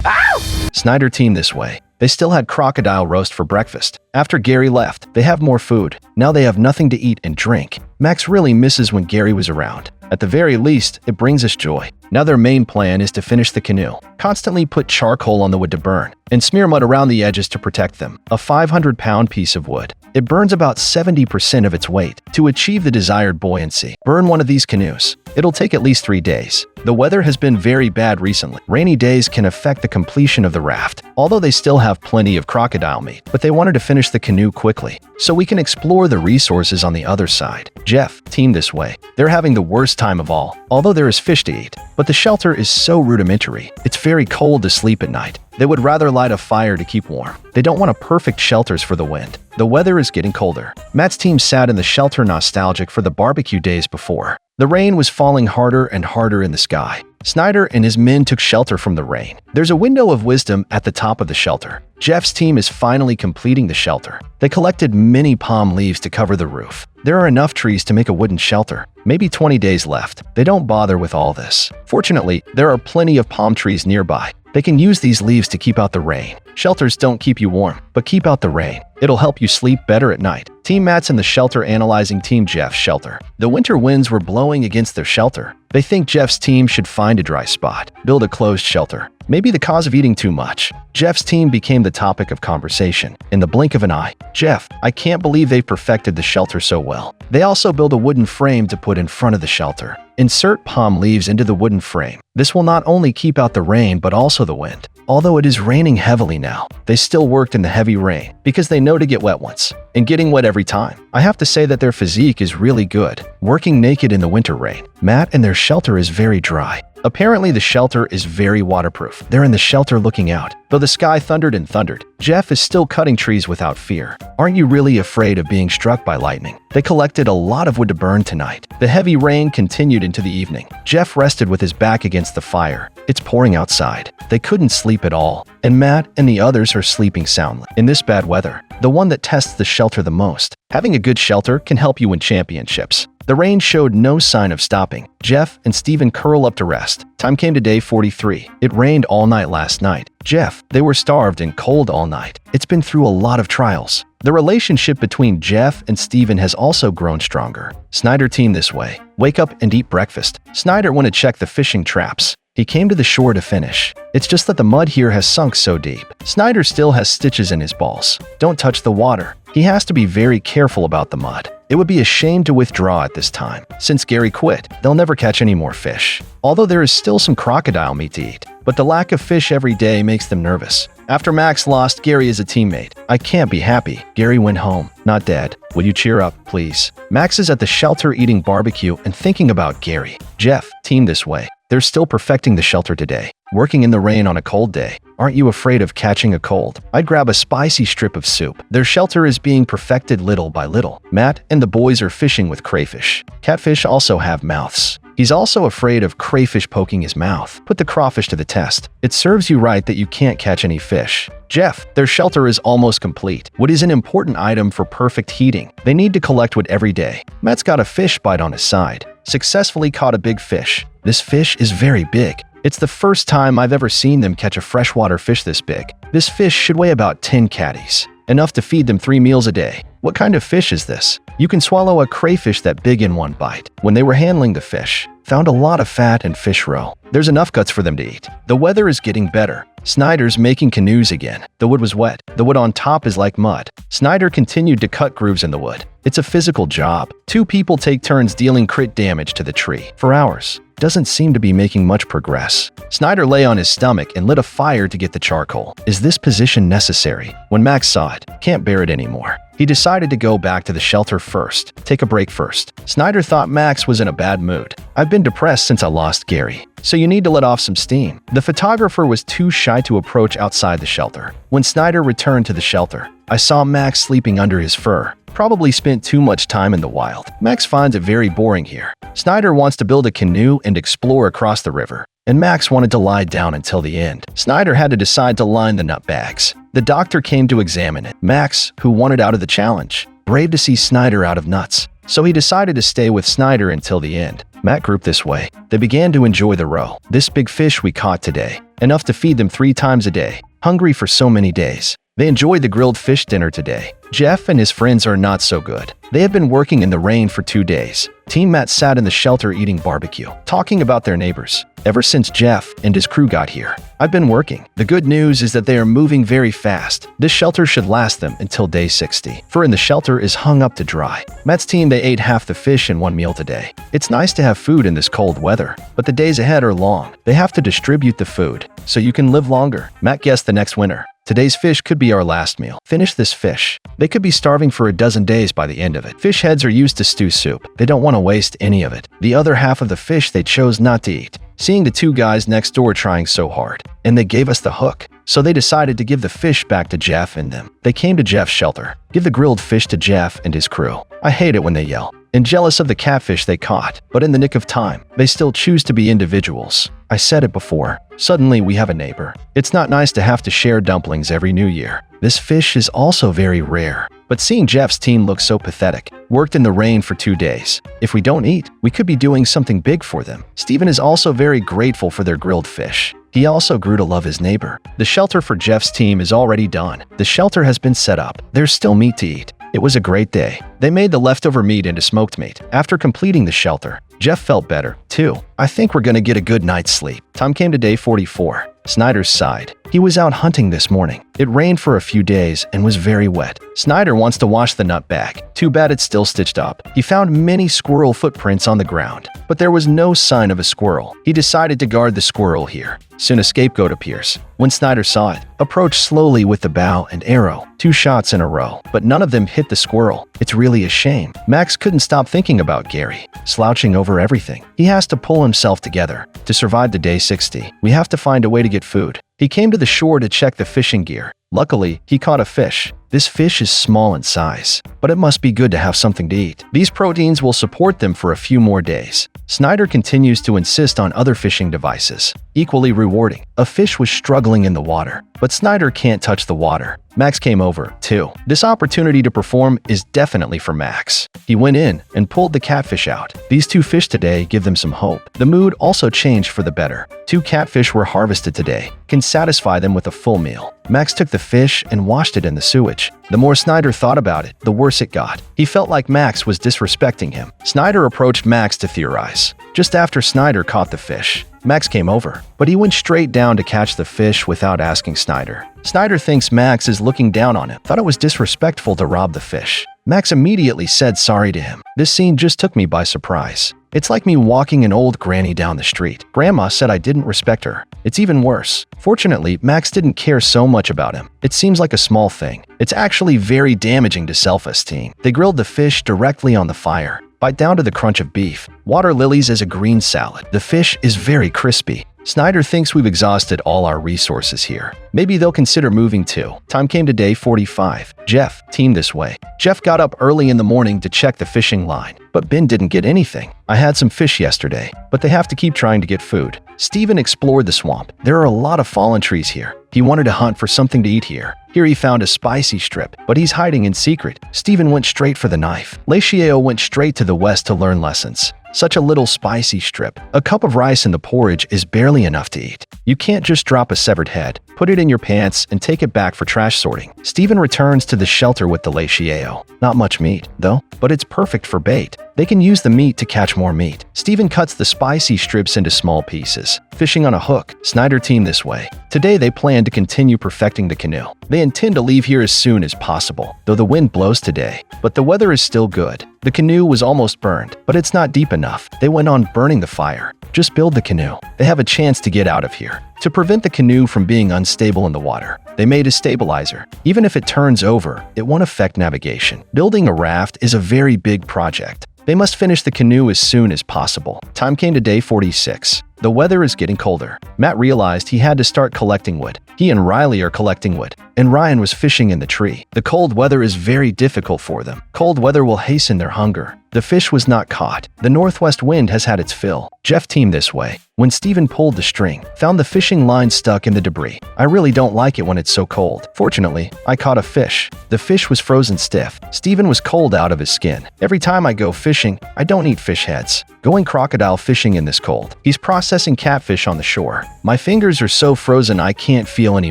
Ow! Snyder team this way. They still had crocodile roast for breakfast. After Gary left, they have more food. Now they have nothing to eat and drink. Max really misses when Gary was around. At the very least, it brings us joy. Now their main plan is to finish the canoe. Constantly put charcoal on the wood to burn, and smear mud around the edges to protect them. A 500-pound piece of wood. It burns about 70% of its weight. To achieve the desired buoyancy, burn one of these canoes. It'll take at least 3 days. The weather has been very bad recently. Rainy days can affect the completion of the raft, although they still have plenty of crocodile meat, but they wanted to finish the canoe quickly, so we can explore the resources on the other side. Jeff, team this way. They're having the worst time of all, although there is fish to eat, but the shelter is so rudimentary. It's very cold to sleep at night. They would rather light a fire to keep warm. They don't want a perfect shelters for the wind. The weather is getting colder. Matt's team sat in the shelter nostalgic for the barbecue days before. The rain was falling harder and harder in the sky. Snyder and his men took shelter from the rain. There's a window of wisdom at the top of the shelter. Jeff's team is finally completing the shelter. They collected many palm leaves to cover the roof. There are enough trees to make a wooden shelter. Maybe 20 days left. They don't bother with all this. Fortunately, there are plenty of palm trees nearby. They can use these leaves to keep out the rain. Shelters don't keep you warm, but keep out the rain. It'll help you sleep better at night. Team Matt's in the shelter analyzing Team Jeff's shelter. The winter winds were blowing against their shelter. They think Jeff's team should find a dry spot, build a closed shelter. Maybe the cause of eating too much. Jeff's team became the topic of conversation. In the blink of an eye, Jeff, I can't believe they perfected the shelter so well. They also built a wooden frame to put in front of the shelter. Insert palm leaves into the wooden frame. This will not only keep out the rain but also the wind. Although it is raining heavily now, they still worked in the heavy rain because they know to get wet once and getting wet every time. I have to say that their physique is really good, working naked in the winter rain. Matt and their shelter is very dry. Apparently the shelter is very waterproof. They're in the shelter looking out. Though the sky thundered and thundered, Jeff is still cutting trees without fear. Aren't you really afraid of being struck by lightning? They collected a lot of wood to burn tonight. The heavy rain continued into the evening. Jeff rested with his back against the fire. It's pouring outside. They couldn't sleep at all, and Matt and the others are sleeping soundly. In this bad weather, the one that tests the shelter the most. Having a good shelter can help you win championships. The rain showed no sign of stopping. Jeff and Steven curl up to rest. Time came to day 43. It rained all night last night. Jeff, they were starved and cold all night. It's been through a lot of trials. The relationship between Jeff and Steven has also grown stronger. Snyder team this way. Wake up and eat breakfast. Snyder went to check the fishing traps. He came to the shore to finish. It's just that the mud here has sunk so deep. Snyder still has stitches in his balls. Don't touch the water. He has to be very careful about the mud. It would be a shame to withdraw at this time. Since Gary quit, they'll never catch any more fish. Although there is still some crocodile meat to eat, but the lack of fish every day makes them nervous. After Max lost Gary as a teammate, I can't be happy. Gary went home, not dead. Would you cheer up, please? Max is at the shelter eating barbecue and thinking about Gary. Jeff, team this way. They're still perfecting the shelter today. Working in the rain on a cold day. Aren't you afraid of catching a cold? I'd grab a spicy strip of soup. Their shelter is being perfected little by little. Matt and the boys are fishing with crayfish. Catfish also have mouths. He's also afraid of crayfish poking his mouth. Put the crawfish to the test. It serves you right that you can't catch any fish. Jeff, their shelter is almost complete. Wood is an important item for perfect heating. They need to collect wood every day. Matt's got a fish bite on his side. Successfully caught a big fish. This fish is very big. It's the first time I've ever seen them catch a freshwater fish this big. This fish should weigh about 10 catties, enough to feed them 3 meals a day. What kind of fish is this? You can swallow a crayfish that big in one bite. When they were handling the fish, found a lot of fat and fish roe. There's enough guts for them to eat. The weather is getting better. Snyder's making canoes again. The wood was wet. The wood on top is like mud. Snyder continued to cut grooves in the wood. It's a physical job. 2 people take turns dealing crit damage to the tree for hours. Doesn't seem to be making much progress. Snyder lay on his stomach and lit a fire to get the charcoal. Is this position necessary? When Max saw it, can't bear it anymore. He decided to go back to the shelter first, take a break first. Snyder thought Max was in a bad mood. I've been depressed since I lost Gary, so you need to let off some steam. The photographer was too shy to approach outside the shelter. When Snyder returned to the shelter, I saw Max sleeping under his fur. Probably spent too much time in the wild. Max finds it very boring here. Snyder wants to build a canoe and explore across the river, and Max wanted to lie down until the end. Snyder had to decide to line the nut bags. The doctor came to examine it. Max, who wanted out of the challenge, braved to see Snyder out of nuts, so he decided to stay with Snyder until the end. Matt grouped this way. They began to enjoy the roe. This big fish we caught today, enough to feed them 3 times a day. Hungry for so many days. They enjoyed the grilled fish dinner today. Jeff and his friends are not so good. They have been working in the rain for 2 days. Team Matt sat in the shelter eating barbecue, talking about their neighbors. Ever since Jeff and his crew got here, I've been working. The good news is that they are moving very fast. This shelter should last them until day 60. Fur in the shelter is hung up to dry. Matt's team, they ate half the fish in one meal today. It's nice to have food in this cold weather, but the days ahead are long. They have to distribute the food so you can live longer. Matt guessed the next winter. Today's fish could be our last meal. Finish this fish. They could be starving for a dozen days by the end of it. Fish heads are used to stew soup. They don't want to waste any of it. The other half of the fish they chose not to eat. Seeing the 2 guys next door trying so hard, and they gave us the hook. So they decided to give the fish back to Jeff and them. They came to Jeff's shelter. Give the grilled fish to Jeff and his crew. I hate it when they yell. And jealous of the catfish they caught, but in the nick of time, they still choose to be individuals. I said it before. Suddenly we have a neighbor. It's not nice to have to share dumplings every New Year. This fish is also very rare. But seeing Jeff's team look so pathetic, worked in the rain for 2 days. If we don't eat, we could be doing something big for them. Steven is also very grateful for their grilled fish. He also grew to love his neighbor. The shelter for Jeff's team is already done. The shelter has been set up. There's still meat to eat. It was a great day. They made the leftover meat into smoked meat. After completing the shelter, Jeff felt better, too. I think we're gonna get a good night's sleep. Time came to day 44. Snyder sighed. He was out hunting this morning. It rained for a few days and was very wet. Snyder wants to wash the nut bag. Too bad it's still stitched up. He found many squirrel footprints on the ground, but there was no sign of a squirrel. He decided to guard the squirrel here. Soon a scapegoat appears. When Snyder saw it, approached slowly with the bow and arrow. 2 shots in a row, but none of them hit the squirrel. It's really a shame. Max couldn't stop thinking about Gary, slouching over everything. He has to pull himself together. To survive the day 60, we have to find a way to get food. He came to the shore to check the fishing gear. Luckily, he caught a fish. This fish is small in size, but it must be good to have something to eat. These proteins will support them for a few more days. Snyder continues to insist on other fishing devices. Equally rewarding. A fish was struggling in the water, but Snyder can't touch the water. Max came over, too. This opportunity to perform is definitely for Max. He went in and pulled the catfish out. These 2 fish today give them some hope. The mood also changed for the better. 2 catfish were harvested today. Can satisfy them with a full meal. Max took the fish and washed it in the sewage. The more Snyder thought about it, the worse it got. He felt like Max was disrespecting him. Snyder approached Max to theorize. Just after Snyder caught the fish, Max came over, but he went straight down to catch the fish without asking Snyder. Snyder thinks Max is looking down on him, thought it was disrespectful to rob the fish. Max immediately said sorry to him. This scene just took me by surprise. It's like me walking an old granny down the street. Grandma said I didn't respect her. It's even worse. Fortunately, Max didn't care so much about him. It seems like a small thing. It's actually very damaging to self-esteem. They grilled the fish directly on the fire. Bite down to the crunch of beef. Water lilies as a green salad. The fish is very crispy. Snyder thinks we've exhausted all our resources here. Maybe they'll consider moving too. Time came to day 45. Jeff, team this way. Jeff got up early in the morning to check the fishing line, but Ben didn't get anything. I had some fish yesterday, but they have to keep trying to get food. Steven explored the swamp. There are a lot of fallen trees here. He wanted to hunt for something to eat here. Here he found a spicy strip, but he's hiding in secret. Steven went straight for the knife. Lechiao went straight to the west to learn lessons. Such a little spicy strip. A cup of rice in the porridge is barely enough to eat. You can't just drop a severed head, put it in your pants, and take it back for trash sorting. Steven returns to the shelter with the Lechiao. Not much meat, though, but it's perfect for bait. They can use the meat to catch more meat. Steven cuts the spicy strips into small pieces. Fishing on a hook. Snyder team this way. Today they plan to continue perfecting the canoe. They intend to leave here as soon as possible, though the wind blows today. But the weather is still good. The canoe was almost burned, but it's not deep enough. They went on burning the fire. Just build the canoe. They have a chance to get out of here. To prevent the canoe from being unstable in the water, they made a stabilizer. Even if it turns over, it won't affect navigation. Building a raft is a very big project. They must finish the canoe as soon as possible. Time came to day 46. The weather is getting colder. Matt realized he had to start collecting wood. He and Riley are collecting wood, and Ryan was fishing in the tree. The cold weather is very difficult for them. Cold weather will hasten their hunger. The fish was not caught. The northwest wind has had its fill. Jeff teamed this way. When Steven pulled the string, found the fishing line stuck in the debris. I really don't like it when it's so cold. Fortunately, I caught a fish. The fish was frozen stiff. Steven was cold out of his skin. Every time I go fishing, I don't eat fish heads. Going crocodile fishing in this cold. He's processing catfish on the shore. My fingers are so frozen I can't feel any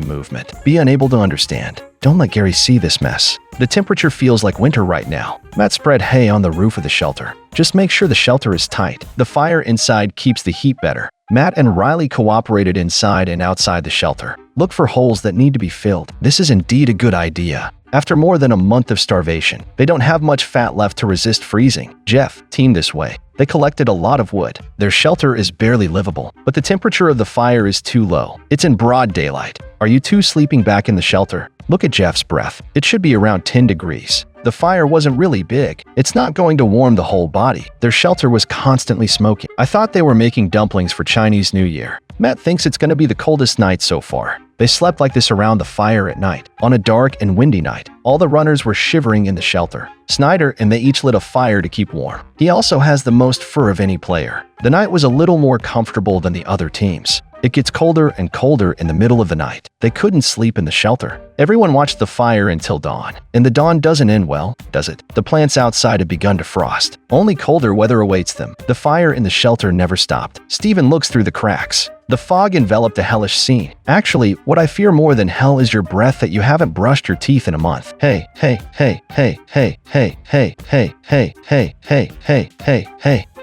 movement. Be unable to understand. Don't let Gary see this mess. The temperature feels like winter right now. Matt spread hay on the roof of the shelter. Just make sure the shelter is tight. The fire inside keeps the heat better. Matt and Riley cooperated inside and outside the shelter. Look for holes that need to be filled. This is indeed a good idea. After more than a month of starvation, they don't have much fat left to resist freezing. Jeff teamed this way. They collected a lot of wood. Their shelter is barely livable, but the temperature of the fire is too low. It's in broad daylight. Are you two sleeping back in the shelter? Look at Jeff's breath. It should be around 10 degrees. The fire wasn't really big. It's not going to warm the whole body. Their shelter was constantly smoking. I thought they were making dumplings for Chinese New Year. Matt thinks it's going to be the coldest night so far. They slept like this around the fire at night. On a dark and windy night, all the runners were shivering in the shelter. Snyder and they each lit a fire to keep warm. He also has the most fur of any player. The night was a little more comfortable than the other teams. It gets colder and colder in the middle of the night. They couldn't sleep in the shelter. Everyone watched the fire until dawn. And the dawn doesn't end well, does it? The plants outside have begun to frost. Only colder weather awaits them. The fire in the shelter never stopped. Steven looks through the cracks. The fog enveloped a hellish scene. Actually, what I fear more than hell is your breath that you haven't brushed your teeth in a month. Hey.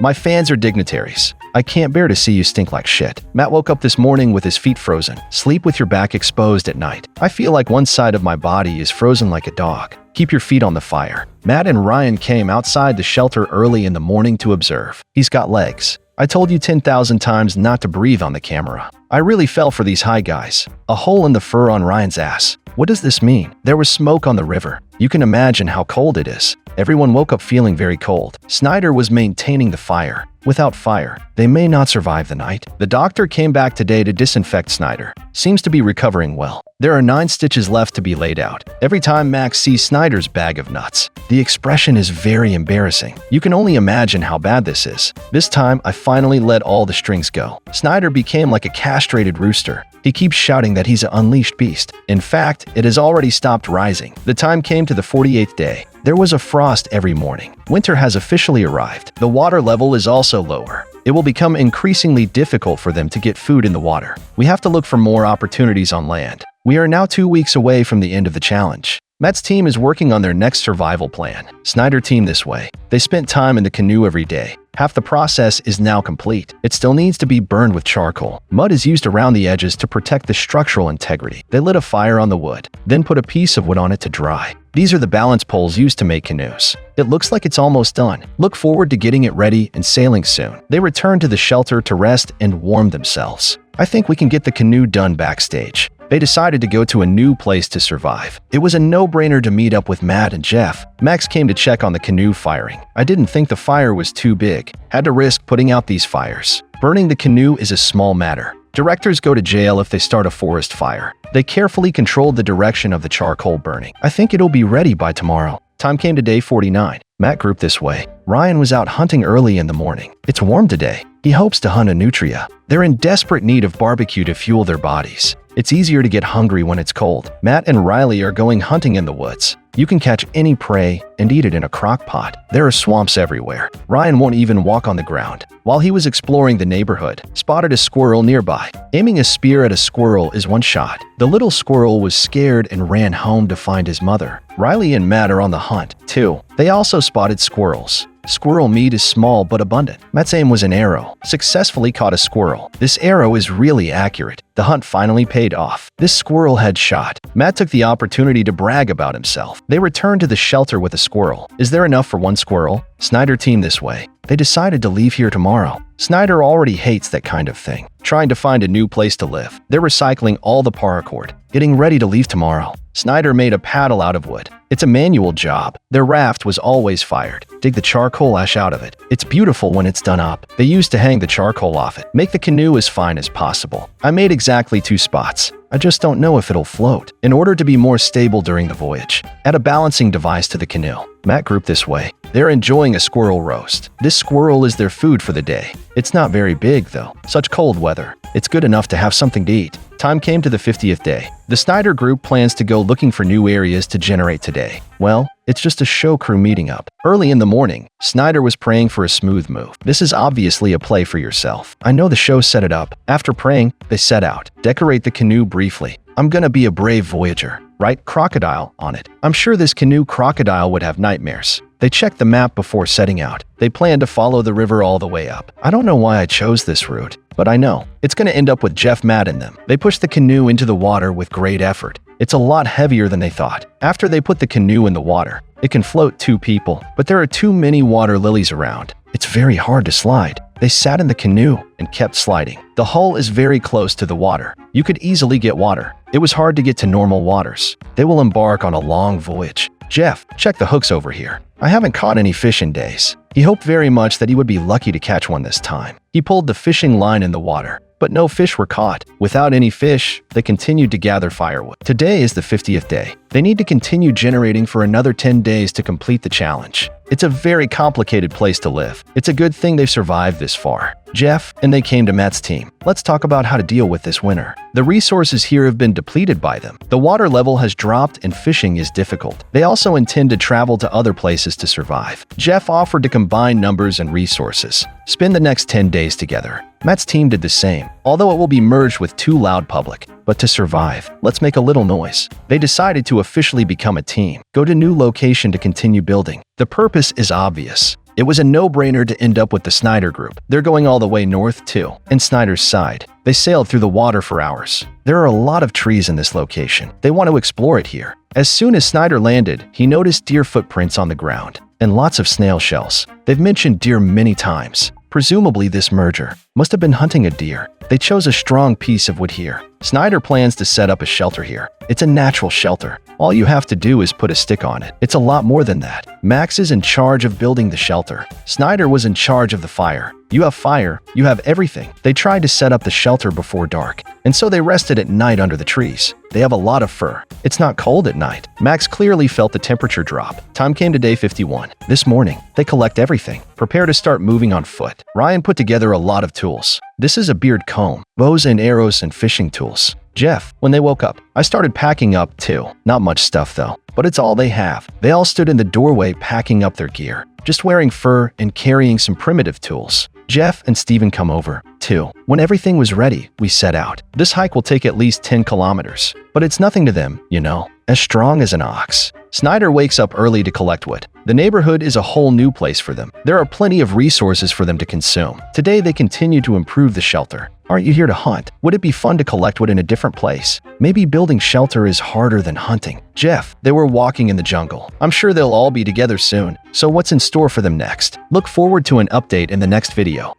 My fans are dignitaries. I can't bear to see you stink like shit. Matt woke up this morning with his feet frozen. Sleep with your back exposed at night. I feel like one side of my body is frozen like a dog. Keep your feet on the fire. Matt and Ryan came outside the shelter early in the morning to observe. He's got legs. I told you 10,000 times not to breathe on the camera. I really fell for these high guys. A hole in the fur on Ryan's ass. What does this mean? There was smoke on the river. You can imagine how cold it is. Everyone woke up feeling very cold. Snyder was maintaining the fire. Without fire, they may not survive the night. The doctor came back today to disinfect Snyder. Seems to be recovering well. There are 9 stitches left to be laid out. Every time Max sees Snyder's bag of nuts, the expression is very embarrassing. You can only imagine how bad this is. This time, I finally let all the strings go. Snyder became like a castrated rooster. He keeps shouting that he's an unleashed beast. In fact, it has already stopped rising. The time came to the 48th day. There was a frost every morning. Winter has officially arrived. The water level is also lower. It will become increasingly difficult for them to get food in the water. We have to look for more opportunities on land. We are now 2 weeks away from the end of the challenge. Matt's team is working on their next survival plan. Snyder team this way. They spent time in the canoe every day. Half the process is now complete. It still needs to be burned with charcoal. Mud is used around the edges to protect the structural integrity. They lit a fire on the wood, then put a piece of wood on it to dry. These are the balance poles used to make canoes. It looks like it's almost done. Look forward to getting it ready and sailing soon. They return to the shelter to rest and warm themselves. I think we can get the canoe done backstage. They decided to go to a new place to survive. It was a no-brainer to meet up with Matt and Jeff. Max came to check on the canoe firing. I didn't think the fire was too big. Had to risk putting out these fires. Burning the canoe is a small matter. Directors go to jail if they start a forest fire. They carefully controlled the direction of the charcoal burning. I think it'll be ready by tomorrow. Time came to day 49. Matt grouped this way. Ryan was out hunting early in the morning. It's warm today. He hopes to hunt a nutria. They're in desperate need of barbecue to fuel their bodies. It's easier to get hungry when it's cold. Matt and Riley are going hunting in the woods. You can catch any prey and eat it in a crock pot. There are swamps everywhere. Ryan won't even walk on the ground. While he was exploring the neighborhood, spotted a squirrel nearby. Aiming a spear at a squirrel is one shot. The little squirrel was scared and ran home to find his mother. Riley and Matt are on the hunt, too. They also spotted squirrels. Squirrel meat is small but abundant. Matt's aim was an arrow. Successfully caught a squirrel. This arrow is really accurate. The hunt finally paid off. This squirrel had shot. Matt took the opportunity to brag about himself. They returned to the shelter with a squirrel. Is there enough for one squirrel? Snyder teamed this way. They decided to leave here tomorrow. Snyder already hates that kind of thing. Trying to find a new place to live. They're recycling all the paracord. Getting ready to leave tomorrow. Snyder made a paddle out of wood. It's a manual job. Their raft was always fired. Dig the charcoal ash out of it. It's beautiful when it's done up. They used to hang the charcoal off it. Make the canoe as fine as possible. I made exactly 2 spots. I just don't know if it'll float. In order to be more stable during the voyage, add a balancing device to the canoe. Matt grouped this way. They're enjoying a squirrel roast. This squirrel is their food for the day. It's not very big, though. Such cold weather. It's good enough to have something to eat. Time came to the 50th day. The Snyder group plans to go looking for new areas to generate today. Well, it's just a show crew meeting up. Early in the morning, Snyder was praying for a smooth move. This is obviously a play for yourself. I know the show set it up. After praying, they set out. Decorate the canoe briefly. I'm gonna be a brave voyager. write crocodile on it. I'm sure this canoe crocodile would have nightmares. They checked the map before setting out. They planned to follow the river all the way up. I don't know why I chose this route, but I know. It's going to end up with Jeff mad in them. They pushed the canoe into the water with great effort. It's a lot heavier than they thought. After they put the canoe in the water, it can float 2 people, but there are too many water lilies around. It's very hard to slide. They sat in the canoe and kept sliding. The hull is very close to the water. You could easily get water. It was hard to get to normal waters. They will embark on a long voyage. Jeff, check the hooks over here. I haven't caught any fish in days. He hoped very much that he would be lucky to catch one this time. He pulled the fishing line in the water, but no fish were caught. Without any fish, they continued to gather firewood. Today is the 50th day. They need to continue generating for another 10 days to complete the challenge. It's a very complicated place to live. It's a good thing they've survived this far. Jeff and they came to Matt's team. Let's talk about how to deal with this winter. The resources here have been depleted by them. The water level has dropped and fishing is difficult. They also intend to travel to other places to survive. Jeff offered to combine numbers and resources. Spend the next 10 days together. Matt's team did the same, although it will be merged with too loud public. But to survive, let's make a little noise. They decided to officially become a team. Go to new location to continue building. The purpose is obvious. It was a no-brainer to end up with the Snyder group. They're going all the way north too, and Snyder's side. They sailed through the water for hours. There are a lot of trees in this location. They want to explore it here. As soon as Snyder landed, he noticed deer footprints on the ground and lots of snail shells. They've mentioned deer many times. Presumably this merger must have been hunting a deer. They chose a strong piece of wood here. Snyder plans to set up a shelter here. It's a natural shelter. All you have to do is put a stick on it. It's a lot more than that. Max is in charge of building the shelter. Snyder was in charge of the fire. You have fire, you have everything. They tried to set up the shelter before dark, and so they rested at night under the trees. They have a lot of fur. It's not cold at night. Max clearly felt the temperature drop. Time came to day 51. This morning, they collect everything. Prepare to start moving on foot. Ryan put together a lot of tools. This is a beard comb, bows and arrows and fishing tools. Jeff, when they woke up, I started packing up too. Not much stuff though, but it's all they have. They all stood in the doorway packing up their gear, just wearing fur and carrying some primitive tools. Jeff and Steven come over, too. When everything was ready, we set out. This hike will take at least 10 kilometers, but it's nothing to them, you know, as strong as an ox. Snyder wakes up early to collect wood. The neighborhood is a whole new place for them. There are plenty of resources for them to consume. Today, they continue to improve the shelter. Aren't you here to hunt? Would it be fun to collect wood in a different place? Maybe building shelter is harder than hunting. Jeff, they were walking in the jungle. I'm sure they'll all be together soon. So what's in store for them next? Look forward to an update in the next video.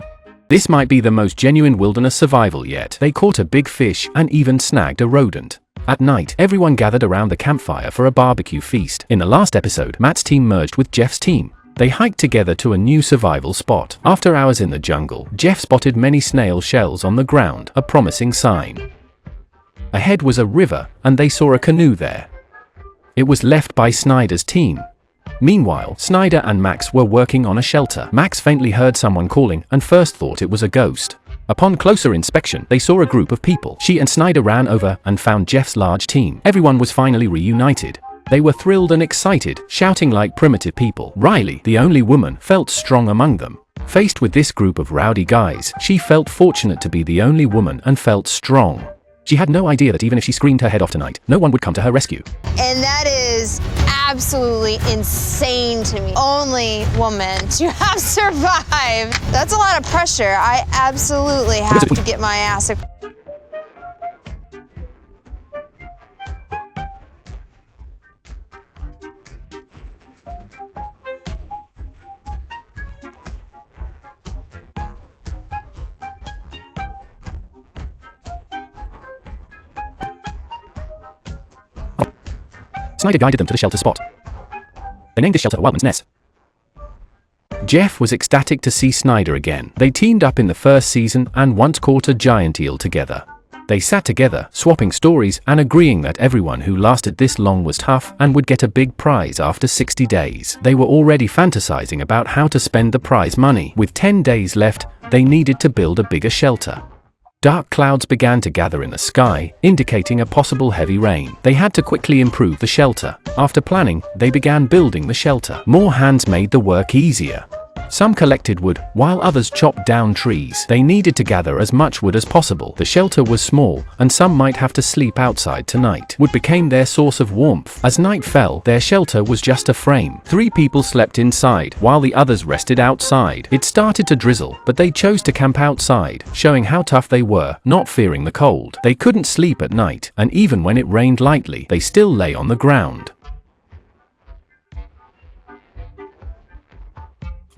This might be the most genuine wilderness survival yet. They caught a big fish and even snagged a rodent. At night, everyone gathered around the campfire for a barbecue feast. In the last episode, Matt's team merged with Jeff's team. They hiked together to a new survival spot. After hours in the jungle, Jeff spotted many snail shells on the ground, a promising sign. Ahead was a river, and they saw a canoe there. It was left by Snyder's team. Meanwhile, Snyder and Max were working on a shelter. Max faintly heard someone calling and first thought it was a ghost. Upon closer inspection, they saw a group of people. She and Snyder ran over and found Jeff's large team. Everyone was finally reunited. They were thrilled and excited, shouting like primitive people. Riley, the only woman, felt strong among them. Faced with this group of rowdy guys, she felt fortunate to be the only woman and felt strong. She had no idea that even if she screamed her head off tonight, no one would come to her rescue. And that is absolutely insane to me. Only woman to have survived. That's a lot of pressure. I absolutely have to get my ass. Snyder guided them to the shelter spot. They named this shelter a Wildman's Nest. Jeff was ecstatic to see Snyder again. They teamed up in the first season and once caught a giant eel together. They sat together, swapping stories and agreeing that everyone who lasted this long was tough and would get a big prize after 60 days. They were already fantasizing about how to spend the prize money. With 10 days left, they needed to build a bigger shelter. Dark clouds began to gather in the sky, indicating a possible heavy rain. They had to quickly improve the shelter. After planning, they began building the shelter. More hands made the work easier. Some collected wood, while others chopped down trees. They needed to gather as much wood as possible. The shelter was small, and some might have to sleep outside tonight. Wood became their source of warmth. As night fell, their shelter was just a frame. 3 people slept inside, while the others rested outside. It started to drizzle, but they chose to camp outside, showing how tough they were, not fearing the cold. They couldn't sleep at night, and even when it rained lightly, they still lay on the ground.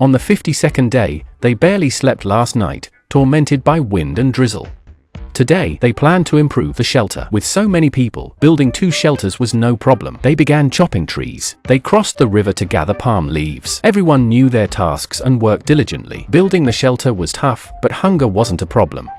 On the 52nd day, they barely slept last night, tormented by wind and drizzle. Today, they planned to improve the shelter. With so many people, building 2 shelters was no problem. They began chopping trees. They crossed the river to gather palm leaves. Everyone knew their tasks and worked diligently. Building the shelter was tough, but hunger wasn't a problem.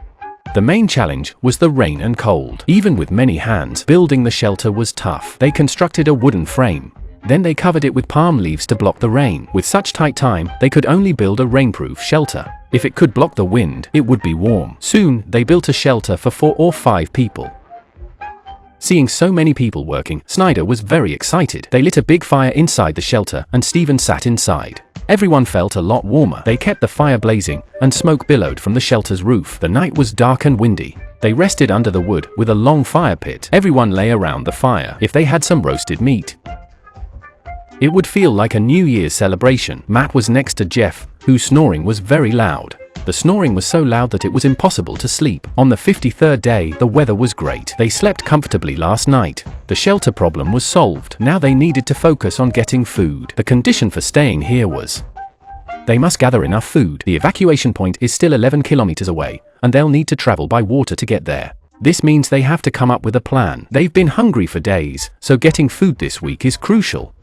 The main challenge was the rain and cold. Even with many hands, building the shelter was tough. They constructed a wooden frame. Then they covered it with palm leaves to block the rain. With such tight time, they could only build a rainproof shelter. If it could block the wind, it would be warm. Soon, they built a shelter for 4 or 5 people. Seeing so many people working, Snyder was very excited. They lit a big fire inside the shelter, and Steven sat inside. Everyone felt a lot warmer. They kept the fire blazing, and smoke billowed from the shelter's roof. The night was dark and windy. They rested under the wood, with a long fire pit. Everyone lay around the fire. If they had some roasted meat, it would feel like a New Year's celebration. Matt was next to Jeff, whose snoring was very loud. The snoring was so loud that it was impossible to sleep. On the 53rd day, the weather was great. They slept comfortably last night. The shelter problem was solved. Now they needed to focus on getting food. The condition for staying here was they must gather enough food. The evacuation point is still 11 kilometers away, and they'll need to travel by water to get there. This means they have to come up with a plan. They've been hungry for days, so getting food this week is crucial.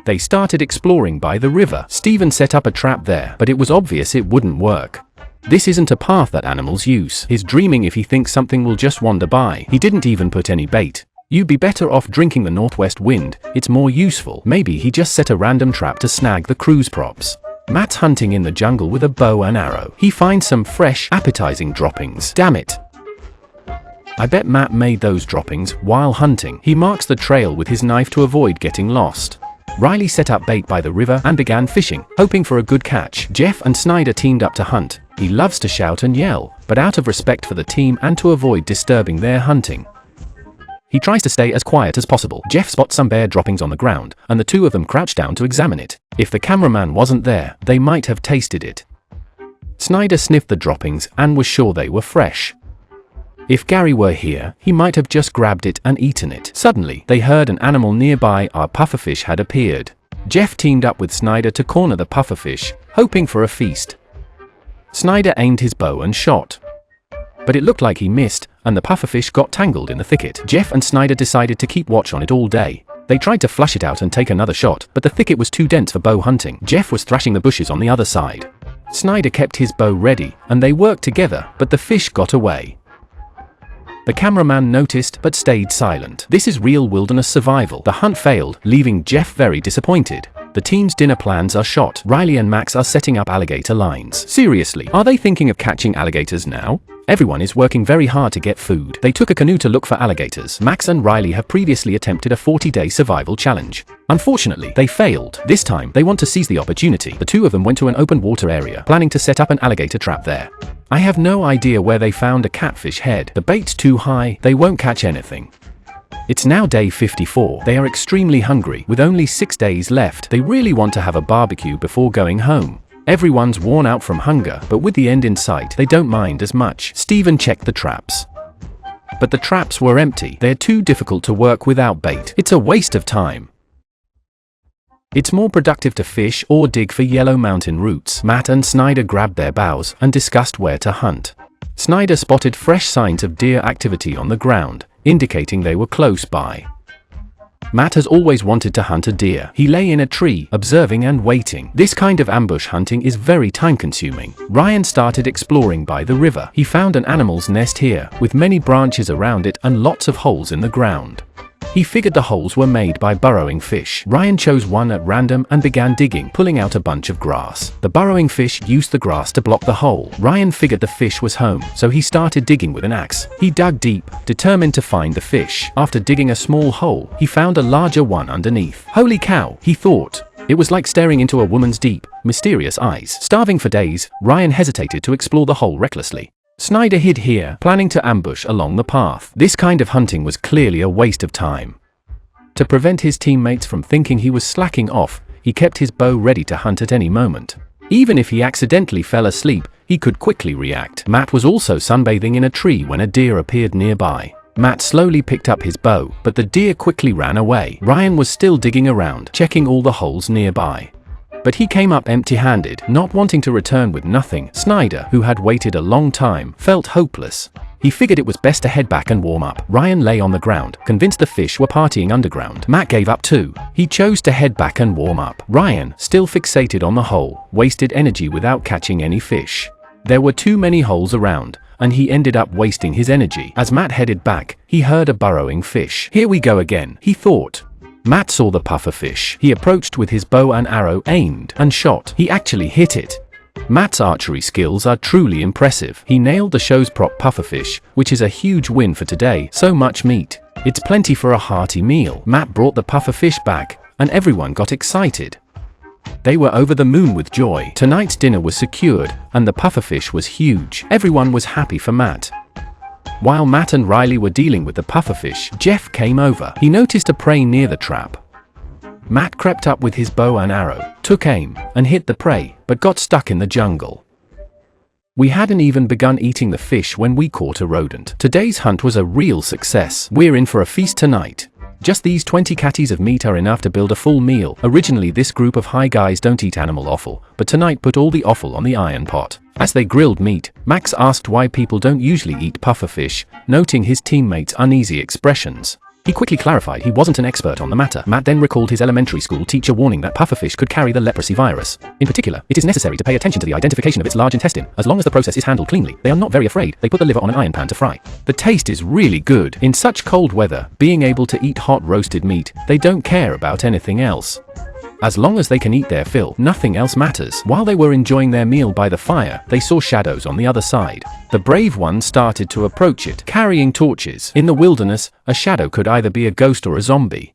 They started exploring by the river. Steven set up a trap there, but it was obvious it wouldn't work. This isn't a path that animals use. He's dreaming if he thinks something will just wander by. He didn't even put any bait. You'd be better off drinking the northwest wind. It's more useful. Maybe he just set a random trap to snag the cruise props. Matt's hunting in the jungle with a bow and arrow. He finds some fresh, appetizing droppings. Damn it. I bet Matt made those droppings while hunting. He marks the trail with his knife to avoid getting lost. Riley set up bait by the river and began fishing, hoping for a good catch. Jeff and Snyder teamed up to hunt. He loves to shout and yell, but out of respect for the team and to avoid disturbing their hunting, he tries to stay as quiet as possible. Jeff spots some bear droppings on the ground, and the 2 of them crouch down to examine it. If the cameraman wasn't there, they might have tasted it. Snyder sniffed the droppings and was sure they were fresh. If Gary were here, he might have just grabbed it and eaten it. Suddenly, they heard an animal nearby. Our pufferfish had appeared. Jeff teamed up with Snyder to corner the pufferfish, hoping for a feast. Snyder aimed his bow and shot, but it looked like he missed, and the pufferfish got tangled in the thicket. Jeff and Snyder decided to keep watch on it all day. They tried to flush it out and take another shot, but the thicket was too dense for bow hunting. Jeff was thrashing the bushes on the other side. Snyder kept his bow ready, and they worked together, but the fish got away. The cameraman noticed but stayed silent. This is real wilderness survival. The hunt failed, leaving Jeff very disappointed. The team's dinner plans are shot. Riley and Max are setting up alligator lines. Seriously, are they thinking of catching alligators now? Everyone is working very hard to get food. They took a canoe to look for alligators. Max and Riley have previously attempted a 40-day survival challenge. Unfortunately, they failed. This time, they want to seize the opportunity. The 2 of them went to an open water area, planning to set up an alligator trap there. I have no idea where they found a catfish head. The bait's too high, they won't catch anything. It's now day 54. They are extremely hungry. With only 6 days left, they really want to have a barbecue before going home. Everyone's worn out from hunger, but with the end in sight, they don't mind as much. Steven checked the traps, but the traps were empty. They're too difficult to work without bait. It's a waste of time. It's more productive to fish or dig for yellow mountain roots. Matt and Snyder grabbed their bows and discussed where to hunt. Snyder spotted fresh signs of deer activity on the ground, indicating they were close by. Matt has always wanted to hunt a deer. He lay in a tree, observing and waiting. This kind of ambush hunting is very time-consuming. Ryan started exploring by the river. He found an animal's nest here, with many branches around it and lots of holes in the ground. He figured the holes were made by burrowing fish. Ryan chose one at random and began digging, pulling out a bunch of grass. The burrowing fish used the grass to block the hole. Ryan figured the fish was home, so he started digging with an axe. He dug deep, determined to find the fish. After digging a small hole, he found a larger one underneath. Holy cow, he thought. It was like staring into a woman's deep, mysterious eyes. Starving for days, Ryan hesitated to explore the hole recklessly. Snyder hid here, planning to ambush along the path. This kind of hunting was clearly a waste of time. To prevent his teammates from thinking he was slacking off, he kept his bow ready to hunt at any moment. Even if he accidentally fell asleep, he could quickly react. Matt was also sunbathing in a tree when a deer appeared nearby. Matt slowly picked up his bow, but the deer quickly ran away. Ryan was still digging around, checking all the holes nearby. But he came up empty-handed, not wanting to return with nothing. Snyder, who had waited a long time, felt hopeless. He figured it was best to head back and warm up. Ryan lay on the ground, convinced the fish were partying underground. Matt gave up too. He chose to head back and warm up. Ryan, still fixated on the hole, wasted energy without catching any fish. There were too many holes around, and he ended up wasting his energy. As Matt headed back, he heard a burrowing fish. Here we go again, he thought. Matt saw the pufferfish. He approached with his bow and arrow, aimed, and shot. He actually hit it. Matt's archery skills are truly impressive. He nailed the show's prop pufferfish, which is a huge win for today. So much meat. It's plenty for a hearty meal. Matt brought the pufferfish back, and everyone got excited. They were over the moon with joy. Tonight's dinner was secured, and the pufferfish was huge. Everyone was happy for Matt. While Matt and Riley were dealing with the pufferfish, Jeff came over. He noticed a prey near the trap. Matt crept up with his bow and arrow, took aim, and hit the prey, but got stuck in the jungle. We hadn't even begun eating the fish when we caught a rodent. Today's hunt was a real success. We're in for a feast tonight. Just these 20 catties of meat are enough to build a full meal. Originally, this group of high guys don't eat animal offal, but tonight put all the offal on the iron pot. As they grilled meat, Max asked why people don't usually eat pufferfish, noting his teammates' uneasy expressions. He quickly clarified he wasn't an expert on the matter. Matt then recalled his elementary school teacher warning that pufferfish could carry the leprosy virus. In particular, it is necessary to pay attention to the identification of its large intestine. As long as the process is handled cleanly, they are not very afraid. They put the liver on an iron pan to fry. The taste is really good. In such cold weather, being able to eat hot roasted meat, they don't care about anything else. As long as they can eat their fill, nothing else matters. While they were enjoying their meal by the fire, they saw shadows on the other side. The brave ones started to approach it, carrying torches. In the wilderness, a shadow could either be a ghost or a zombie.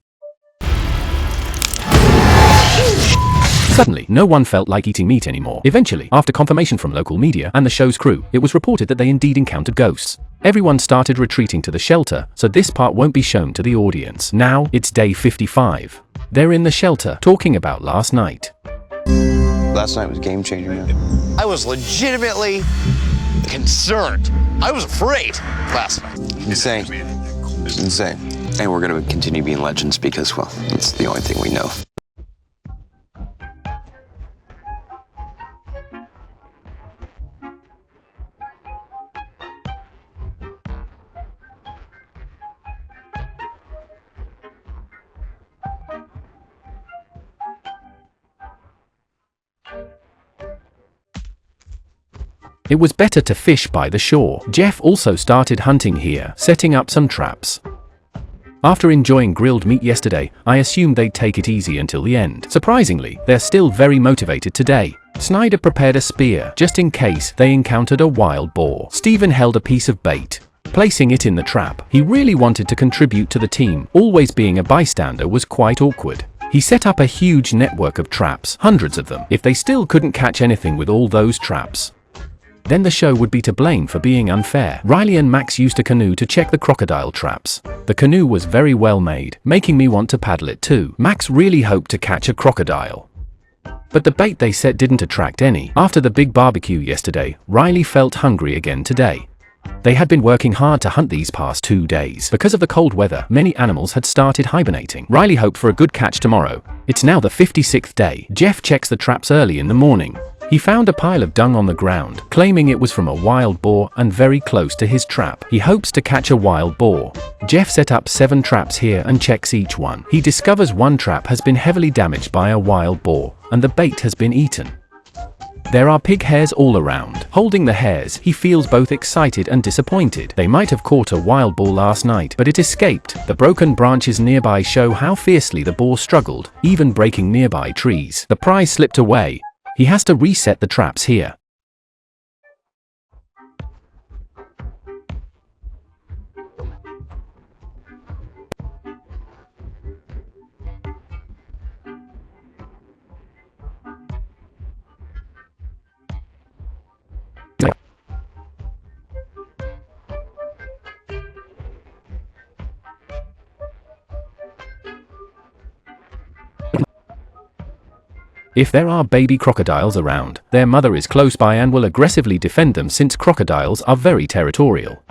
Suddenly, no one felt like eating meat anymore. Eventually, after confirmation from local media and the show's crew, it was reported that they indeed encountered ghosts. Everyone started retreating to the shelter, so this part won't be shown to the audience. Now, it's day 55. They're in the shelter, talking about last night. Last night was game changer, man. I was legitimately concerned. I was afraid last night. Insane. It's insane. And we're going to continue being legends because, well, it's the only thing we know. It was better to fish by the shore. Jeff also started hunting here, setting up some traps. After enjoying grilled meat yesterday, I assumed they'd take it easy until the end. Surprisingly, they're still very motivated today. Snyder prepared a spear, just in case they encountered a wild boar. Steven held a piece of bait, placing it in the trap. He really wanted to contribute to the team. Always being a bystander was quite awkward. He set up a huge network of traps, hundreds of them. If they still couldn't catch anything with all those traps, then the show would be to blame for being unfair. Riley and Max used a canoe to check the crocodile traps. The canoe was very well made, making me want to paddle it too. Max really hoped to catch a crocodile, but the bait they set didn't attract any. After the big barbecue yesterday, Riley felt hungry again today. They had been working hard to hunt these past 2 days. Because of the cold weather, many animals had started hibernating. Riley hoped for a good catch tomorrow. It's now the 56th day. Jeff checks the traps early in the morning. He found a pile of dung on the ground, claiming it was from a wild boar and very close to his trap. He hopes to catch a wild boar. Jeff set up 7 traps here and checks each one. He discovers one trap has been heavily damaged by a wild boar, and the bait has been eaten. There are pig hairs all around. Holding the hairs, he feels both excited and disappointed. They might have caught a wild boar last night, but it escaped. The broken branches nearby show how fiercely the boar struggled, even breaking nearby trees. The prize slipped away. He has to reset the traps here. If there are baby crocodiles around, their mother is close by and will aggressively defend them since crocodiles are very territorial.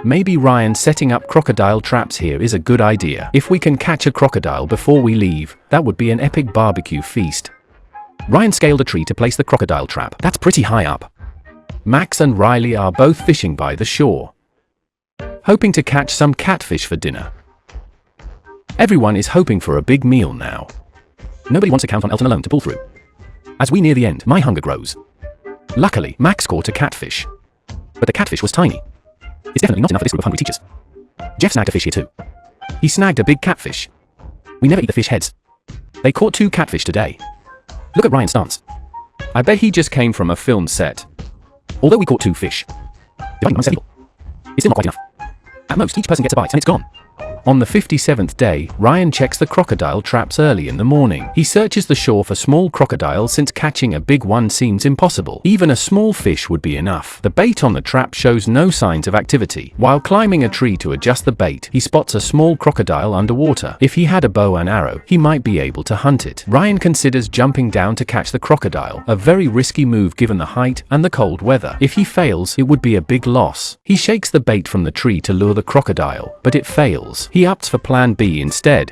Maybe Ryan setting up crocodile traps here is a good idea. If we can catch a crocodile before we leave, that would be an epic barbecue feast. Ryan scaled a tree to place the crocodile trap. That's pretty high up. Max and Riley are both fishing by the shore, hoping to catch some catfish for dinner. Everyone is hoping for a big meal now. Nobody wants to count on Elton alone to pull through. As we near the end, my hunger grows. Luckily, Max caught a catfish. But the catfish was tiny. It's definitely not enough for this group of hungry teachers. Jeff snagged a fish here too. He snagged a big catfish. We never eat the fish heads. They caught 2 catfish today. Look at Ryan's stance. I bet he just came from a film set. Although we caught 2 fish, dividing among 7 people, it's still not quite enough. At most, each person gets a bite and it's gone. On the 57th day, Ryan checks the crocodile traps early in the morning. He searches the shore for small crocodiles since catching a big one seems impossible. Even a small fish would be enough. The bait on the trap shows no signs of activity. While climbing a tree to adjust the bait, he spots a small crocodile underwater. If he had a bow and arrow, he might be able to hunt it. Ryan considers jumping down to catch the crocodile, a very risky move given the height and the cold weather. If he fails, it would be a big loss. He shakes the bait from the tree to lure the crocodile, but it fails. He opts for plan B instead.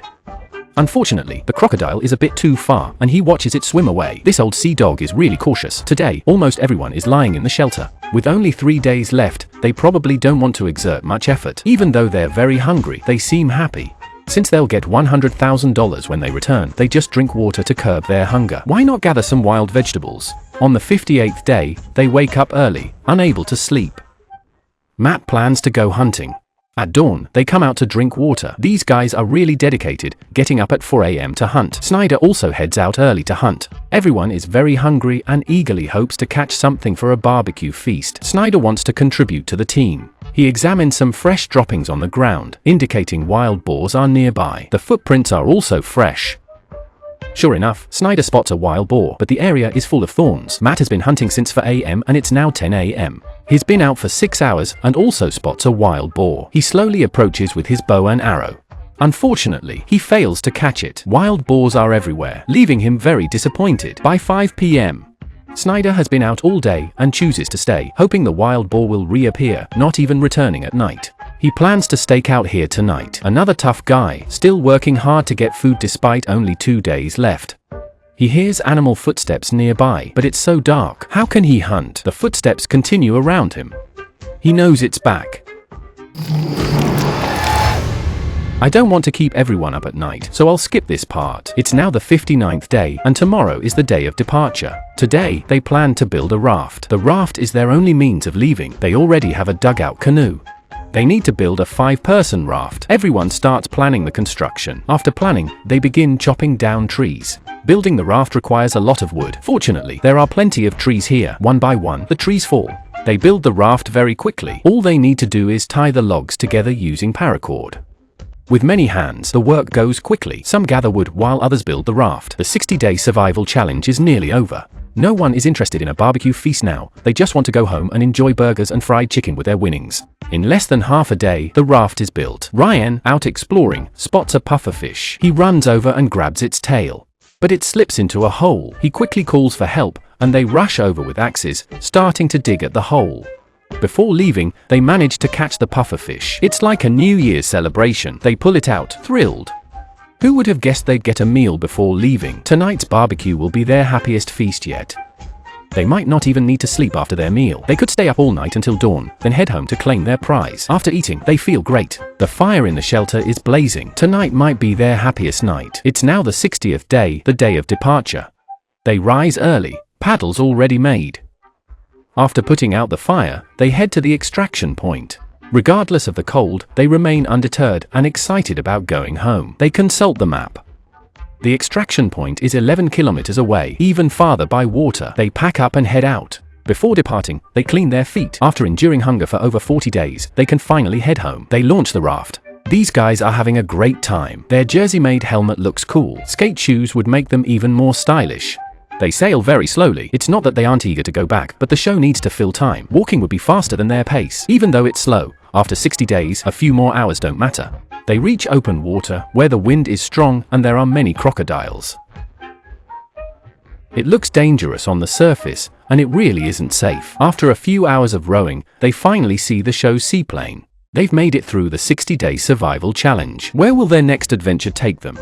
Unfortunately, the crocodile is a bit too far, and he watches it swim away. This old sea dog is really cautious. Today, almost everyone is lying in the shelter. With only 3 days left, they probably don't want to exert much effort. Even though they're very hungry, they seem happy. Since they'll get $100,000 when they return, they just drink water to curb their hunger. Why not gather some wild vegetables? On the 58th day, they wake up early, unable to sleep. Matt plans to go hunting. At dawn, they come out to drink water. These guys are really dedicated, getting up at 4 a.m. to hunt. Snyder also heads out early to hunt. Everyone is very hungry and eagerly hopes to catch something for a barbecue feast. Snyder wants to contribute to the team. He examines some fresh droppings on the ground, indicating wild boars are nearby. The footprints are also fresh. Sure enough, Snyder spots a wild boar, but the area is full of thorns. Matt has been hunting since 4 a.m. and it's now 10 a.m. He's been out for 6 hours and also spots a wild boar. He slowly approaches with his bow and arrow. Unfortunately, he fails to catch it. Wild boars are everywhere, leaving him very disappointed. By 5 p.m., Snyder has been out all day and chooses to stay, hoping the wild boar will reappear, not even returning at night. He plans to stake out here tonight. Another tough guy, still working hard to get food despite only 2 days left. He hears animal footsteps nearby, but it's so dark. How can he hunt? The footsteps continue around him. He knows it's back. I don't want to keep everyone up at night, so I'll skip this part. It's now the 59th day, and tomorrow is the day of departure. Today, they plan to build a raft. The raft is their only means of leaving. They already have a dugout canoe. They need to build a 5-person raft. Everyone starts planning the construction. After planning, they begin chopping down trees. Building the raft requires a lot of wood. Fortunately, there are plenty of trees here. One by one, the trees fall. They build the raft very quickly. All they need to do is tie the logs together using paracord. With many hands, the work goes quickly. Some gather wood while others build the raft. The 60-day survival challenge is nearly over. No one is interested in a barbecue feast now. They just want to go home and enjoy burgers and fried chicken with their winnings. In less than half a day, the raft is built. Ryan, out exploring, spots a pufferfish. He runs over and grabs its tail. But it slips into a hole. He quickly calls for help, and they rush over with axes, starting to dig at the hole. Before leaving, they manage to catch the pufferfish. It's like a New Year's celebration. They pull it out, thrilled. Who would have guessed they'd get a meal before leaving? Tonight's barbecue will be their happiest feast yet. They might not even need to sleep after their meal. They could stay up all night until dawn, then head home to claim their prize. After eating, they feel great. The fire in the shelter is blazing. Tonight might be their happiest night. It's now the 60th day, the day of departure. They rise early, paddles already made. After putting out the fire, they head to the extraction point. Regardless of the cold, they remain undeterred and excited about going home. They consult the map. The extraction point is 11 kilometers away, even farther by water. They pack up and head out. Before departing, they clean their feet. After enduring hunger for over 40 days, they can finally head home. They launch the raft. These guys are having a great time. Their jersey-made helmet looks cool. Skate shoes would make them even more stylish. They sail very slowly. It's not that they aren't eager to go back, but the show needs to fill time. Walking would be faster than their pace. Even though it's slow, after 60 days, a few more hours don't matter. They reach open water, where the wind is strong and there are many crocodiles. It looks dangerous on the surface, and it really isn't safe. After a few hours of rowing, they finally see the show's seaplane. They've made it through the 60-day survival challenge. Where will their next adventure take them?